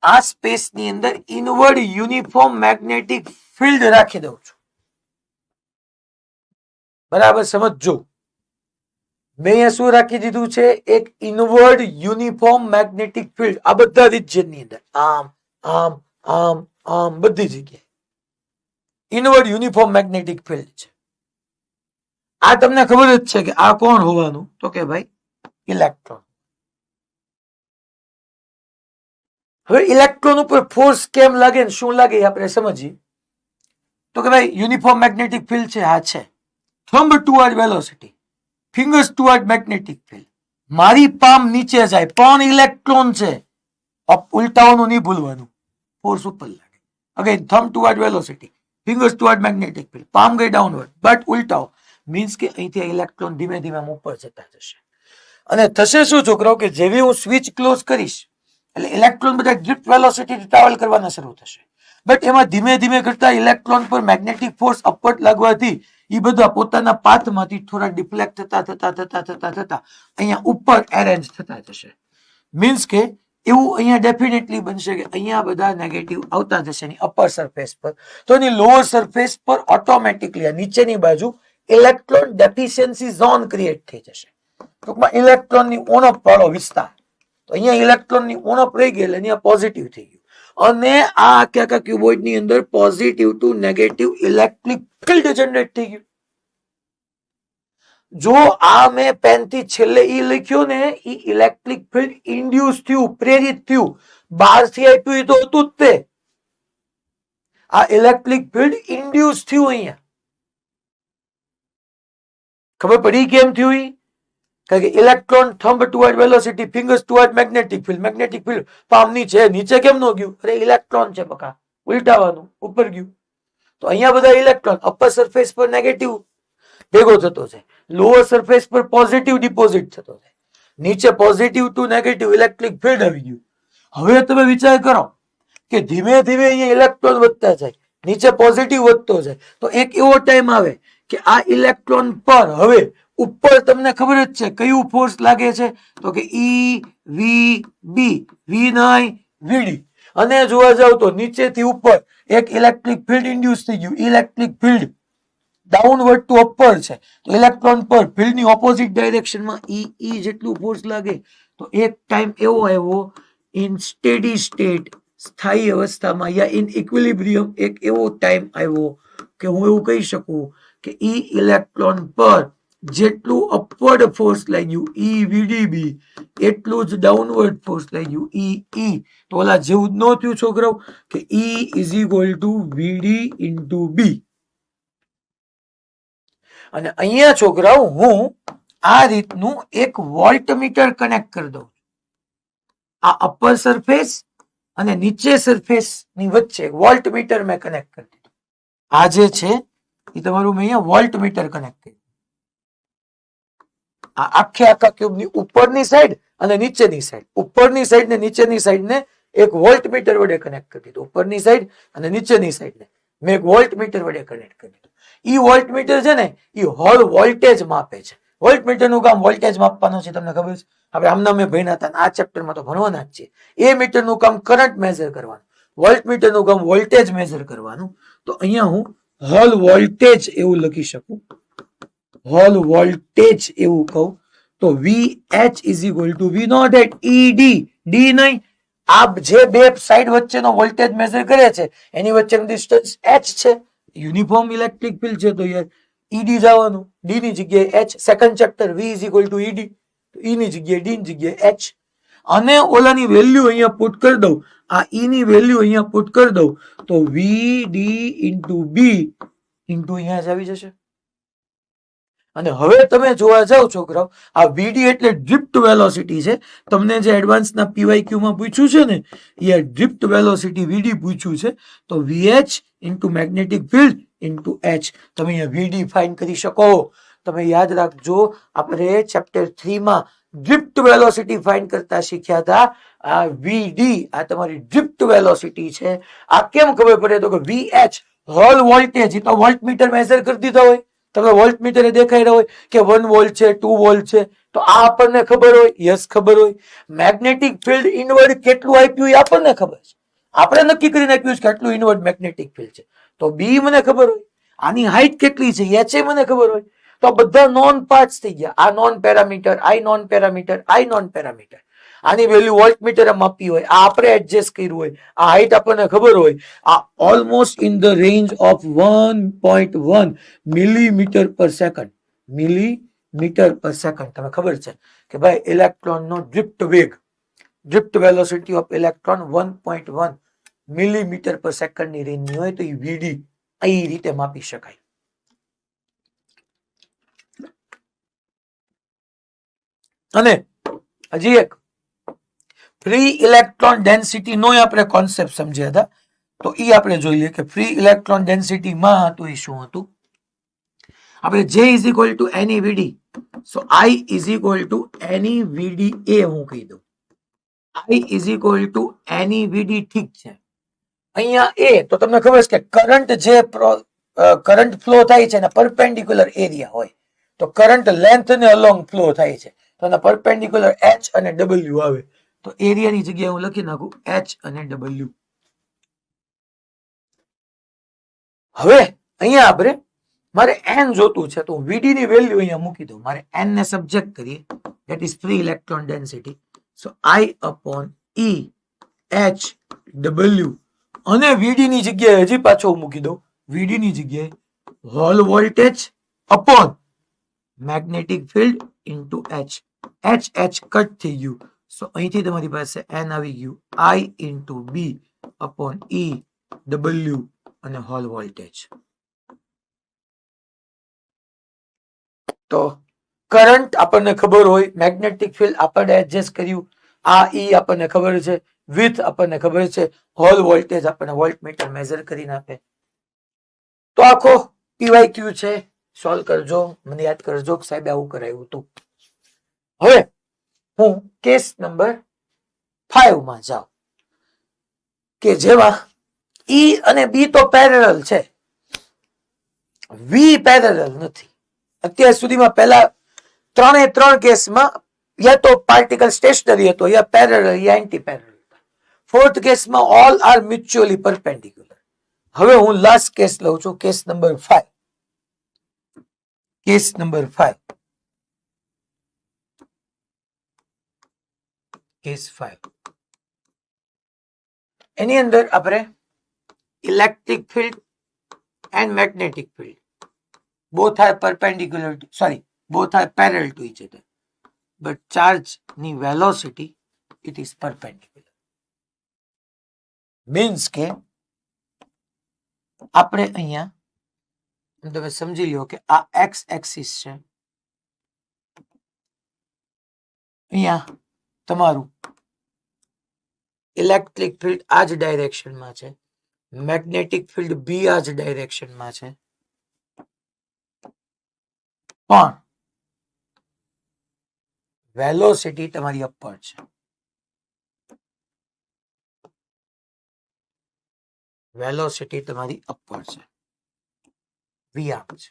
Speaker 1: આ સ્પેસની અંદર ઇનવર્ડ યુનિફોર્મ મેગ્નેટિક ફિલ્ડ રાખી દઉં છું. બરાબર સમજો. મેં અહીંયા શું રાખી દીધું છે? એક ઇનવર્ડ યુનિફોર્મ મેગ્નેટિક ફિલ્ડ. આ બધા રિજિયન ની અંદર આમ આમ આમ આમ બધી જગ્યાએ ઇનવર્ડ યુનિફોર્મ મેગ્નેટિક ફિલ્ડ છે. આ તમને ખબર જ છે કે આ કોણ હોવાનું? તો કે ભાઈ ઇલેક્ટ્રોન. હવે ઇલેક્ટ્રોન ઉપર ફોર્સ કેમ લાગે ને શું લાગે આપણે સમજીએ. તો કે ભાઈ યુનિફોર્મ મેગ્નેટિક ફિલ્ડ છે. આ છે thumb toward velocity, fingers toward magnetic field. મારી પામ નીચે જાય પણ ઇલેક્ટ્રોન છે. ઉલટાવાનું નહીં ભૂલવાનું, ફોર્સ ઉપર લાગે. Again thumb toward velocity, fingers toward magnetic field, palm ગઈ ડાઉનવર્ડ, બટ ઉલટાઓ. મીન્સ કે અહીંથી ઇલેક્ટ્રોન ધીમે ધીમે ઉપર જતા જશે. અને થશે શું છોકરાઓ કે જેવી હું સ્વિચ ક્લોઝ કરીશ એટલે ઇલેક્ટ્રોન બધા ડ્રિફ્ટ વેલોસિટી ટ્રાવેલ કરવાના શરૂ થશે. બટ એમાં ધીમે ધીમે કરતા ઇલેક્ટ્રોન પર મેગ્નેટિક ફોર્સ અપવર્ડ લાગવાથી એ બધા પોતાના પાથમાંથી થોડા ડિફ્લેક્ટ થતા થતા થતા થતા થતા અહીંયા ઉપર એરેન્જ થતા જશે. મીન્સ કે એવું અહીંયા ડેફિનેટલી બનશે કે અહીંયા બધા નેગેટિવ આવતા જશે એની અપર સરફેસ પર. તો એની લોઅર સરફેસ પર ઓટોમેટિકલી નીચેની બાજુ ઇલેક્ટ્રોન ડેફિશિયન્સી ઝોન ક્રિએટ થઈ જશે. ટૂંકમાં ઇલેક્ટ્રોનની ઉણપ વાળો વિસ્તાર. તો અહીંયા ઇલેક્ટ્રોનની ઉણપ રહી ગઈ એટલે અહીંયા પોઝિટિવ થઈ ગયું. અને આ આખા ક્યુબોઇડ ની અંદર positive to negative electric field generate થઈ ગયું. જો આ મેં પેન થી છેલ્લે ઈ લખ્યો ને ઈ ઇલેક્ટ્રિક ફિલ્ડ ઇન્ડ્યુસ થયું, પ્રેરિત થયું. બહારથી આપ્યું તો હતું જ તે. આ ઇલેક્ટ્રિક ફિલ્ડ ઇન્ડ્યુસ થયું. અહીંયા ખબર પડી કેમ થયું? કારણ કે electron thumb toward velocity, fingers toward magnetic field, magnetic field palm નીચે, નીચે કેમ નો ગયું? અરે ઇલેક્ટ્રોન છે બકા, ઉલટાવાનું ઉપર ગયું. તો અહીંયા બધા ઇલેક્ટ્રોન અપર સરફેસ પર નેગેટિવ ભેગો થતો છે, લોઅર સરફેસ પર પોઝિટિવ ડિપોઝિટ થતો છે, નીચે positive to negative electric field આવી ગયું. હવે તમે વિચાર કરો કે ધીમે ધીમે અહીંયા ઇલેક્ટ્રોન વધતા જાય, નીચે પોઝિટિવ વધતો જાય. તો એક એવો ટાઈમ આવે કે આ ઇલેક્ટ્રોન પર હવે ઉપર તમને ખબર જ છે કયું ફોર્સ લાગે છે? તો કે ઈ વી બી, વી નાઈ વીડી. અને જોવા જાવ તો નીચેથી ઉપર એક ઇલેક્ટ્રિક ફિલ્ડ ઇન્ડ્યુસ થઈ ગયું. Electric field downward to upper છે. તો ઇલેક્ટ્રોન પર ફિલ્ડની ઓપોઝિટ ડાયરેક્શનમાં ઈ જેટલું ફોર્સ લાગે. તો એક ટાઈમ એવો આવ્યો ઇન સ્ટેડી સ્ટેટ, સ્થાયી અવસ્થામાં યા ઇન ઇક્વિલિબ્રિયમ એક એવો ટાઈમ આવ્યો કે હું એવું કહી શકું કે ઈ ઇલેક્ટ્રોન પર જેટલું અપવર્ડ ફોર્સ લાગ્યું ઈ વીડીબી એટલું જ ડાઉનવર્ડ ફોર્સ લાગ્યું ઈ. તો ઓલા જેવું જ ન થયું છોકરાઓ કે E is equal to VD into B. અને અહીંયા છોકરાઓ હું આ રીતનું એક વોલ્ટમીટર કનેક્ટ કરી દઉં. આ અપર સરફેસ અને નીચે સરફેસ ની વચ્ચે વોલ્ટમીટર મેં કનેક્ટ કરી દીધું. આ જે છે એ તમારું મેં અહીંયા વોલ્ટમીટર કનેક્ટ કર્યું. આ આખા ક્યુબની ઉપરની સાઈડ અને નીચેની સાઈડ, ઉપરની સાઈડ ને નીચેની સાઈડ ને એક વોલ્ટમીટર વડે કનેક્ટ કરી દીધું. ઉપરની સાઈડ અને નીચેની સાઈડ ને મેં એક વોલ્ટમીટર વડે કનેક્ટ કરી દીધું. ઈ વોલ્ટમીટર છે ને એ હોલ વોલ્ટેજ માપે છે. વોલ્ટમીટર નું કામ વોલ્ટેજ માપવાનું છે, તમને ખબર છે. આપણે આમના મેં ભણ્યા હતા, આ ચેપ્ટરમાં તો ભણવાના જ છે. એ મીટર નું કામ કરંટ મેઝર કરવાનું. વોલ્ટમીટર નું કામ વોલ્ટેજ મેઝર કરવાનું. તો અહીંયા હું હોલ વોલ્ટેજ એવું લખી શકું, હોલ વોલ્ટેજ એવું કહું તો VH is equal to V naught at ED, D નહીં, આ જે બે સાઈડ વચ્ચેનો વોલ્ટેજ મેઝર કરે છે એની વચ્ચેનું ડિસ્ટન્સ h છે. યુનિફોર્મ ઇલેક્ટ્રિક ફિલ્ડ છે તો યાર ED જવાનું, ડી ની જગ્યાએ h. Second chapter V is equal two ED, E ની જગ્યાએ D ની જગ્યાએ h. અને ઓલાની વેલ્યુ અહીંયા પુટ કરી દઉં, આ E ની વેલ્યુ અહીંયા પુટ કરી દઉં તો VD ઇન્ટુ B ઇન્ટુ અહીંયા જ આવી જશે. અને હવે તમે જોવા જાવ છોકરાઓ, આ VD એટલે ડ્રિફ્ટ વેલોસિટી છે. તમને જે એડવાન્સના PYQ માં પૂછ્યું છે ને એ ડ્રિફ્ટ વેલોસિટી VD પૂછ્યું છે. તો VH into magnetic field into H. તમે અહીંયા VD ફાઇન્ડ કરી શકો. તમે યાદ રાખજો, આપણે ચેપ્ટર 3 માં ડ્રિફ્ટ વેલોસિટી ફાઇન્ડ કરતા શીખ્યા હતા. આ VD આ તમારી ડ્રિફ્ટ વેલોસિટી છે. આ કેમ ખબર પડે તો કે VH હોલ વોલ્ટેજ, એ તો વોલ્ટમીટર મેઝર કરી દીધા હોય, તમને વોલ્ટમીટરે દેખાઈ રહ્યો હોય કે 1 વોલ્ટ છે, 2 વોલ્ટ છે, તો આ આપણને ખબર હોય, યસ ખબર હોય. મેગ્નેટિક ફિલ્ડ ઇનવર્ડ કેટલું આપ્યું એ આપણને ખબર છે, આપણે નક્કી કરીને આપ્યું છે કે આટલું ઇનવર્ડ મેગ્નેટિક ફિલ્ડ છે. તો બી મને ખબર હોય, આની હાઈટ કેટલી છે એચ એ મને ખબર હોય. તો બધા નોન પાર્ટ્સ થઈ ગયા. આ નોન પેરામીટર, આઈ નોન પેરામીટર, આઈ નોન પેરામીટર. આની વેલ્યુ વોલ્ટમીટર માપી હોય, આ આપણે એડજસ્ટ કર્યું હોય, આ હાઈટ આપણને ખબર હોય. આ almost in the range of 1.1 millimetre પર સેકન્ડ, મિલીમીટર પર સેકન્ડ. તમે ખબર છે કે ભાઈ ઇલેક્ટ્રોન નો ડ્રિફ્ટ વેગ, drift velocity of electron 1.1 millimetre પર સેકન્ડ ની રેન્જ ની હોય તો એ VD આ રીતે માપી શકાય. અને હજી એક ફ્રી ઇલેક્ટ્રોન ડેન્સિટી નો આપણે કોન્સેપ્ટ સમજ્યા હતા, તો એ આપણે જોઈ લઈએ કે ફ્રી ઇલેક્ટ્રોન ડેન્સિટી માં હતું એ શું હતું. આપણે J is equal two any VD, so I is equal two any VD એ હું કહી દઉં. I is equal two any VD, ઠીક છે. અહીંયા એ તો તમને ખબર છે કે કરંટ જે કરંટ ફ્લો થાય છે એના પરપેન્ડિક્યુલર એરિયા હોય, તો કરંટ લેન્થ ને અલોંગ ફ્લો થાય છે તો એના પરપેન્ડિક્યુલર H અને W આવે. તો એરિયાની જગ્યાએ હું લખી નાખું H અને W. હવે અહીંયા આપણે મારે n જોતું છે તો VD ની વેલ્યુ અહીંયા મૂકી દઉં. મારે n ને સબ્જેક્ટ કરીએ, that is free electron density. So I upon E H W અને VD ની જગ્યાએ હજી પાછો મૂકી દઉં, VD ની જગ્યાએ Hall voltage upon magnetic field into H. H cut થઈ ગયું, સો અહીંથી તમારી પાસે n આવી ગયું, I into B upon E W અને હોલ વોલ્ટેજ. તો કરંટ આપણને ખબર હોય, મેગ્નેટિક ફિલ્ડ આપણે એડજસ્ટ કર્યું, આ E આપણને ખબર છે, વિથ આપણને ખબર છે, હોલ વોલ્ટેજ આપણને વોલ્ટમીટર મેઝર કરીને આપે. તો આખો PYQ છે, સોલ્વ કરજો, મને યાદ કરજો કે સાહેબ આવું કરાયું હતું. હવે હું કેસ નંબર 5 માં જાઉં કે જેમાં E અને B તો પેરેલલ છે, V પેરેલલ નથી. અત્યાર સુધીમાં પહેલા ત્રણ કેસમાં યા તો પાર્ટિકલ સ્ટેશનરી હતો, યા પેરેલલ યા એન્ટી પેરેલલ. ફોર્થ કેસમાં ઓલ આર મ્યુચ્યુઅલી પરપેન્ડિક્યુલર. હવે હું લાસ્ટ કેસ લઉં છું, case number 5. Case number 5, case 5 એની અંદર આપણે electric field and magnetic field both are perpendicular to, sorry, both are parallel to each other, but charge ની velocity it is perpendicular. means કે આપણે અહીંયા તમે સમજી લો કે આ x axis છે, અહીંયા તમારું ઇલેક્ટ્રિક ફિલ્ડ આ જ ડાયરેક્શનમાં છે, મેગ્નેટિક ફિલ્ડ બી આ જ ડાયરેક્શનમાં છે, પણ વેલોસિટી તમારી અપર છે. વેલોસિટી તમારી અપર છે, વી આમ છે.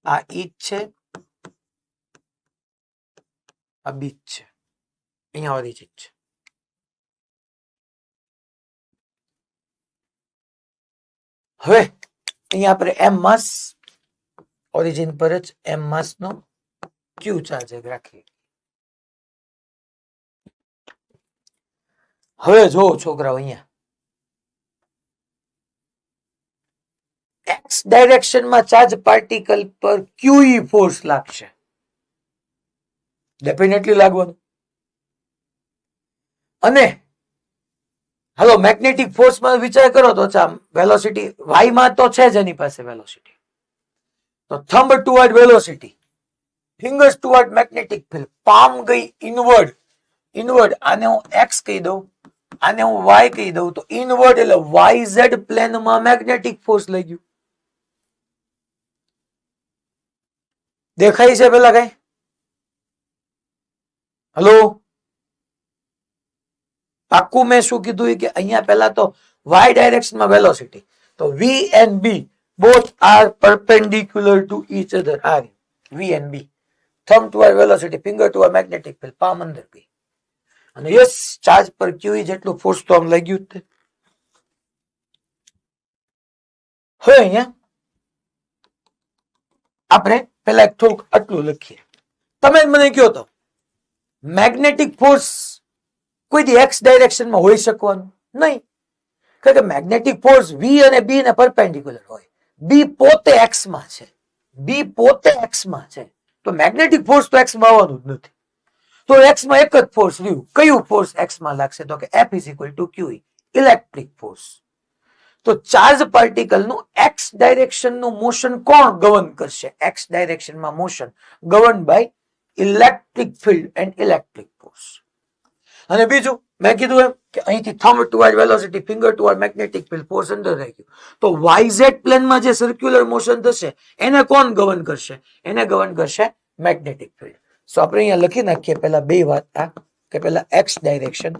Speaker 1: આ ઈ છે, આ બી છે, અહીંયા ઓરિજિન છે. હવે અહીંયા આપણે એમ માસ ઓરિજિન પર જ એમ માસ નો ક્યુ ચાર્જ રાખીએ. હવે જો છોકરાઓ અહીંયા એક્સ ડાયરેક્શનમાં ચાર્જ પાર્ટિકલ પર ક્યુઈ ફોર્સ લાગશે. ડેફિનેટલી લાગવાનું. અને હાલો મેગ્નેટિક ફોર્સમાં વિચાર કરો તો વેલોસિટી વાય માં તો છે જ એની પાસે વેલોસિટી. તો thumb toward velocity, fingers toward magnetic field, palm ગઈ ઇનવર્ડ. ઇનવર્ડ આને હું એક્સ કહી દઉં, આને હું વાય કહી દઉં, તો ઇનવર્ડ એટલે વાય ઝેડ પ્લેનમાં મેગ્નેટિક ફોર્સ લઈ ગયું. દેખાય છે પેલા કઈ? હલો, પાક્કું મેં શું કીધું કે અહીંયા પેલા તો વાય ડાયરેક્શનમાં વેલોસિટી, તો v and b both are perpendicular to each other. આ v and b, thumb to our velocity, finger to our magnetic field, palm અંદર ગઈ. અને યસ ચાર્જ પર ક્યુઈ જેટલું ફોર્સ તો આમ લાગ્યું જ. હવે અહીંયા આપણે પેલા થોડુંક આટલું લખીએ. તમે મને કહો તો મેગ્નેટિક ફોર્સ કોઈ દી એક્સ ડાયરેક્શનમાં હોઈ શકવાનું નહીં, કારણ કે મેગ્નેટિક ફોર્સ વી અને બી ને પરપેન્ડિક્યુલર હોય. બી પોતે એક્સ માં છે, બી પોતે એક્સ માં છે, તો મેગ્નેટિક ફોર્સ તો એક્સ માં આવવાનું જ નથી. તો એક્સ માં એક જ ફોર્સ રહ્યું. કયું ફોર્સ એક્સ માં લાગશે? તો કે F = QE, ઇલેક્ટ્રિક ફોર્સ. તો ચાર્જ પાર્ટિકલ નું એક્સ ડાયરેક્શન નું મોશન કોણ ગવર્ન કરશે? એક્સ ડાયરેક્શનમાં motion govern by electric field and electric force. અને બીજું મેં કીધું એમ કે અહીંથી thumb toward velocity, finger toward magnetic field, force અંદર રહી ગયું. તો YZ પ્લેનમાં જે સર્ક્યુલર મોશન થશે એને કોણ ગવર્ન કરશે? એને ગવર્ન કરશે મેગ્નેટિક ફિલ્ડ. સો આપણે અહીંયા લખી નાખીએ પેલા બે વાત આ કે પેલા x direction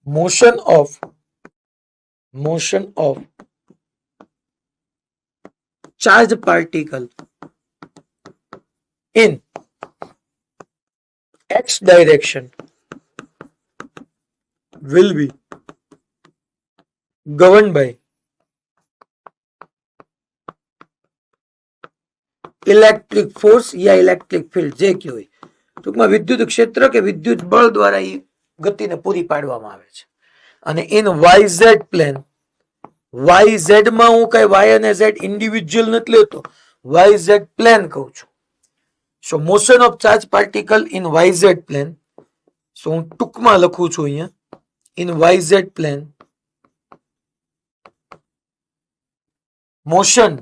Speaker 1: motion of charged particle in x direction will be governed by electric force yeah electric field, જે કે હોય ટૂંકમાં વિદ્યુત ક્ષેત્ર કે વિદ્યુત બળ દ્વારા એ ગતિને પૂરી પાડવામાં આવે છે. અને ઇન YZ પ્લેન, YZ માં હું કઈ Y અને Z ઇન્ડિવિડ્યુઅલ નથી લેતો, YZ પ્લેન કહું છું. So motion of charge particle in YZ plane, so હું ટૂંકમાં લખું છું અહીંયા in YZ plane, motion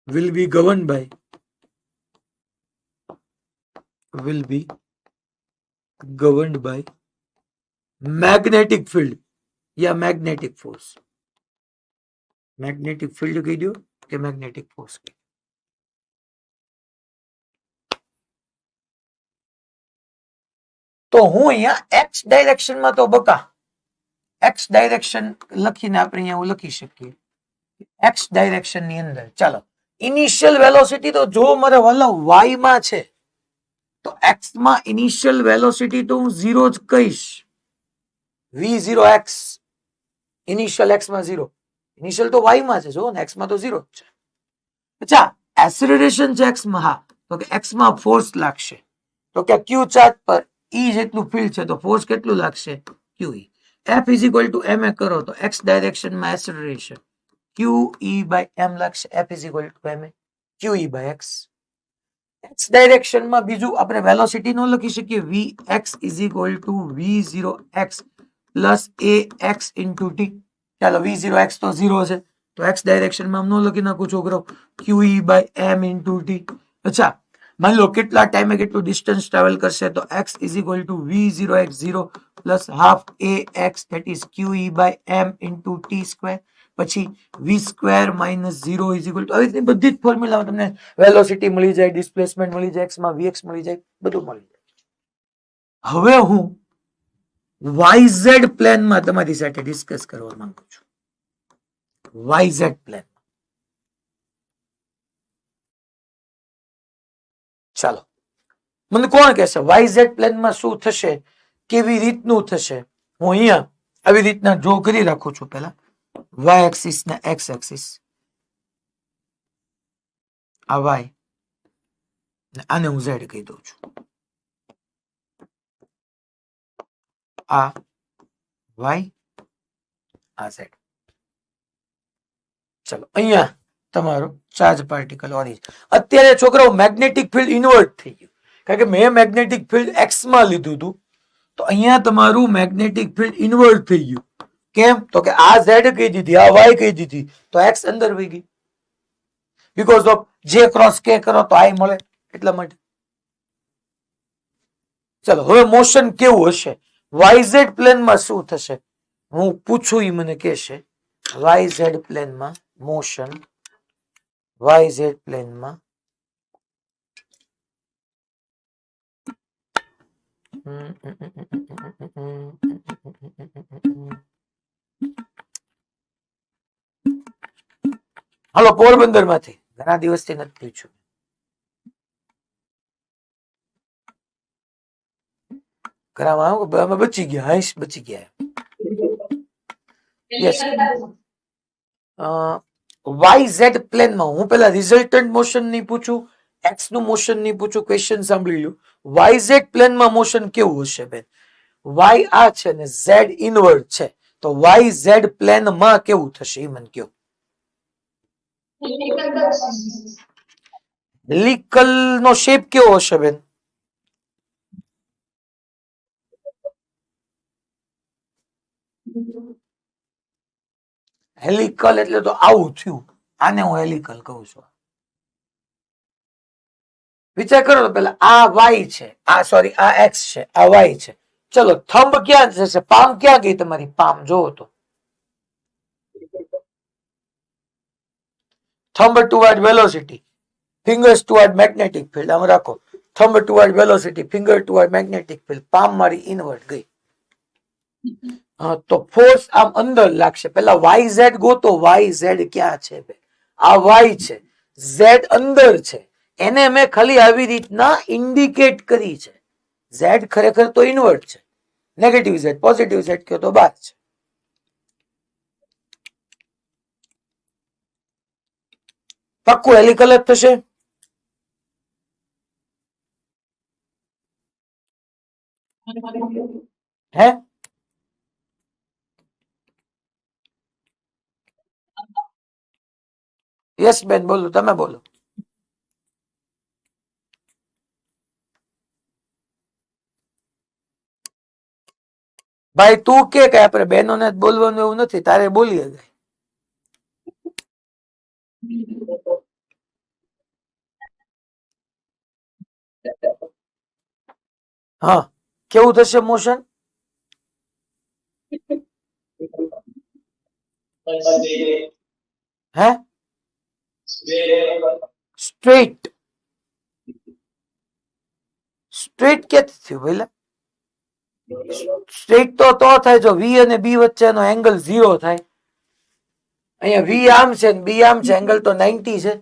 Speaker 1: will be governed by magnetic field या magnetic force. magnetic field કહી દો કે magnetic force. તો હું અહીંયા એક્સ ડાયરેક્શનમાં તો બકા એક્સ ડાયરેક્શન લખીને આપણે અહીંયા લખી શકીએ એક્સ ડાયરેક્શન ની અંદર. ચાલો ઇનિશિયલ વેલોસિટી તો જો મારે વાલા વાય માં છે તો એક્સ માં ઇનિશિયલ વેલોસિટી તો હું 0 જ કહીશ. v0x ઇનિશિયલ એક્સ માં 0, ઇનિશિયલ તો વાય માં છે, જો ને એક્સ માં તો 0 જ છે. અચ્છા એક્સેલરેશન છે એક્સ માં, હા તો કે એક્સ માં ફોર્સ લાગશે, તો કે ક્યુ ચાર્જ પર E જેટલું ફીલ્ડ છે તો ફોર્સ કેટલું લાગશે? QE. F = ma કરો તો x ડાયરેક્શન માં એક્સેલરેશન QE/m લાગશે. F = ma QE/x. x direction માં બીજું આપણે વેલોસિટી નો લખી શકીએ Vx = v0x plus ax into t. ચાલો v0x તો 0 છે તો x ડાયરેક્શન માં નો લખી નાખું છોકરો QE/m into t. અચ્છા मान लो કેટલા ટાઈમે કેટલું ડિસ્ટન્સ ટ્રાવેલ કરશે તો x = v0x0 plus half ax, that is QE/m into t². પછી v² - 0 = આવી રીતે બધી જ ફોર્મ્યુલામાં તમને વેલોસિટી મળી જાય, ડિસ્પ્લેસમેન્ટ મળી જાય, x માં vx મળી જાય, બધું મળી જાય. હવે હું YZ પ્લેનમાં તમારી સાથે ડિસ્કસ કરવા માંગુ છું. YZ પ્લેન, ચાલો મને કોણ કહેશે YZ પ્લેનમાં શું થશે, કેવી રીતનું થશે? હું અહીંયા આવી રીતના ડ્રો કરી રાખું છું. પહેલા વાય એક્સિસ ને એક્સ એક્સિસ, આ વાય, આને હું ઝેડ કહી દઉં છું, આ વાય, આ ઝેડ. ચલો અહીંયા તમારો ચાર્જ પાર્ટિકલ ઓરિજિન. અત્યારે છોકરાઓ મેગ્નેટિક ફિલ્ડ ઇન્વર્ટ થઈ ગયું, કારણ કે મેં મેગ્નેટિક ફિલ્ડ એક્સ માં લીધું હતું, તો અહીંયા તમારું મેગ્નેટિક ફિલ્ડ ઇન્વર્ટ થઈ ગયું. કેમ? તો કે આ ઝેડ કહી દીધી, આ વાય કહી દીધી, તો એક્સ અંદર વહી ગઈ. બીકોઝ ઓફ જે ક્રોસ કે કરો તો આઈ મળે, એટલા માટે. ચલો હવે મોશન કેવું હશે, વાયઝેડ પ્લેનમાં શું થશે, હું પૂછું એ મને કહેશે. વાયઝેડ પ્લેનમાં મોશન, વાયઝેડ પ્લેનમાં હાલો પોરબંદર માંથી ઘણા દિવસથી નથી પૂછ્યું. ઘરમાં બચી ગયા, હાઈશ બચી ગયા. યસ, વાય ઝેડ પ્લેનમાં હું પેલા રિઝલ્ટન્ટ મોશન નહીં પૂછું, એક્સ નું મોશન નહીં પૂછું, ક્વેશ્ચન સાંભળી લો. વાય ઝેડ પ્લેનમાં મોશન કેવું હશે બેન? વાય આ છે ને ઝેડ ઇનવર્ડ છે, તો વાય ઝેડ પ્લેનમાં કેવું થશે એ મને કહો. હેલિકલ નો શેપ કેવો હશે બેન? હેલિકલ એટલે તો આવું થયું, આને હું હેલિકલ કહું છું. વિચાર કરો તો પેલા આ વાય છે, આ સોરી આ એક્સ છે, આ વાય છે. ચલો થંબ ક્યાં જશે, પામ ક્યાં ગઈ તમારી? પામ જોવો તો thumb toward velocity, fingers toward magnetic field. આમ રાખો, thumb toward velocity, finger toward magnetic field. Palm મારી ઇનવર્ડ ગઈ. તો ફોર્સ આમ અંદર લાગશે. પેલા વાય ઝેડ ગોતો, વાય ઝેડ ક્યાં છે? આ વાય છે, ઝેડ અંદર છે, એને મેં ખાલી આવી રીતના ઇન્ડિકેટ કરી છે. ઝેડ ખરેખર તો ઇનવર્ડ છે, નેગેટિવ ઝેડ, પોઝિટિવ ઝેડ કયો તો બહાર છે. પાક્કું હેલિકલ જ થશે. હે યસ બેન બોલો, તમે બોલો. ભાઈ તું કે આપણે બહેનોને જ બોલવાનું એવું નથી, તારે બોલીએ જાય. હા, કેવું થશે મોશન? હે સ્ટ્રેટ, સ્ટ્રેટ ક્યાંથી થયું પેલા? સ્ટ્રેટ તો થાય જો વી અને બી વચ્ચેનો એંગલ 0 થાય. અહીંયા વી આમ છે ને બી આમ છે, એંગલ તો 90 છે.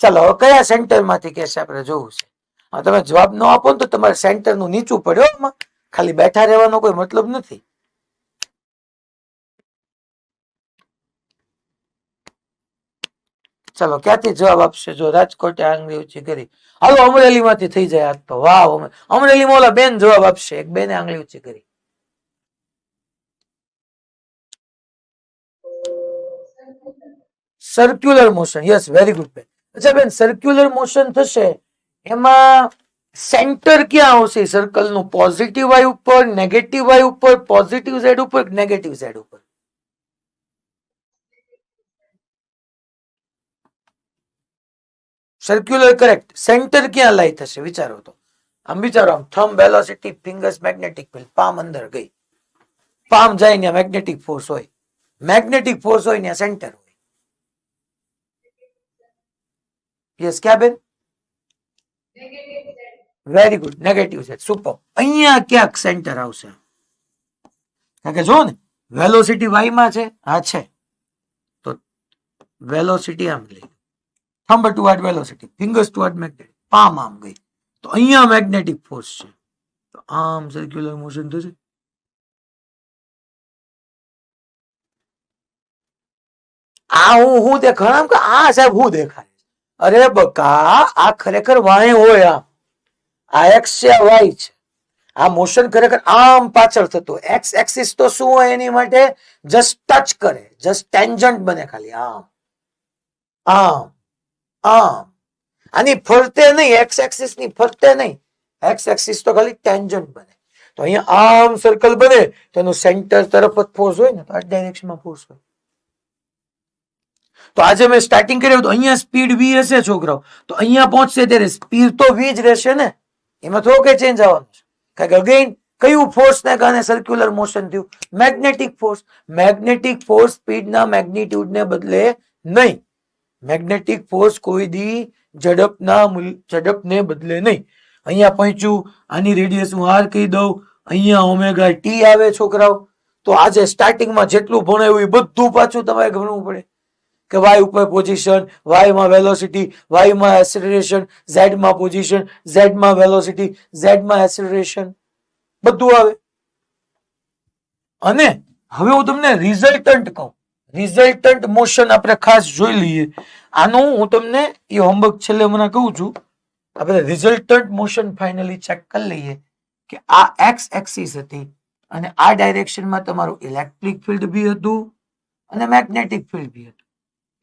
Speaker 1: ચાલો હવે કયા સેન્ટર માંથી કેશે આપણે જોવું છે. તમે જવાબ ન આપો ને તો તમારે સેન્ટર નું નીચું પડ્યો, ખાલી બેઠા રહેવાનો કોઈ મતલબ નથી. ચલો ક્યાંથી જવાબ આપશે? જો રાજકોટે આંગળી ઊંચી કરી. હાલો અમરેલી માંથી થઈ જાય આજ તો. વાહ, અમરેલી મોલા બેન જવાબ આપશે. એક બેને આંગળી ઊંચી કરી. Circular motion, yes very good બેન. અચ્છા બેન, સર્ક્યુલર મોશન થશે એમાં સેન્ટર ક્યાં આવશે સર્કલ નું? પોઝિટિવ વાય ઉપર, નેગેટિવ વાય ઉપર, પોઝિટિવ ઝેડ ઉપર, નેગેટિવ ઝેડ ઉપર? Circular correct. સેન્ટર ક્યાં લાઈ થશે વિચારો તો. આમ વિચારો, આમ thumb velocity, fingers magnetic field, palm અંદર ગઈ, પામ જાય ત્યાં મેગ્નેટિક ફોર્સ હોય, મેગ્નેટિક ફોર્સ હોય ત્યાં સેન્ટર હોય. યસ ક્યાં બેન? Very good, negative Z. Super. અહીંયા ક્યાંક સેન્ટર આવશે, કારણ કે જો ને વેલોસિટી વાય માં છે, આ છે તો વેલોસિટી આમ લઈ, thumb toward velocity, fingers toward magnetic, palm આમ ગઈ, તો અહીંયા મેગ્નેટિક ફોર્સ છે, તો આમ સર્ક્યુલર મોશન થશે. આ હું દેખાય કે આ સાહેબ હું દેખાય? અરે બકા, આ ખરેખર વાય હોય. આ એક્સ છે, વાય છે. આ મોશન ખરેખર આમ પાછળ થતું. એક્સ એક્સિસ તો શું હોય એની માટે? જસ્ટ ટચ કરે, જસ્ટ ટેન્જન્ટ બને, ખાલી આમ આમ આમ. આની ફરતે નહીં, એક્સ એક્સિસ ની ફરતે નહીં. એક્સ એક્સિસ તો ખાલી ટેન્જન્ટ બને. તો અહીંયા આમ સર્કલ બને તો એનું સેન્ટર તરફ જ ફોર્સ હોય ને, તો આ ડાયરેક્શનમાં ફોર્સ હોય. તો આજે મેં સ્ટાર્ટિંગ કર્યું તો અહીંયા સ્પીડ v હશે છોકરાઓ, તો અહીંયા પહોંચશે ત્યારે સ્પીડ તો v જ રહેશે ને, એમાં થોડો કઈ ચેન્જ આવવાનું છે. કારણ કે અગેન કયું ફોર્સ ને કારણે સર્ક્યુલર મોશન થયું? Magnetic force. મેગ્નેટિક ફોર્સ સ્પીડના મેગ્નિટ્યુડ ને બદલે નહીં. મેગ્નેટિક ફોર્સ કોઈ દી ઝડપને બદલે નહીં. અહીંયા પહોંચ્યું, આની રેડિયસ હું r કહી દઉં, અહીંયા ઓમેગા t આવે છોકરાઓ. તો આજે સ્ટાર્ટિંગમાં જેટલું ભણાયું એ બધું પાછું તમારે ભણવું પડે કે y ઉપર પોઝિશન, y માં વેલોસિટી, y માં એક્સેલરેશન, z માં પોઝિશન, z માં વેલોસિટી, z માં એક્સેલરેશન, બધું આવે. અને હવે હું તમને રિઝલ્ટન્ટ કહું. રિઝલ્ટન્ટ મોશન આપણે ખાસ જોઈ લઈએ. આનું હું તમને એ હોમવર્ક છેલ્લે હમણાં કહું છું. આપણે રિઝલ્ટન્ટ મોશન ફાઇનલી ચેક કરી લઈએ કે આ એક્સ એક્સિસ હતી અને આ ડાયરેક્શનમાં તમારું ઇલેક્ટ્રિક ફિલ્ડ બી હતું અને મેગ્નેટિક ફિલ્ડ બી હતું.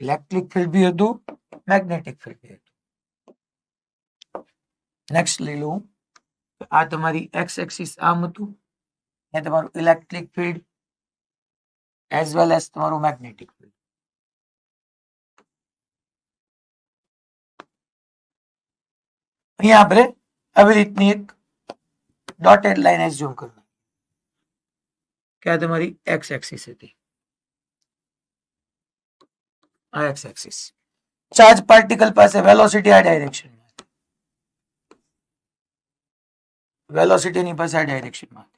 Speaker 1: ઇલેક્ટ્રિક ફિલ્ડ બી હતું, મેગ્નેટિક ફિલ્ડ બી હતું. નેક્સ્ટ લઈ લઉં. આ તમારી એક્સ એક્સિસ આમ હતું, એ તમારું electric field as well as તમારું મેગ્નેટિક ફિલ્ડ. અહીંયા આપણે આવી રીતની એક ડોટેડ લાઈન એઝ્યુમ કરવી કે આ તમારી એક્સ એક્સિસ હતી. આ એક્સ એક્સિસ. ચાર્જ પાર્ટિકલ પાસે વેલોસિટી આ ડાયરેક્શનમાં, વેલોસિટીની પાસે આ ડાયરેક્શનમાં.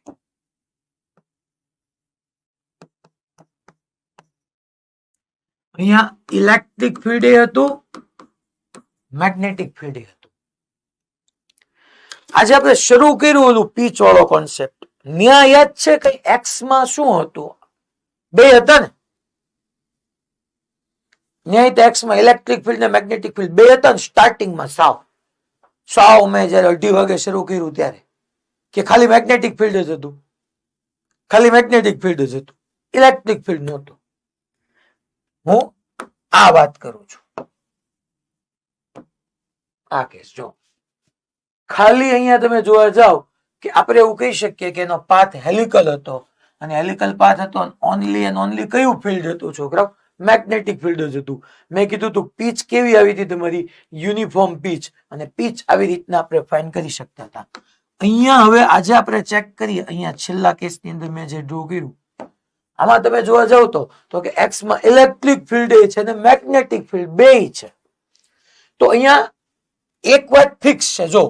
Speaker 1: અહીંયા ઇલેક્ટ્રિક ફિલ્ડ એ હતું, મેગ્નેટિક ફિલ્ડ એ હતું. આજે આપણે શરૂ કર્યું ઓલું પીચ વાળો કોન્સેપ્ટ. ન્યા યાદ છે કે એક્સ માં શું હતું? બે હતા ને. ન્યાય એક્સ માં ઇલેક્ટ્રિક ફિલ્ડ ને મેગ્નેટિક ફિલ્ડ બે હતા ને સ્ટાર્ટિંગમાં. સાવ મેં જયારે 2:30 વાગે શરૂ કર્યું ત્યારે કે ખાલી મેગ્નેટિક ફિલ્ડ જ હતું, ખાલી મેગ્નેટિક ફિલ્ડ જ હતું, ઇલેક્ટ્રિક ફિલ્ડ નહોતું. હું આ વાત કરું છું. આ કેસ જો ખાલી અહીંયા તમે જોવા જાઓ કે આપણે એવું કહી શકીએ કે એનો પાથ હેલિકલ હતો અને હેલિકલ પાથ હતો. ઓનલી એન્ડ ઓનલી કયું ફિલ્ડ હતું છોકરાઓ? મેગ્નેટિક ફિલ્ડ જ હતું. મેં કીધું તું પીચ કેવી આવી હતી તમારી? Uniform pitch. અને પીચ આવી રીતના આપણે ફાઇન કરી શકતા હતા. અહીંયા હવે આજે આપણે ચેક કરીએ. અહીંયા છેલ્લા કેસની અંદર મેં જે ડ્રો કર્યું આમાં તમે જોવા જાવ તો કે એક્સ માં ઇલેક્ટ્રિક ફિલ્ડ એ છે અને મેગ્નેટિક ફિલ્ડ બે છે. તો અહીંયા એક વાત ફિક્સ છે જો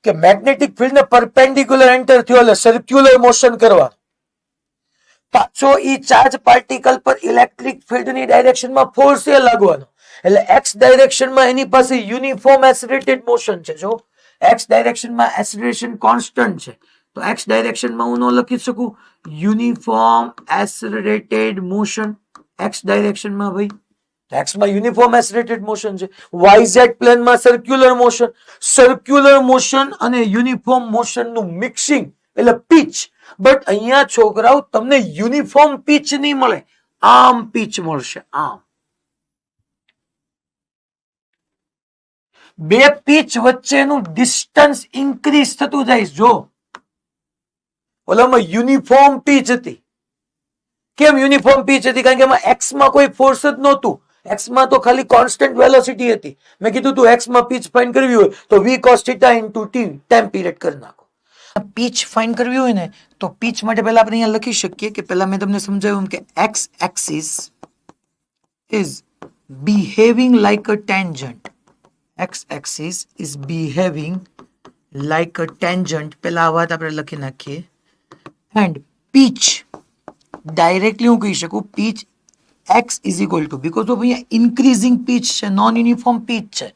Speaker 1: કે મેગ્નેટિક ફિલ્ડ ને પરપેન્ડિક્યુલર એન્ટર થયો એટલે સર્ક્યુલર મોશન કરવાનું. પાછો ઈ ચાર્જ પાર્ટિકલ પર ઇલેક્ટ્રિક ફિલ્ડ ની ડાયરેક્શનમાં ફોર્સ એ લાગવાનો. એટલે એક્સ ડાયરેક્શનમાં એની પાસે યુનિફોર્મ એસેલરેટેડ મોશન છે. જો એક્સ ડાયરેક્શનમાં એસેલરેશન કોન્સ્ટન્ટ છે તો એક્સ ડાયરેક્શનમાં હું ન લખી શકું યુનિફોર્મ એસેલરેટેડ મોશન. એક્સ ડાયરેક્શનમાં ભાઈ એક્સ માં યુનિફોર્મ એસેલરેટેડ મોશન છે. YZ પ્લેનમાં સર્ક્યુલર મોશન. સર્ક્યુલર મોશન અને યુનિફોર્મ મોશન નું મિક્સિંગ એટલે પીચ. બટ અહીંયા છોકરાઓ તમને યુનિફોર્મ પીચ નહીં મળે, આમ પીચ મળશે. આમ બે પીચ વચ્ચેનું ડિસ્ટન્સ ઇન્ક્રીઝ થતું જાય. જો ઓલામાં યુનિફોર્મ પીચ હતી. કેમ યુનિફોર્મ પીચ હતી? કારણ કે એમાં એક્સ માં કોઈ ફોર્સ જ નહોતું. એક્સ માં તો ખાલી કોન્સ્ટન્ટ વેલોસિટી હતી. મેં કીધું તું એક્સ માં પીચ ફાઇન્ડ કરવી હોય તો v cos θ into t time period કરી નાખો. પીચ ફાઇન્ડ કરવી હોય ને તો પીચ માટે પહેલા આપણે અહીંયા લખી શકીએ કે પહેલા મેં તમને સમજાવ્યું કે X axis is behaving like a tangent. X axis is behaving like a tangent. પહેલા આ વાત આપણે લખી નાખીએ. એન્ડ પીચ ડાયરેક્ટલી હું કહી શકું pitch x is equal to, because of અહીંયા ઇન્ક્રીઝિંગ પીચ છે, નોન યુનિફોર્મ પીચ છે.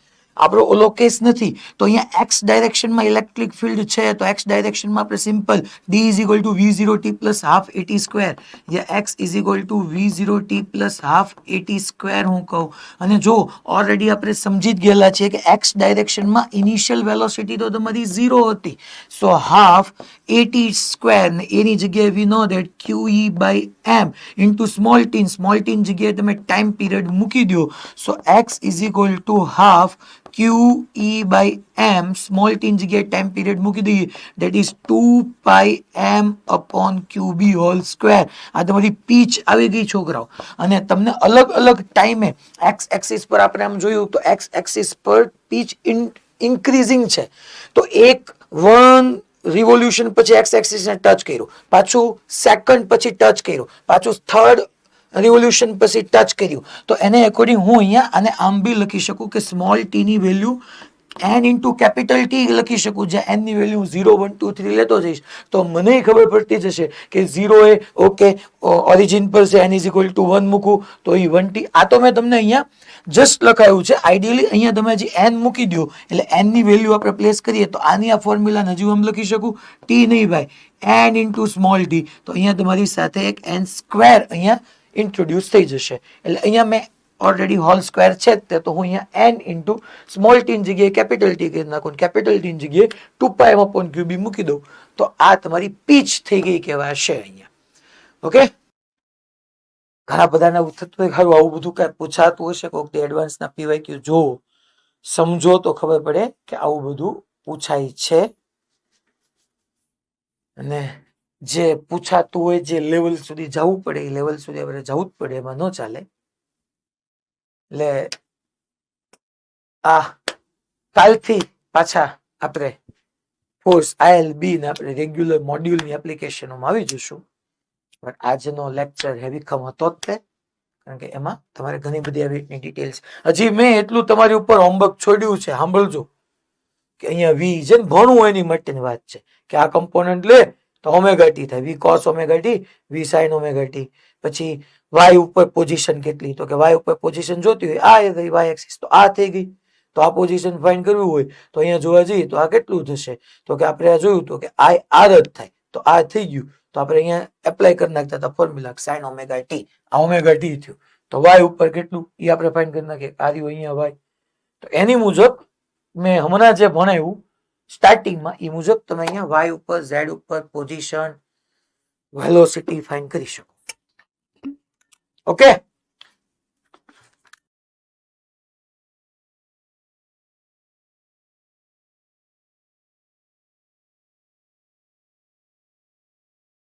Speaker 1: આપણો ઓલો કેસ નથી. તો અહીંયા એક્સ ડાયરેક્શનમાં ઇલેક્ટ્રિક ફિલ્ડ છે, તો એક્સ ડાયરેક્શનમાં આપણે simple D is equal to V zero T plus half AT square, યા X is equal to V zero T plus half AT square હું કહું. અને જો ઓલરેડી આપણે સમજી જ ગયેલા છીએ કે એક્સ ડાયરેક્શનમાં ઇનિશિયલ વેલોસિટી તો તમારી 0 હતી, સો હાફ એટી સ્ક્વેર ને એની જગ્યાએ we know that q e by m into small ટીન જગ્યાએ તમે ટાઈમ પીરિયડ મૂકી દો. So x is equal to half q e by m, small ટીન જગ્યાએ ટાઈમ પીરિયડ મૂકી દઈએ, that is 2 pi m upon q b whole square. આ તમારી પીચ આવી ગઈ છોકરાઓ. અને તમને અલગ અલગ ટાઈમે એક્સ એક્સિસ પર આપણે આમ જોયું તો એક્સ એક્સિસ પર પીચ ઇન્ક્રીઝિંગ છે, તો એક 1 રિવોલ્યુશન પછી એક્સ એક્સિસ ને ટચ કર્યું, પાછું સેકન્ડ પછી ટચ કર્યું, પાછું થર્ડ રિવોલ્યુશન પછી ટચ કર્યું, તો એને એકોર્ડિંગ હું અહીંયા આને આમ બી લખી શકું કે સ્મોલ ટી ની value n into capital T લખી શકું, જ્યાં n ની વેલ્યુ 0 1 2 3 લેતો જઈશ તો મને ખબર પડતી જશે કે 0 એ ઓકે ઓરિજિન પર છે, n ઇઝ ઇક્વલ ટુ 1 મૂકું તો એ 1t. આ તો મેં તમને અહીંયા જસ્ટ લખાયું છે. આઈડિયલી અહીંયા તમે હજી n મૂકી દો એટલે n ની વેલ્યુ આપણે પ્લેસ કરીએ તો આની આ ફોર્મ્યુલા હજુ આમ લખી શકું, t નહીં ભાઈ, n ઇન્ટુ સ્મોલ ટી, તો અહીંયા તમારી સાથે એક n સ્ક્વેર અહીંયા ઇન્ટ્રોડ્યુસ થઈ જશે. એટલે અહીંયા મેં ઓલરેડી હોલ સ્ક્વેર છે જ, તો હું અહીંયા n ઇન્ટુ સ્મોલ ટીન જગ્યાએ કેપિટલ ટી કરી નાખું, કેપિટલ ટીન જગ્યાએ 2 પાઈ એમ અપોન ક્યુબી મૂકી દઉં, તો આ તમારી પીચ થઈ ગઈ કહેવાશે અહીંયા. ઓકે, ઘણા બધાને થતું હોય ખરું આવું બધું કઈ પૂછાતું હશે, કોઈક એડવાન્સ ના પીવાય કે જો સમજો તો ખબર પડે કે આવું બધું પૂછાય છે. અને જે પૂછાતું હોય જે લેવલ સુધી જવું પડે એ લેવલ સુધી આપણે જવું જ પડે, એમાં ન ચાલે. એટલે આ કાલથી પાછા આપણે ફોર્સ આઈએલબી ને આપણે રેગ્યુલર મોડ્યુલની એપ્લિકેશનોમાં આવી જશું. પણ આજનો લેક્ચર હેવીખમ હતો જ તે, કારણ કે એમાં તમારે ઘણી બધી આવી ડિટેલ્સ, હજી મેં એટલું તમારી ઉપર હોમવર્ક છોડ્યું છે, સાંભળજો કે અહીંયા વી જેને ભણવું હોય એની માટેની વાત છે કે આ કમ્પોનન્ટ લે તો ઓમેગા ટી થાય, વી કોસ ઓમેગા ટી, વી સાઇન ઓમેગા ટી. પછી વાય ઉપર પોઝિશન કેટલી, તો કે વાય ઉપર પોઝિશન જોતી હોય આ ગઈ વાય એક્સિસ, તો આ થઈ ગઈ. તો આ પોઝિશન ફાઇન્ડ કરવું હોય તો અહીંયા જોવા જઈએ તો આ કેટલું થશે, તો કે આપણે આ જોયું તો કે આઈ આર જ થાય, તો આ થઈ ગયું. તો આપણે અહીંયા એપ્લાય કરી નાખતા હતા ફોર્મ્યુલા સાઇન ઓમેગા ટી, આ ઓમેગા ટી થયું, તો વાય ઉપર કેટલું એ આપણે ફાઇન્ડ કરી નાખીએ, આ રહ્યું અહીંયા વાય. તો એની મુજબ મેં હમણાં જે ભણાવ્યું સ્ટાર્ટિંગમાં એ મુજબ તમે અહીંયા વાય ઉપર ઝેડ ઉપર પોઝિશન વેલોસિટી ફાઇન્ડ કરી શકો. ઓકે.